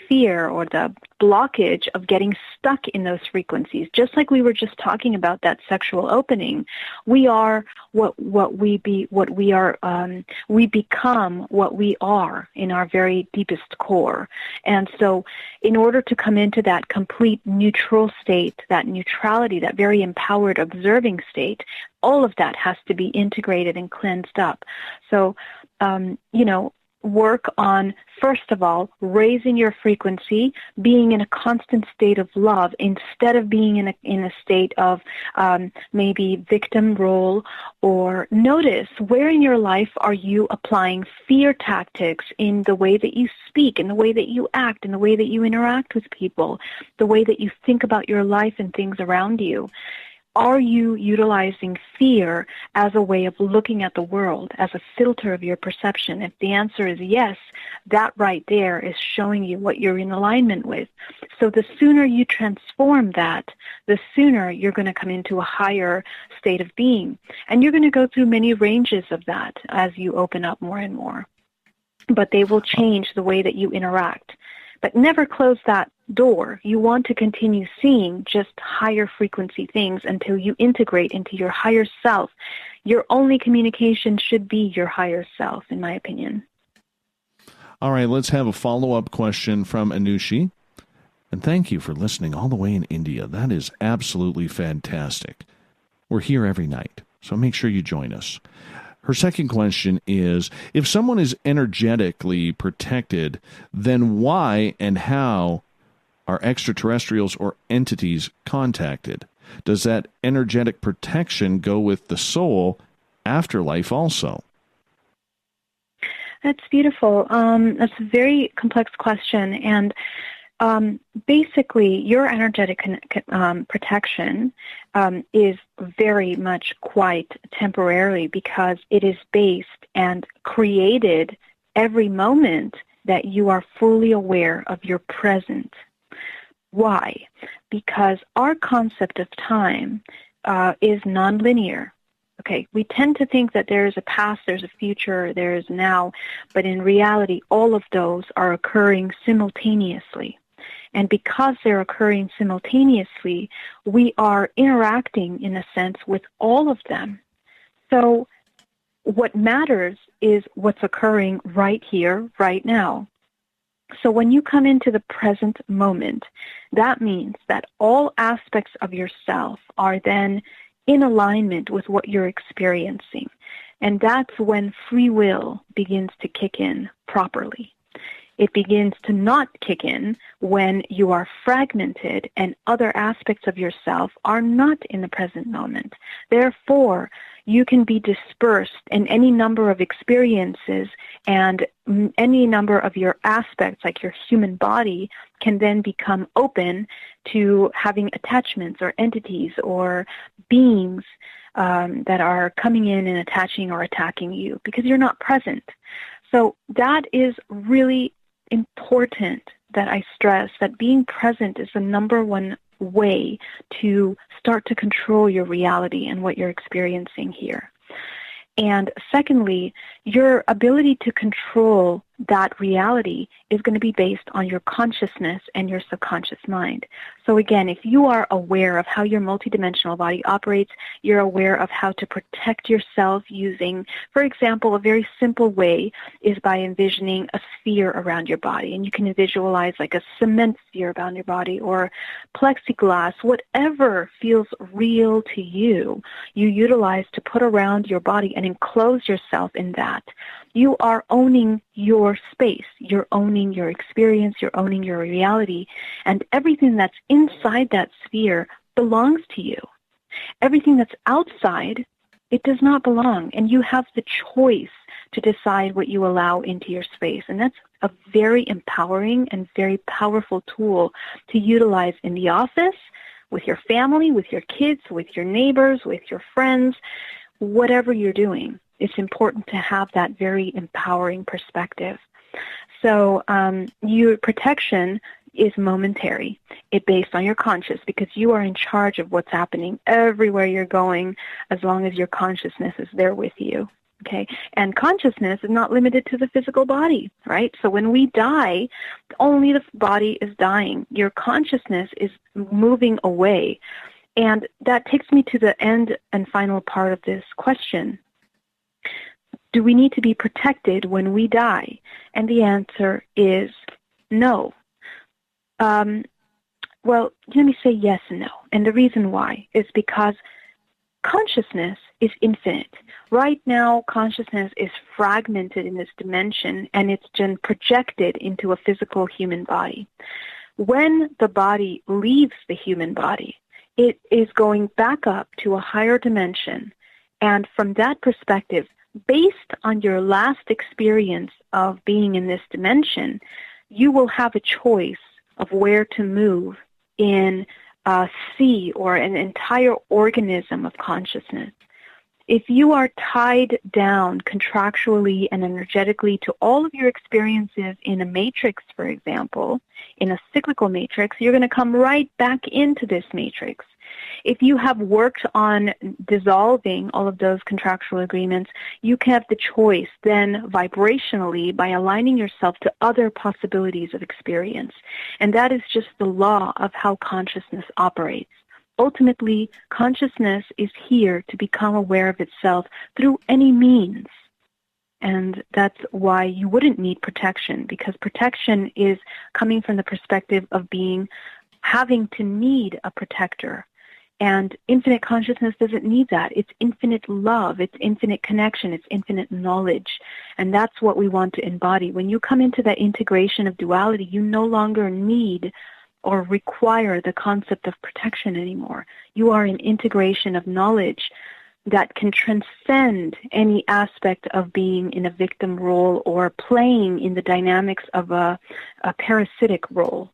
fear or the blockage of getting stuck in those frequencies. Just like we were just talking about that sexual opening, we are we become what we are in our very deepest core. And so, in order to come into that complete neutral state, that neutrality, that very empowered observing state, all of that has to be integrated and cleansed up. So, work on, first of all, raising your frequency, being in a constant state of love instead of being in a state of maybe victim role. Or notice where in your life are you applying fear tactics in the way that you speak, in the way that you act, in the way that you interact with people, the way that you think about your life and things around you. Are you utilizing fear as a way of looking at the world, as a filter of your perception? If the answer is yes, that right there is showing you what you're in alignment with. So the sooner you transform that, the sooner you're going to come into a higher state of being. And you're going to go through many ranges of that as you open up more and more. But they will change the way that you interact. But never close that door. You want to continue seeing just higher frequency things until you integrate into your higher self. Your only communication should be your higher self, in my opinion. All right, let's have a follow-up question from Anushi. And thank you for listening all the way in India. That is absolutely fantastic. We're here every night, so make sure you join us. Her second question is, if someone is energetically protected, then why and how are extraterrestrials or entities contacted? Does that energetic protection go with the soul afterlife also? That's beautiful. That's a very complex question. And basically, your energetic protection is very much quite temporarily, because it is based and created every moment that you are fully aware of your present. Why? Because our concept of time is nonlinear. Okay, we tend to think that there is a past, there's a future, there is now, but in reality, all of those are occurring simultaneously. And because they're occurring simultaneously, we are interacting, in a sense, with all of them. So what matters is what's occurring right here, right now. So when you come into the present moment, that means that all aspects of yourself are then in alignment with what you're experiencing. And that's when free will begins to kick in properly. It begins to not kick in when you are fragmented and other aspects of yourself are not in the present moment. Therefore, you can be dispersed in any number of experiences, and any number of your aspects, like your human body, can then become open to having attachments or entities or beings that are coming in and attaching or attacking you because you're not present. So that is really important that I stress, that being present is the number one way to start to control your reality and what you're experiencing here. And secondly, your ability to control that reality is going to be based on your consciousness and your subconscious mind. So again, if you are aware of how your multidimensional body operates, you're aware of how to protect yourself using, for example, a very simple way is by envisioning a sphere around your body. And you can visualize like a cement sphere around your body or plexiglass, whatever feels real to you, you utilize to put around your body and enclose yourself in that. You are owning your space. You're owning your experience. You're owning your reality. And everything that's inside that sphere belongs to you. Everything that's outside, it does not belong. And you have the choice to decide what you allow into your space. And that's a very empowering and very powerful tool to utilize in the office, with your family, with your kids, with your neighbors, with your friends, whatever you're doing. It's important to have that very empowering perspective. So your protection is momentary. It's based on your conscious because you are in charge of what's happening everywhere you're going as long as your consciousness is there with you. Okay, and consciousness is not limited to the physical body, right? So when we die, only the body is dying. Your consciousness is moving away. And that takes me to the end and final part of this question. Do we need to be protected when we die? And the answer is no. Well, let me say yes and no. And the reason why is because consciousness is infinite. Right now, consciousness is fragmented in this dimension, and it's been projected into a physical human body. When the body leaves the human body, it is going back up to a higher dimension. And from that perspective, based on your last experience of being in this dimension, you will have a choice of where to move in a sea or an entire organism of consciousness. If you are tied down contractually and energetically to all of your experiences in a matrix, for example, in a cyclical matrix, you're going to come right back into this matrix. If you have worked on dissolving all of those contractual agreements, you can have the choice then vibrationally by aligning yourself to other possibilities of experience. And that is just the law of how consciousness operates. Ultimately, consciousness is here to become aware of itself through any means. And that's why you wouldn't need protection, because protection is coming from the perspective of having to need a protector. And infinite consciousness doesn't need that. It's infinite love, it's infinite connection, it's infinite knowledge. And that's what we want to embody. When you come into that integration of duality, you no longer need or require the concept of protection anymore. You are an integration of knowledge that can transcend any aspect of being in a victim role or playing in the dynamics of a parasitic role.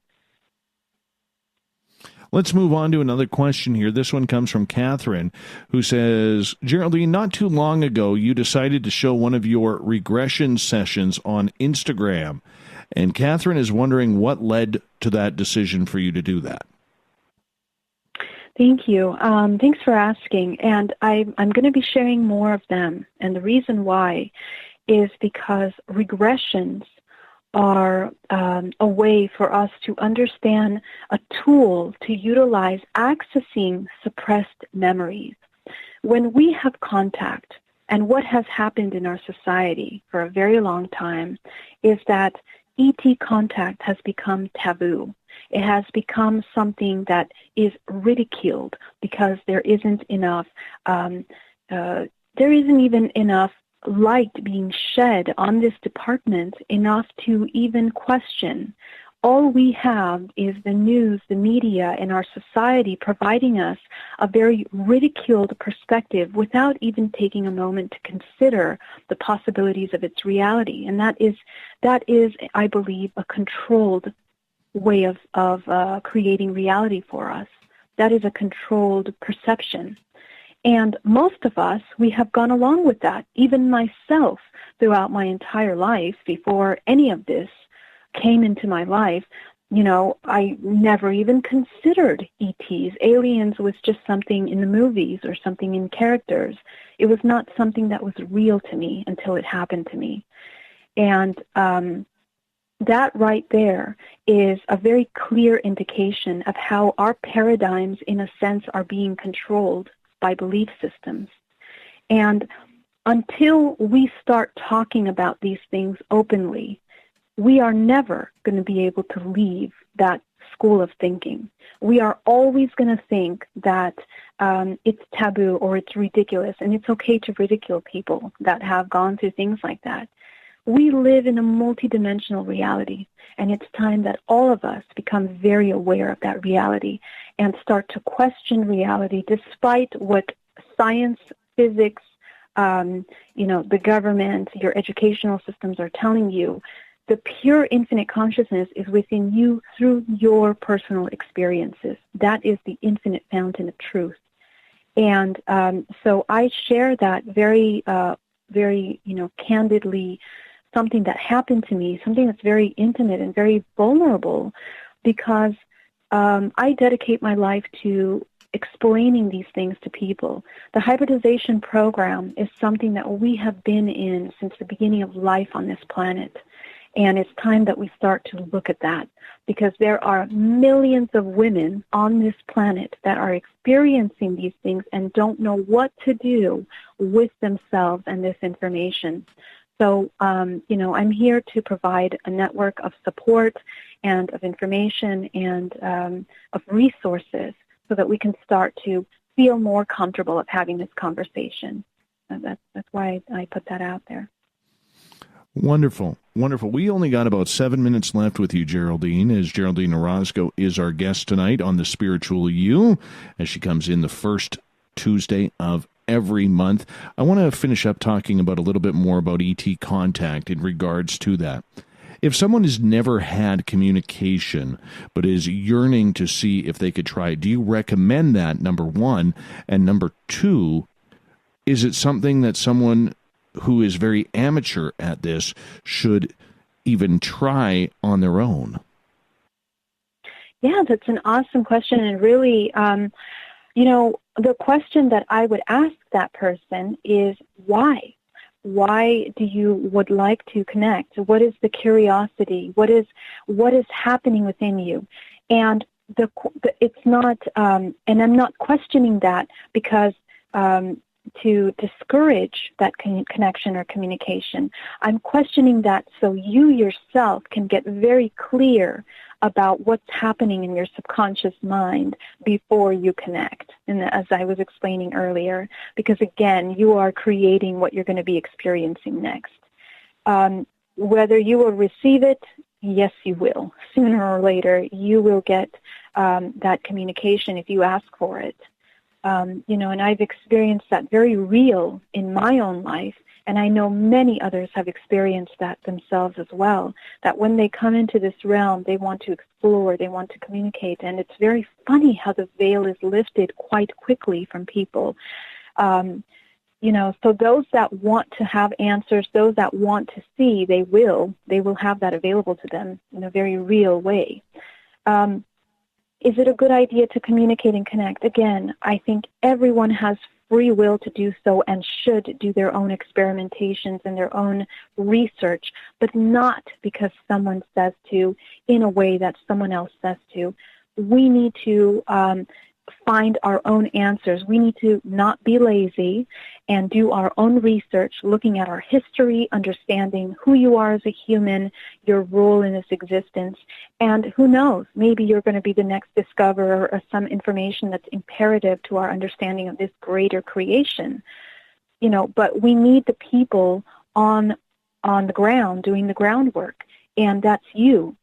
Let's move on to another question here. This one comes from Catherine, who says, Geraldine, not too long ago, you decided to show one of your regression sessions on Instagram. And Catherine is wondering what led to that decision for you to do that. Thank you. Thanks for asking. And I'm going to be sharing more of them. And the reason why is because regressions are a way for us to understand a tool to utilize accessing suppressed memories. When we have contact, and what has happened in our society for a very long time is that ET contact has become taboo. It has become something that is ridiculed because there isn't enough, there isn't even enough light being shed on this department enough to even question. All we have is the news, the media, and our society providing us a very ridiculed perspective without even taking a moment to consider the possibilities of its reality. And that is, I believe, a controlled way of creating reality for us. That is a controlled perception. And most of us, we have gone along with that. Even myself, throughout my entire life, before any of this came into my life, I never even considered ETs. Aliens was just something in the movies or something in characters. It was not something that was real to me until it happened to me. And that right there is a very clear indication of how our paradigms, in a sense, are being controlled by belief systems. And until we start talking about these things openly, we are never going to be able to leave that school of thinking. We are always going to think that it's taboo or it's ridiculous, and it's okay to ridicule people that have gone through things like that. We live in a multidimensional reality, and it's time that all of us become very aware of that reality and start to question reality despite what science, physics, the government, your educational systems are telling you. The pure infinite consciousness is within you through your personal experiences. That is the infinite fountain of truth. And so I share that very, candidly, something that happened to me, something that's very intimate and very vulnerable, because I dedicate my life to explaining these things to people. The hybridization program is something that we have been in since the beginning of life on this planet. And it's time that we start to look at that, because there are millions of women on this planet that are experiencing these things and don't know what to do with themselves and this information. So, I'm here to provide a network of support and of information and of resources so that we can start to feel more comfortable of having this conversation. And that's why I put that out there. Wonderful. Wonderful. We only got about 7 minutes left with you, Geraldine, as Geraldine Orozco is our guest tonight on The Spiritual You, as she comes in the first Tuesday of every month. I want to finish up talking about a little bit more about ET contact in regards to that. If someone has never had communication but is yearning to see if they could try, do you recommend that, number one? And number two, is it something that someone who is very amateur at this should even try on their own? Yeah, that's an awesome question. And really, the question that I would ask that person is why? Why do you would like to connect? What is the curiosity? What is happening within you? And it's not, and I'm not questioning that because to discourage that connection or communication. I'm questioning that so you yourself can get very clear about what's happening in your subconscious mind before you connect. And as I was explaining earlier, because again, you are creating what you're going to be experiencing next. Whether you will receive it, yes, you will. Sooner or later, you will get that communication if you ask for it. And I've experienced that very real in my own life, and I know many others have experienced that themselves as well, that when they come into this realm, they want to explore, they want to communicate, and it's very funny how the veil is lifted quite quickly from people. So those that want to have answers, those that want to see, they will have that available to them in a very real way. Is it a good idea to communicate and connect? Again, I think everyone has free will to do so and should do their own experimentations and their own research, but not because someone says to in a way that someone else says to. We need to find our own answers. We need to not be lazy and do our own research, looking at our history, understanding who you are as a human, your role in this existence, and who knows, maybe you're going to be the next discoverer of some information that's imperative to our understanding of this greater creation. But we need the people on the ground doing the groundwork, and that's you.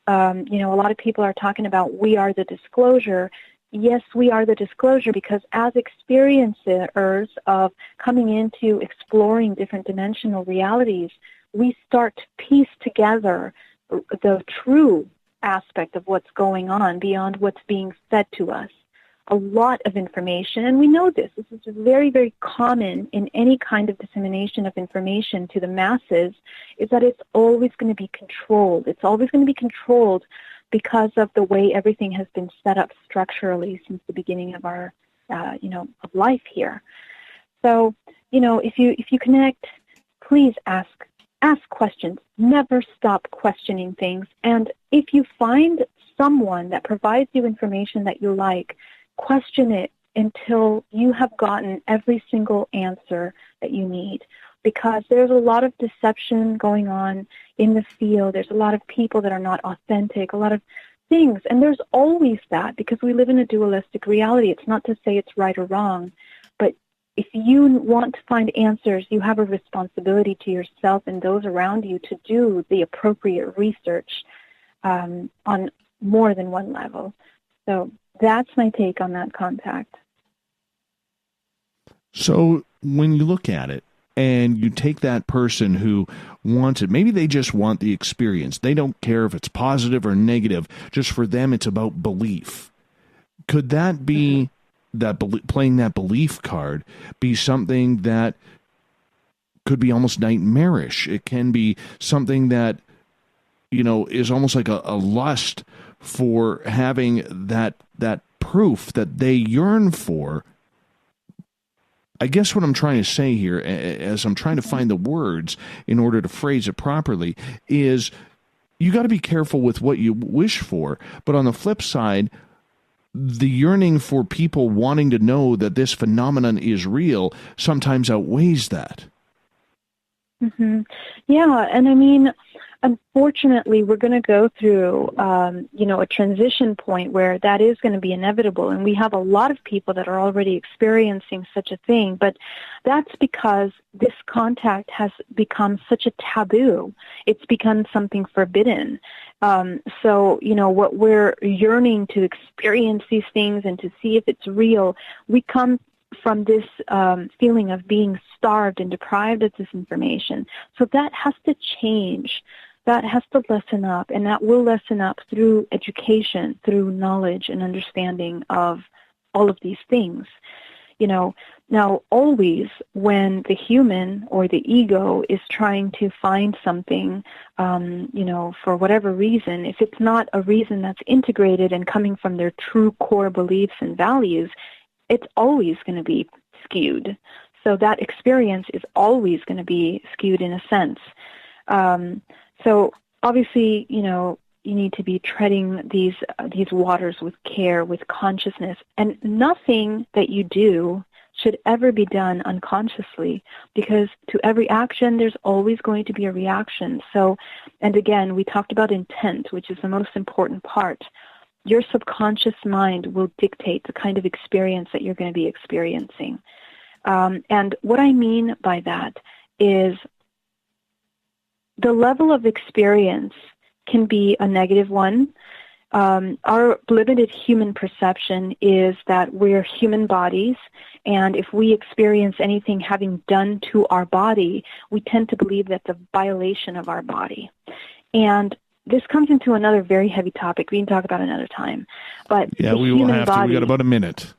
A lot of people are talking about we are the disclosure. Yes, we are the disclosure, because as experiencers of coming into exploring different dimensional realities, we start to piece together the true aspect of what's going on beyond what's being fed to us. A lot of information, and we know this. This is very, very common in any kind of dissemination of information to the masses, is that it's always going to be controlled. It's always going to be controlled because of the way everything has been set up structurally since the beginning of our, of life here. So, if you connect, please ask ask questions. Never stop questioning things. And if you find someone that provides you information that you like, question it until you have gotten every single answer that you need. Because there's a lot of deception going on in the field. There's a lot of people that are not authentic, a lot of things. And there's always that, because we live in a dualistic reality. It's not to say it's right or wrong, but if you want to find answers, you have a responsibility to yourself and those around you to do the appropriate research on more than one level. So that's my take on that contact. So when you look at it, and you take that person who wants it, maybe they just want the experience. They don't care if it's positive or negative. Just for them, it's about belief. Could that be that playing that belief card be something that could be almost nightmarish? It can be something that, is almost like a lust for having that proof that they yearn for. I guess what I'm trying to say here, as I'm trying to find the words in order to phrase it properly, is you got to be careful with what you wish for. But on the flip side, the yearning for people wanting to know that this phenomenon is real sometimes outweighs that. Mm-hmm. Yeah, and I mean, unfortunately, we're going to go through, a transition point where that is going to be inevitable, and we have a lot of people that are already experiencing such a thing, but that's because this contact has become such a taboo. It's become something forbidden. So, what we're yearning to experience these things and to see if it's real, we come from this feeling of being starved and deprived of this information. So that has to change. That has to lessen up, and that will lessen up through education, through knowledge and understanding of all of these things. Now always when the human or the ego is trying to find something, for whatever reason, if it's not a reason that's integrated and coming from their true core beliefs and values, it's always going to be skewed. So that experience is always going to be skewed in a sense. So obviously, you need to be treading these waters with care, with consciousness, and nothing that you do should ever be done unconsciously, because to every action, there's always going to be a reaction. So, and again, we talked about intent, which is the most important part. Your subconscious mind will dictate the kind of experience that you're going to be experiencing. And what I mean by that is the level of experience can be a negative one. Our limited human perception is that we're human bodies, and if we experience anything having done to our body, we tend to believe that's a violation of our body. And this comes into another very heavy topic we can talk about another time. But yeah, we will have to. We got about a minute.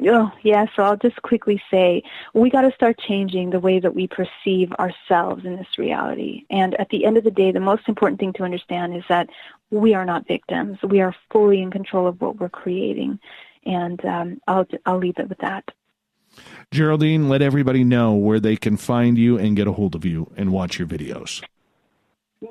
Oh, yeah, so I'll just quickly say we got to start changing the way that we perceive ourselves in this reality. And at the end of the day, the most important thing to understand is that we are not victims. We are fully in control of what we're creating. And I'll leave it with that. Geraldine, let everybody know where they can find you and get a hold of you and watch your videos.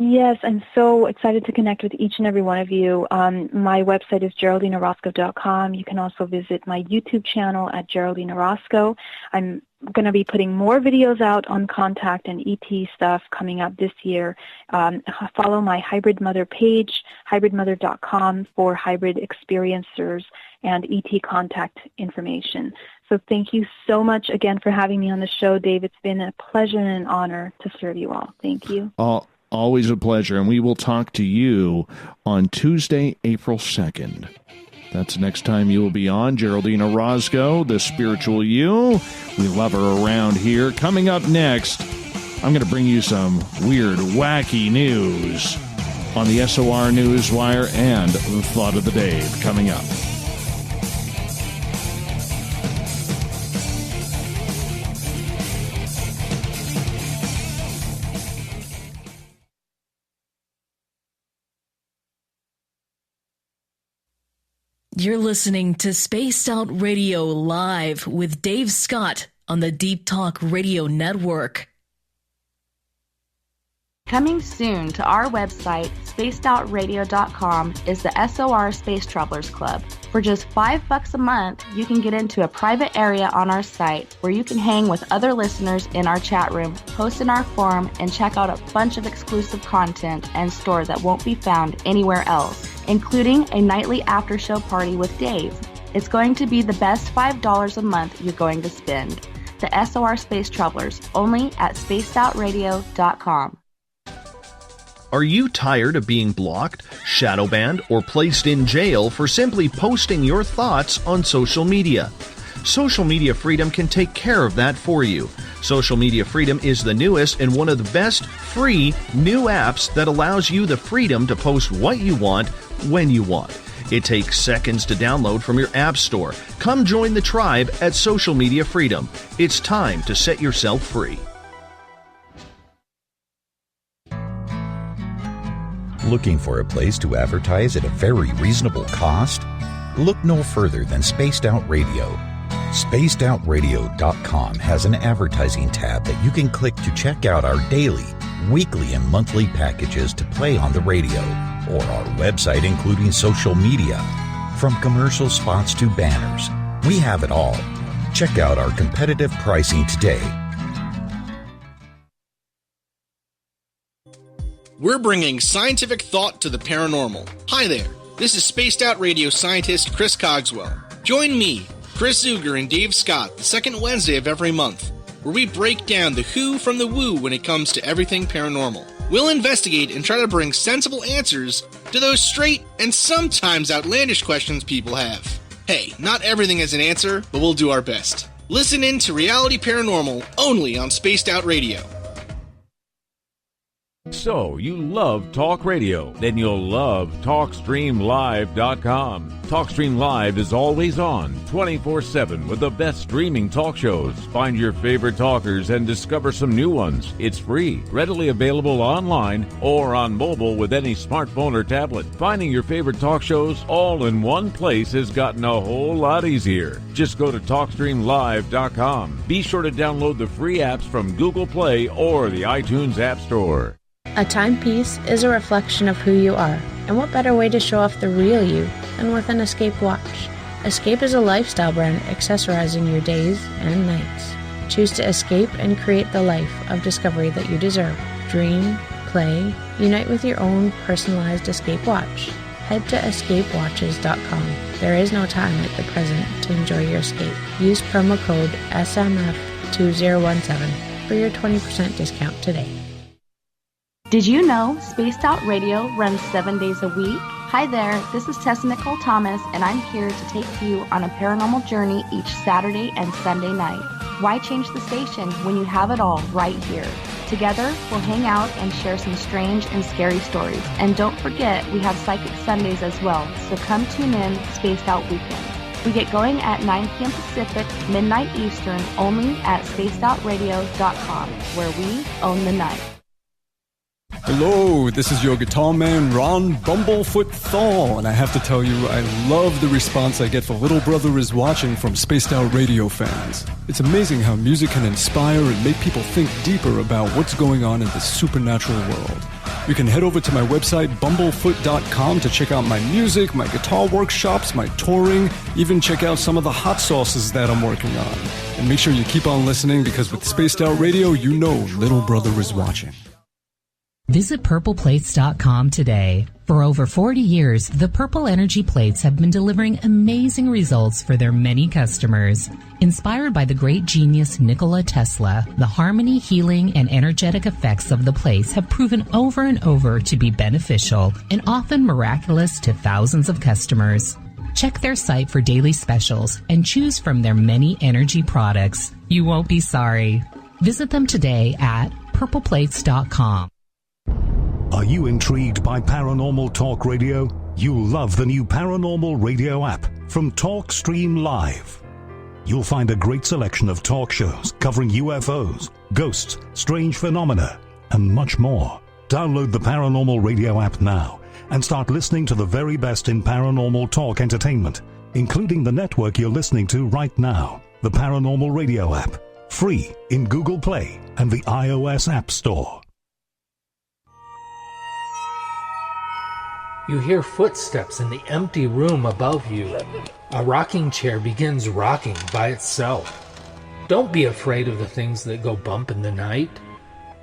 Yes, I'm so excited to connect with each and every one of you. My website is GeraldineOrozco.com. You can also visit my YouTube channel at Geraldine Orozco. I'm going to be putting more videos out on contact and ET stuff coming up this year. Follow my Hybrid Mother page, hybridmother.com, for hybrid experiencers and ET contact information. So thank you so much again for having me on the show, Dave. It's been a pleasure and an honor to serve you all. Thank you. Always a pleasure, and we will talk to you on Tuesday, April 2nd. That's next time you will be on. Geraldine Orozco, the spiritual you. We love her around here. Coming up next, I'm going to bring you some weird, wacky news on the SOR Newswire and the Thought of the Day coming up. You're listening to Spaced Out Radio Live with Dave Scott on the Deep Talk Radio Network. Coming soon to our website, spacedoutradio.com, is the SOR Space Travelers Club. For just $5 a month, you can get into a private area on our site where you can hang with other listeners in our chat room, post in our forum, and check out a bunch of exclusive content and store that won't be found anywhere else, including a nightly after-show party with Dave. It's going to be the best $5 a month you're going to spend. The SOR Space Travelers, only at spacedoutradio.com. Are you tired of being blocked, shadow banned, or placed in jail for simply posting your thoughts on social media? Social Media Freedom can take care of that for you. Social Media Freedom is the newest and one of the best free new apps that allows you the freedom to post what you want, when you want. It takes seconds to download from your app store. Come join the tribe at Social Media Freedom. It's time to set yourself free. Looking for a place to advertise at a very reasonable cost? Look no further than Spaced Out Radio. SpacedOutRadio.com has an advertising tab that you can click to check out our daily, weekly, and monthly packages to play on the radio, or our website including social media. From commercial spots to banners, we have it all. Check out our competitive pricing today. We're bringing scientific thought to the paranormal. Hi there, this is Spaced Out Radio scientist Chris Cogswell. Join me, Chris Zuger, and Dave Scott the second Wednesday of every month, where we break down the who from the woo when it comes to everything paranormal. We'll investigate and try to bring sensible answers to those straight and sometimes outlandish questions people have. Hey, not everything has an answer, but we'll do our best. Listen in to Reality Paranormal only on Spaced Out Radio. So, you love talk radio? Then you'll love TalkStreamLive.com. TalkStream Live is always on, 24/7, with the best streaming talk shows. Find your favorite talkers and discover some new ones. It's free, readily available online or on mobile with any smartphone or tablet. Finding your favorite talk shows all in one place has gotten a whole lot easier. Just go to TalkStreamLive.com. Be sure to download the free apps from Google Play or the iTunes App Store. A timepiece is a reflection of who you are, and what better way to show off the real you than with an Escape watch? Escape is a lifestyle brand accessorizing your days and nights. Choose to escape and create the life of discovery that you deserve. Dream, play, unite with your own personalized Escape watch. Head to escapewatches.com. There is no time like the present to enjoy your escape. Use promo code SMF2017 for your 20% discount today. Did you know Spaced Out Radio runs 7 days a week? Hi there, this is Tessa Nicole Thomas, and I'm here to take you on a paranormal journey each Saturday and Sunday night. Why change the station when you have it all right here? Together, we'll hang out and share some strange and scary stories. And don't forget, we have Psychic Sundays as well, so come tune in Spaced Out Weekend. We get going at 9 p.m. Pacific, midnight Eastern, only at spacedoutradio.com, where we own the night. Hello, this is your guitar man, Ron Bumblefoot Thaw, and I have to tell you, I love the response I get for Little Brother is Watching from Spaced Out Radio fans. It's amazing how music can inspire and make people think deeper about what's going on in the supernatural world. You can head over to my website, bumblefoot.com, to check out my music, my guitar workshops, my touring, even check out some of the hot sauces that I'm working on. And make sure you keep on listening, because with Spaced Out Radio, you know Little Brother is watching. Visit purpleplates.com today. For over 40 years, the Purple Energy Plates have been delivering amazing results for their many customers. Inspired by the great genius Nikola Tesla, the harmony, healing, and energetic effects of the plates have proven over and over to be beneficial and often miraculous to thousands of customers. Check their site for daily specials and choose from their many energy products. You won't be sorry. Visit them today at purpleplates.com. Are you intrigued by Paranormal Talk Radio? You'll love the new Paranormal Radio app from TalkStream Live. You'll find a great selection of talk shows covering UFOs, ghosts, strange phenomena, and much more. Download the Paranormal Radio app now and start listening to the very best in paranormal talk entertainment, including the network you're listening to right now, the Paranormal Radio app, free in Google Play and the iOS App Store. You hear footsteps in the empty room above you. A rocking chair begins rocking by itself. Don't be afraid of the things that go bump in the night.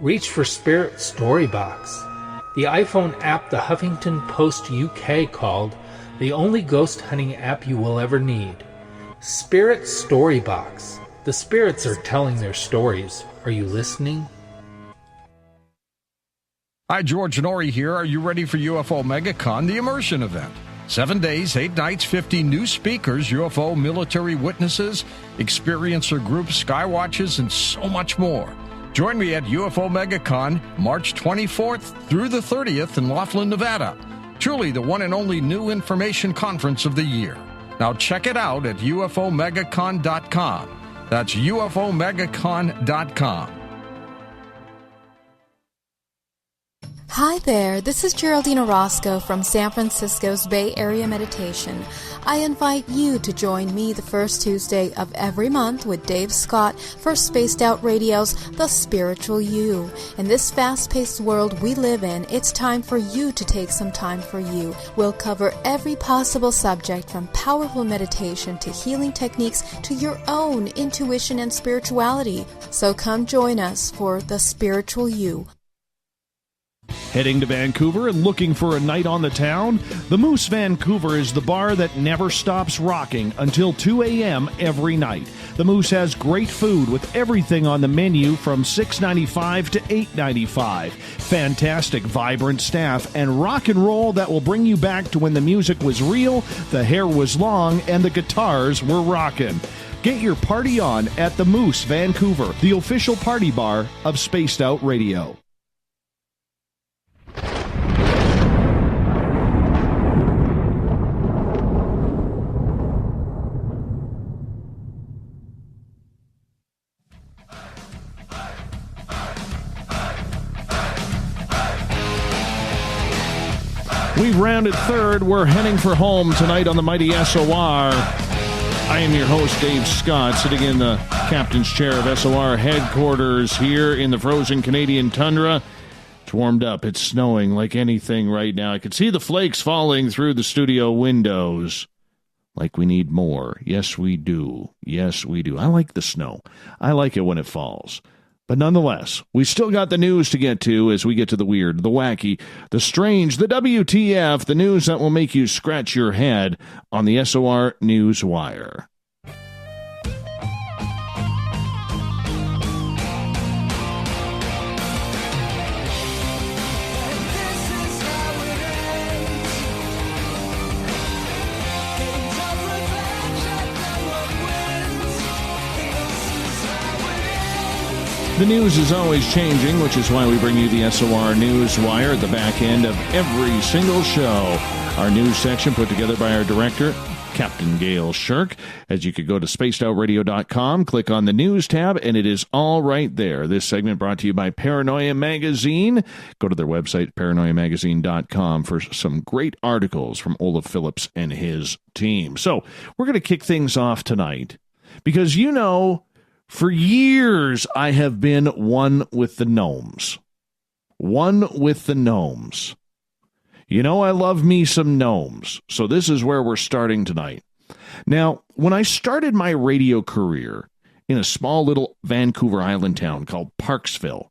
Reach for Spirit Storybox, the iPhone app the Huffington Post UK called the only ghost hunting app you will ever need. Spirit Storybox. The spirits are telling their stories. Are you listening? Hi, George Norrie here. Are you ready for UFO MegaCon, the immersion event? 7 days, 8 nights, 50 new speakers, UFO military witnesses, experiencer groups, skywatches, and so much more. Join me at UFO MegaCon, March 24th through the 30th in Laughlin, Nevada. Truly the one and only new information conference of the year. Now check it out at UFOMegaCon.com. That's UFOMegaCon.com. Hi there, this is Geraldine Orozco from San Francisco's Bay Area Meditation. I invite you to join me the first Tuesday of every month with Dave Scott for Spaced Out Radio's The Spiritual You. In this fast-paced world we live in, it's time for you to take some time for you. We'll cover every possible subject from powerful meditation to healing techniques to your own intuition and spirituality. So come join us for The Spiritual You. Heading to Vancouver and looking for a night on the town? The Moose Vancouver is the bar that never stops rocking until 2 a.m. every night. The Moose has great food with everything on the menu from $6.95 to $8.95. Fantastic, vibrant staff and rock and roll that will bring you back to when the music was real, the hair was long, and the guitars were rocking. Get your party on at the Moose Vancouver, the official party bar of Spaced Out Radio. We've rounded third. We're heading for home tonight on the mighty SOR. I am your host, Dave Scott, sitting in the captain's chair of SOR headquarters here in the frozen Canadian tundra. It's warmed up. It's snowing like anything right now. I can see the flakes falling through the studio windows. Like we need more. Yes, we do. Yes, we do. I like the snow. I like it when it falls. But nonetheless, we still got the news to get to as we get to the weird, the wacky, the strange, the WTF, the news that will make you scratch your head on the SOR News Wire. The news is always changing, which is why we bring you the SOR News Wire at the back end of every single show. Our news section put together by our director, Captain Gail Shirk. As you could go to spacedoutradio.com, click on the news tab, and it is all right there. This segment brought to you by Paranoia Magazine. Go to their website, paranoiamagazine.com, for some great articles from Olaf Phillips and his team. So we're going to kick things off tonight because, you know, for years, I have been one with the gnomes. One with the gnomes. You know, I love me some gnomes. So this is where we're starting tonight. Now, when I started my radio career in a small little Vancouver Island town called Parksville,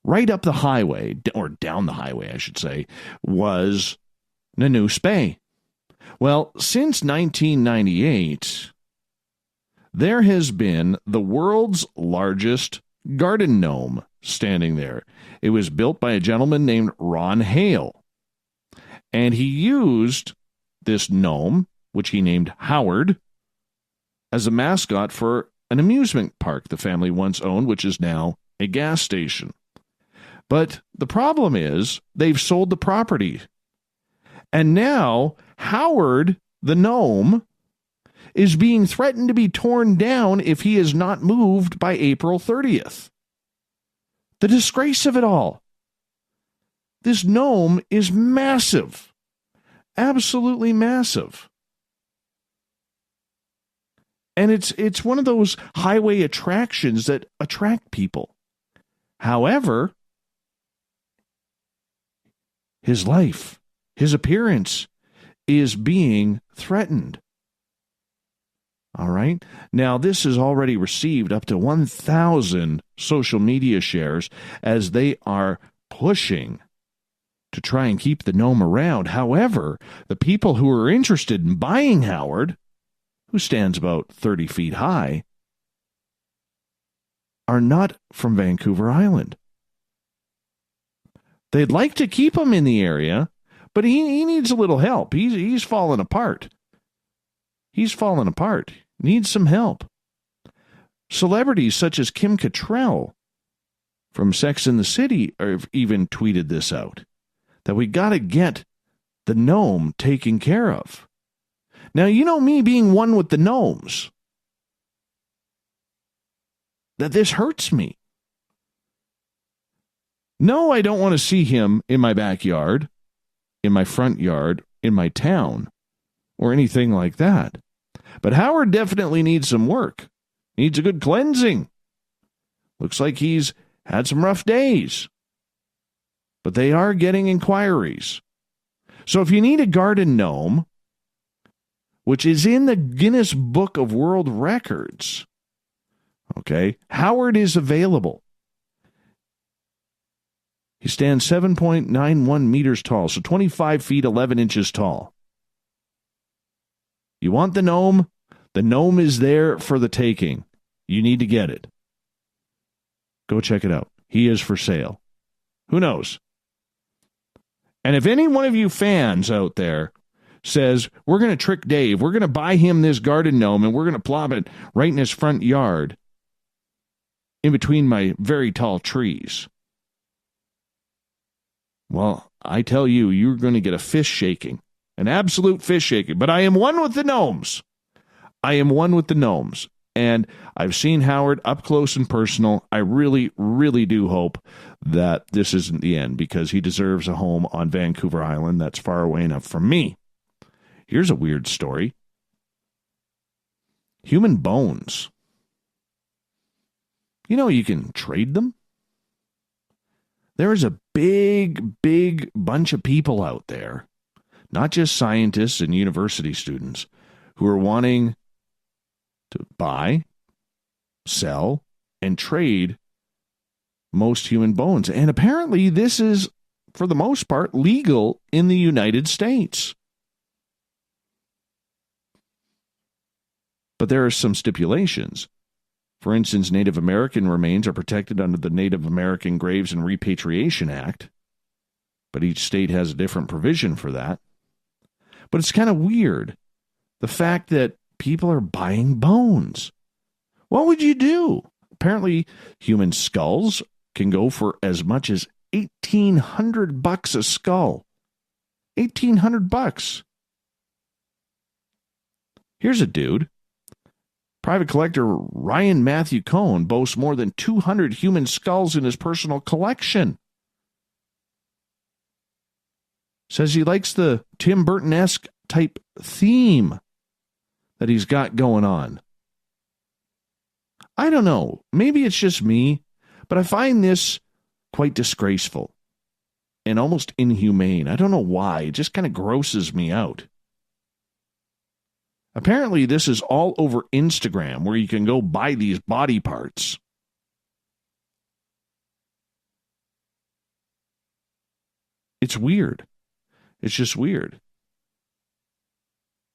right up the highway, or down the highway, I should say, was Nanoose Bay. Well, since 1998... there has been the world's largest garden gnome standing there. It was built by a gentleman named Ron Hale. And he used this gnome, which he named Howard, as a mascot for an amusement park the family once owned, which is now a gas station. But the problem is they've sold the property. And now Howard, the gnome, is being threatened to be torn down if he is not moved by April 30th. The disgrace of it all. This gnome is massive. Absolutely massive. And it's one of those highway attractions that attract people. However, his life, His appearance is being threatened. All right. Now, this has already received up to 1,000 social media shares as they are pushing to try and keep the gnome around. However, the people who are interested in buying Howard, who stands about 30 feet high, are not from Vancouver Island. They'd like to keep him in the area, but he needs a little help. He's falling apart. He's fallen apart. Needs some help. Celebrities such as Kim Cattrall from Sex and the City have even tweeted this out, that we got to get the gnome taken care of. Now, you know me being one with the gnomes, that this hurts me. No, I don't want to see him in my backyard, in my front yard, in my town, or anything like that. But Howard definitely needs some work. Needs a good cleansing. Looks like he's had some rough days. But they are getting inquiries. So if you need a garden gnome, which is in the Guinness Book of World Records, okay, Howard is available. He stands 7.91 meters tall, so 25 feet 11 inches tall. You want the gnome? The gnome is there for the taking. You need to get it. Go check it out. He is for sale. Who knows? And if any one of you fans out there says, we're going to trick Dave, we're going to buy him this garden gnome, and we're going to plop it right in his front yard, in between my very tall trees, well, I tell you, you're going to get a fist shaking. An absolute fist shaking. But I am one with the gnomes. I am one with the gnomes. And I've seen Howard up close and personal. I really, really do hope that this isn't the end, because he deserves a home on Vancouver Island that's far away enough from me. Here's a weird story. Human bones. You know, you can trade them. There is a big, big bunch of people out there, not just scientists and university students, who are wanting to buy, sell, and trade most human bones. And apparently this is, for the most part, legal in the United States. But there are some stipulations. For instance, Native American remains are protected under the Native American Graves and Repatriation Act, but each state has a different provision for that. But it's kind of weird, the fact that people are buying bones. What would you do? Apparently, human skulls can go for as much as $1,800 a skull. $1,800. Here's a dude. Private collector Ryan Matthew Cohn boasts more than 200 human skulls in his personal collection. Says he likes the Tim Burton-esque type theme that he's got going on. I don't know. Maybe it's just me, but I find this quite disgraceful and almost inhumane. I don't know why. It just kind of grosses me out. Apparently, this is all over Instagram, where you can go buy these body parts. It's weird. It's just weird.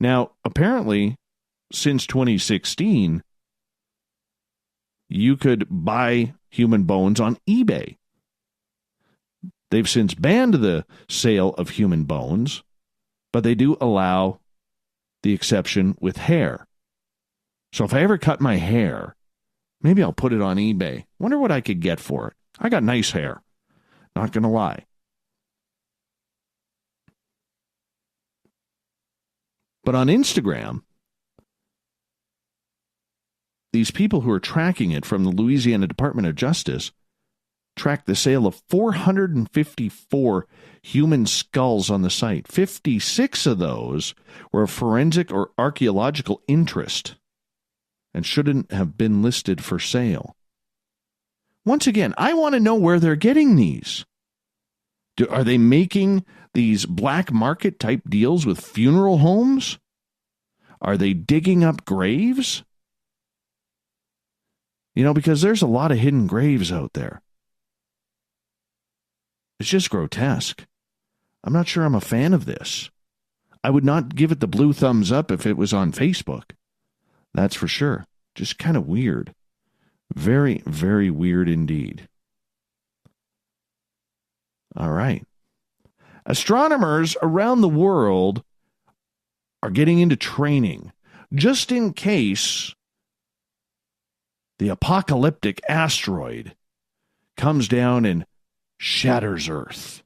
Now, apparently, since 2016, you could buy human bones on eBay. They've since banned the sale of human bones, but they do allow the exception with hair. So if I ever cut my hair, maybe I'll put it on eBay. Wonder what I could get for it. I got nice hair. Not going to lie. But on Instagram, these people who are tracking it from the Louisiana Department of Justice tracked the sale of 454 human skulls on the site. 56 of those were of forensic or archaeological interest and shouldn't have been listed for sale. Once again, I want to know where they're getting these. Are they making these black market type deals with funeral homes? Are they digging up graves? Because there's a lot of hidden graves out there. It's just grotesque. I'm not sure I'm a fan of this. I would not give it the blue thumbs up if it was on Facebook. That's for sure. Just kind of weird. Very, very weird indeed. All right. Astronomers around the world are getting into training just in case the apocalyptic asteroid comes down and shatters Earth.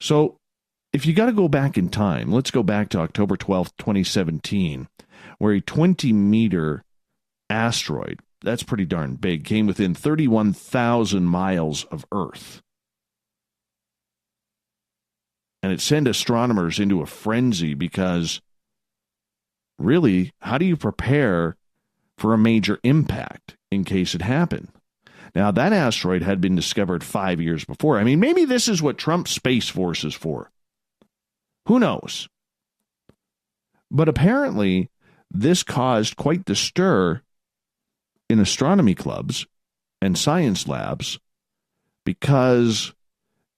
So, if you got to go back in time, let's go back to October 12th, 2017, where a 20-meter asteroid, that's pretty darn big, came within 31,000 miles of Earth. And it sent astronomers into a frenzy because, really, how do you prepare for a major impact in case it happened? Now, that asteroid had been discovered 5 years before. I mean, maybe this is what Trump's Space Force is for. Who knows? But apparently, this caused quite the stir in astronomy clubs and science labs because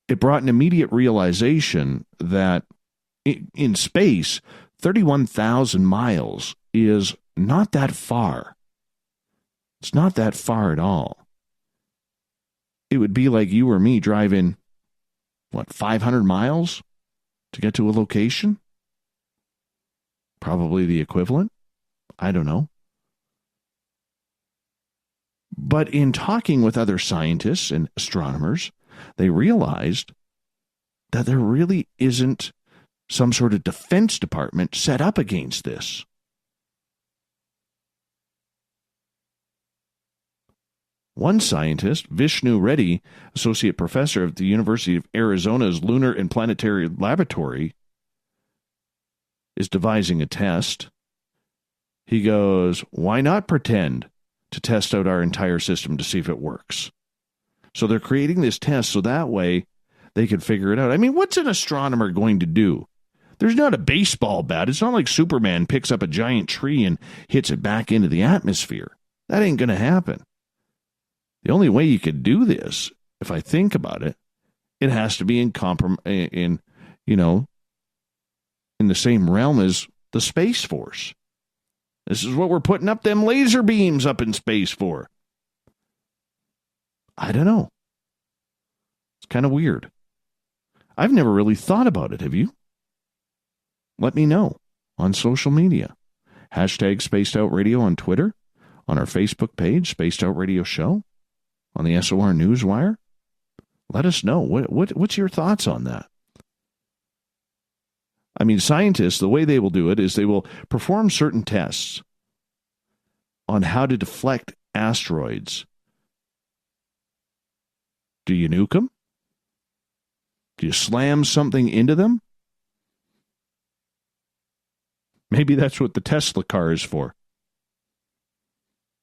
it brought an immediate realization that in space, 31,000 miles is not that far. It's not that far at all. It would be like you or me driving, 500 miles to get to a location? Probably the equivalent. I don't know. But in talking with other scientists and astronomers, they realized that there really isn't some sort of defense department set up against this. One scientist, Vishnu Reddy, associate professor at the University of Arizona's Lunar and Planetary Laboratory, is devising a test. He goes, why not pretend to test out our entire system to see if it works? So they're creating this test so that way they can figure it out. I mean, what's an astronomer going to do? There's not a baseball bat. It's not like Superman picks up a giant tree and hits it back into the atmosphere. That ain't going to happen. The only way you could do this, if I think about it, it has to be in the same realm as the Space Force. This is what we're putting up them laser beams up in space for. I don't know. It's kind of weird. I've never really thought about it, have you? Let me know on social media. Hashtag Spaced Out Radio on Twitter, on our Facebook page, Spaced Out Radio Show, on the SOR Newswire. Let us know. What's your thoughts on that? I mean, scientists, the way they will do it is they will perform certain tests on how to deflect asteroids. Do you nuke them? Do you slam something into them? Maybe that's what the Tesla car is for.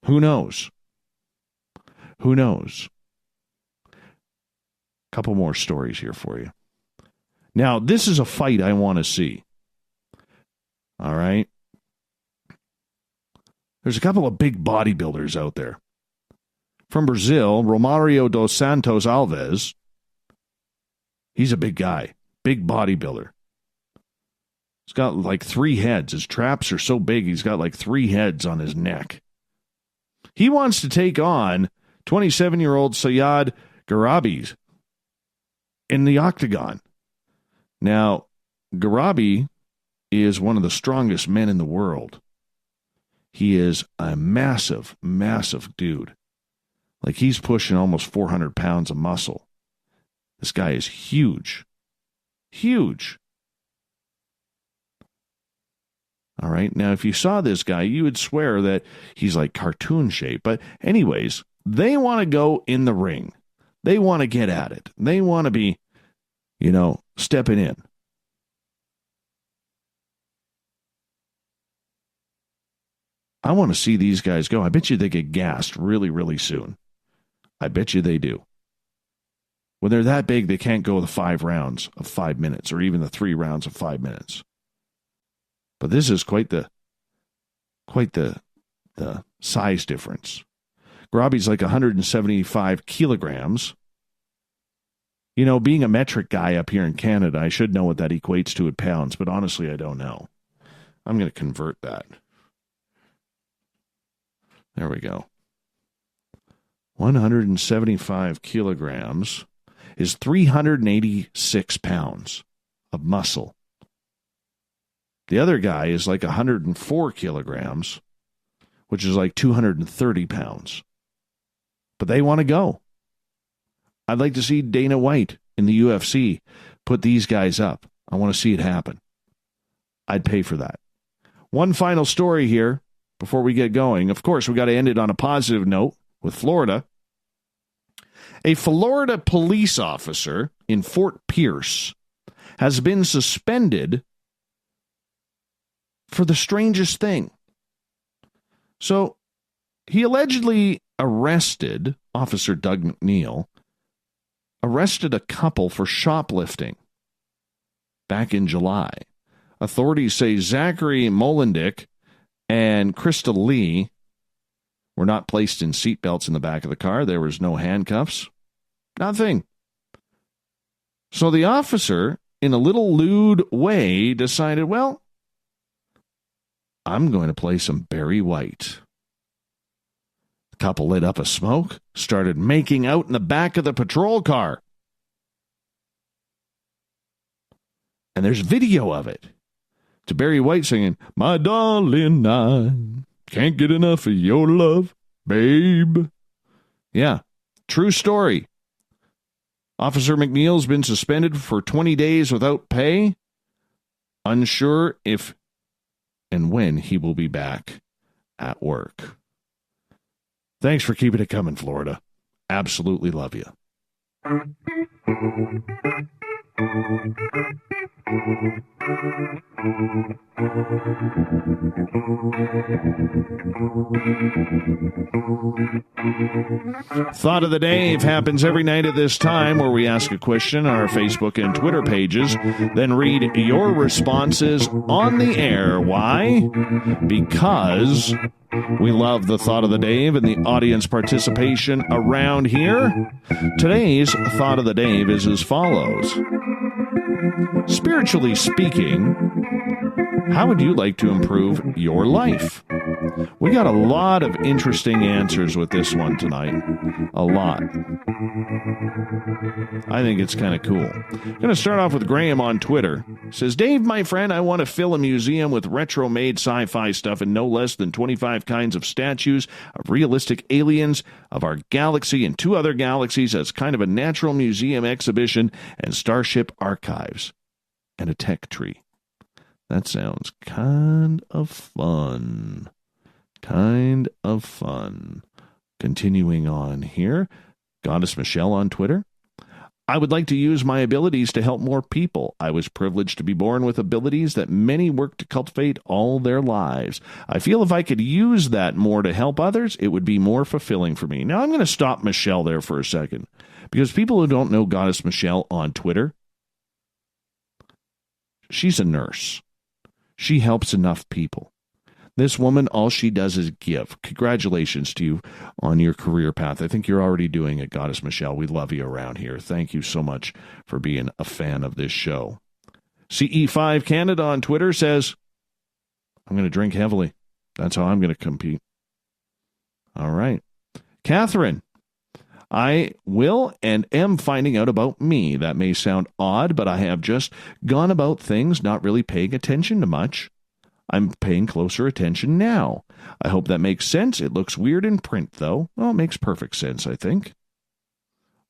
Who knows? Who knows? A couple more stories here for you. Now, this is a fight I want to see. All right? There's a couple of big bodybuilders out there. From Brazil, Romario dos Santos Alves. He's a big guy. Big bodybuilder. He's got like 3 heads. His traps are so big, he's got like 3 heads on his neck. He wants to take on 27-year-old Sayad Garabi in the octagon. Now, Garabi is one of the strongest men in the world. He is a massive, massive dude. Like, he's pushing almost 400 pounds of muscle. This guy is huge. Huge. All right. Now, if you saw this guy, you would swear that he's like cartoon shape. But anyways, they want to go in the ring. They want to get at it. They want to be, stepping in. I want to see these guys go. I bet you they get gassed really, really soon. I bet you they do. When they're that big, they can't go the 5 rounds of 5 minutes or even the 3 rounds of 5 minutes. But this is quite the size difference. Grobby's like 175 kilograms. You know, being a metric guy up here in Canada, I should know what that equates to in pounds, but honestly, I don't know. I'm going to convert that. There we go. 175 kilograms is 386 pounds of muscle. The other guy is like 104 kilograms, which is like 230 pounds. But they want to go. I'd like to see Dana White in the UFC put these guys up. I want to see it happen. I'd pay for that. One final story here before we get going. Of course, we got to end it on a positive note with Florida. A Florida police officer in Fort Pierce has been suspended for the strangest thing. So, he allegedly arrested, Officer Doug McNeil, arrested a couple for shoplifting back in July. Authorities say Zachary Molendick and Krista Lee were not placed in seatbelts in the back of the car. There was no handcuffs. Nothing. So the officer, in a little lewd way, decided, well, I'm going to play some Barry White. The couple lit up a smoke, started making out in the back of the patrol car. And there's video of it. To Barry White singing, "My darling, I can't get enough of your love, babe." Yeah, true story. Officer McNeil's been suspended for 20 days without pay. Unsure if and when he will be back at work. Thanks for keeping it coming, Florida. Absolutely love you. Thought of the Day happens every night at this time, where we ask a question on our Facebook and Twitter pages, then read your responses on the air. Why? Because we love the Thought of the Day and the audience participation around here. Today's Thought of the Day is as follows. Spiritually speaking, how would you like to improve your life? We got a lot of interesting answers with this one tonight. A lot. I think it's kind of cool. I'm going to start off with Graham on Twitter. Says, Dave, my friend, I want to fill a museum with retro-made sci-fi stuff and no less than 25 kinds of statues of realistic aliens of our galaxy and 2 other galaxies as kind of a natural museum exhibition and starship archives. And a tech tree. That sounds kind of fun. Kind of fun. Continuing on here. Goddess Michelle on Twitter. I would like to use my abilities to help more people. I was privileged to be born with abilities that many work to cultivate all their lives. I feel if I could use that more to help others, it would be more fulfilling for me. Now, I'm going to stop Michelle there for a second. Because people who don't know Goddess Michelle on Twitter, she's a nurse. She helps enough people. This woman, all she does is give. Congratulations to you on your career path. I think you're already doing it, Goddess Michelle. We love you around here. Thank you so much for being a fan of this show. CE5 Canada on Twitter says, I'm going to drink heavily. That's how I'm going to compete. All right. Catherine, I will and am finding out about me. That may sound odd, but I have just gone about things not really paying attention to much. I'm paying closer attention now. I hope that makes sense. It looks weird in print, though. Well, it makes perfect sense, I think.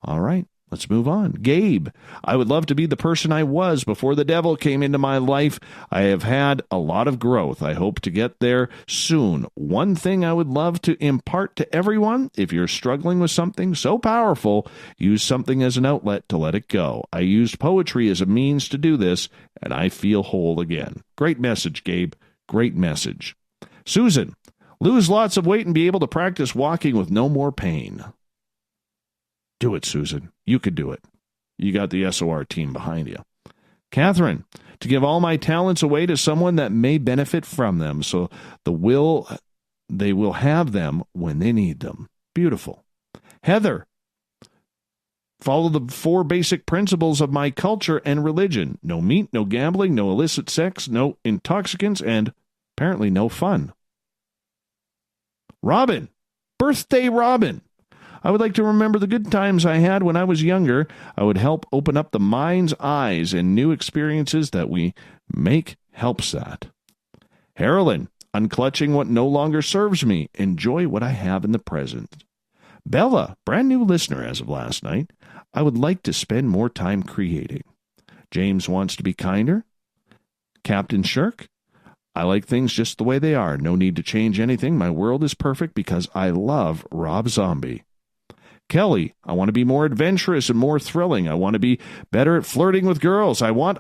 All right, let's move on. Gabe, I would love to be the person I was before the devil came into my life. I have had a lot of growth. I hope to get there soon. One thing I would love to impart to everyone, if you're struggling with something so powerful, use something as an outlet to let it go. I used poetry as a means to do this, and I feel whole again. Great message, Gabe. Great message. Susan, lose lots of weight and be able to practice walking with no more pain. Do it, Susan. You could do it. you got the SOR team behind you. Catherine, to give all my talents away to someone that may benefit from them, so they will have them when they need them. Beautiful. Heather, follow the 4 basic principles of my culture and religion. No meat, no gambling, no illicit sex, no intoxicants, and apparently no fun. Robin, birthday Robin. I would like to remember the good times I had when I was younger. I would help open up the mind's eyes, and new experiences that we make helps that. Carolyn, unclutching what no longer serves me. Enjoy what I have in the present. Bella, brand new listener as of last night. I would like to spend more time creating. James wants to be kinder. Captain Shirk, I like things just the way they are. No need to change anything. My world is perfect because I love Rob Zombie. Kelly, I want to be more adventurous and more thrilling. I want to be better at flirting with girls. I want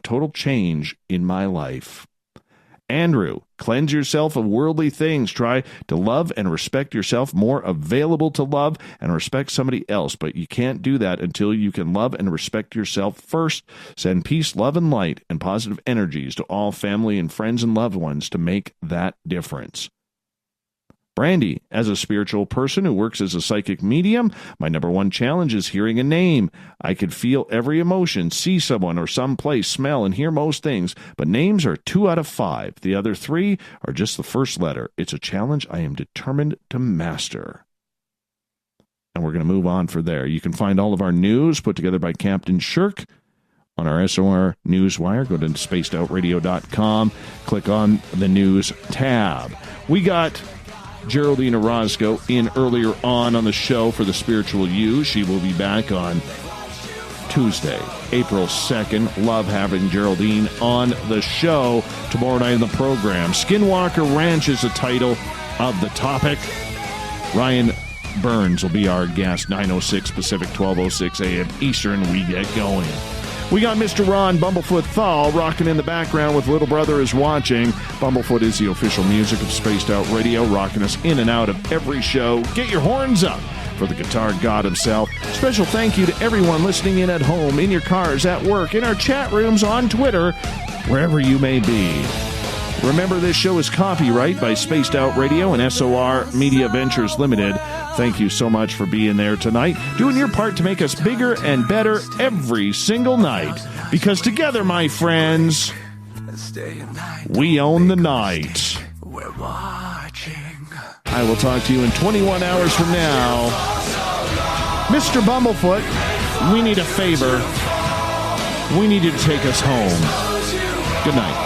total change in my life. Andrew, cleanse yourself of worldly things. Try to love and respect yourself, more available to love and respect somebody else. But you can't do that until you can love and respect yourself first. Send peace, love, and light and positive energies to all family and friends and loved ones to make that difference. Brandy, as a spiritual person who works as a psychic medium, my number one challenge is hearing a name. I could feel every emotion, see someone or someplace, smell and hear most things, but names are 2 out of 5. The other 3 are just the first letter. It's a challenge I am determined to master. And we're going to move on from there. You can find all of our news put together by Captain Shirk on our SOR Newswire. Go to spacedoutradio.com, click on the news tab. We got Geraldine Orozco in earlier on the show for the Spiritual You. She will be back on Tuesday, April 2nd. Love having Geraldine on the show tomorrow night in the program. Skinwalker Ranch is the title of the topic. Ryan Burns will be our guest, 9:06 Pacific, 12:06 a.m. Eastern. We get going. We got Mr. Ron Bumblefoot Thal rocking in the background with Little Brother is Watching. Bumblefoot is the official music of Spaced Out Radio, rocking us in and out of every show. Get your horns up for the guitar god himself. Special thank you to everyone listening in at home, in your cars, at work, in our chat rooms, on Twitter, wherever you may be. Remember, this show is copyright by Spaced Out Radio and SOR Media Ventures Limited. Thank you so much for being there tonight, doing your part to make us bigger and better every single night. Because together, my friends, we own the night. I will talk to you in 21 hours from now. Mr. Bumblefoot, we need a favor. We need you to take us home. Good night.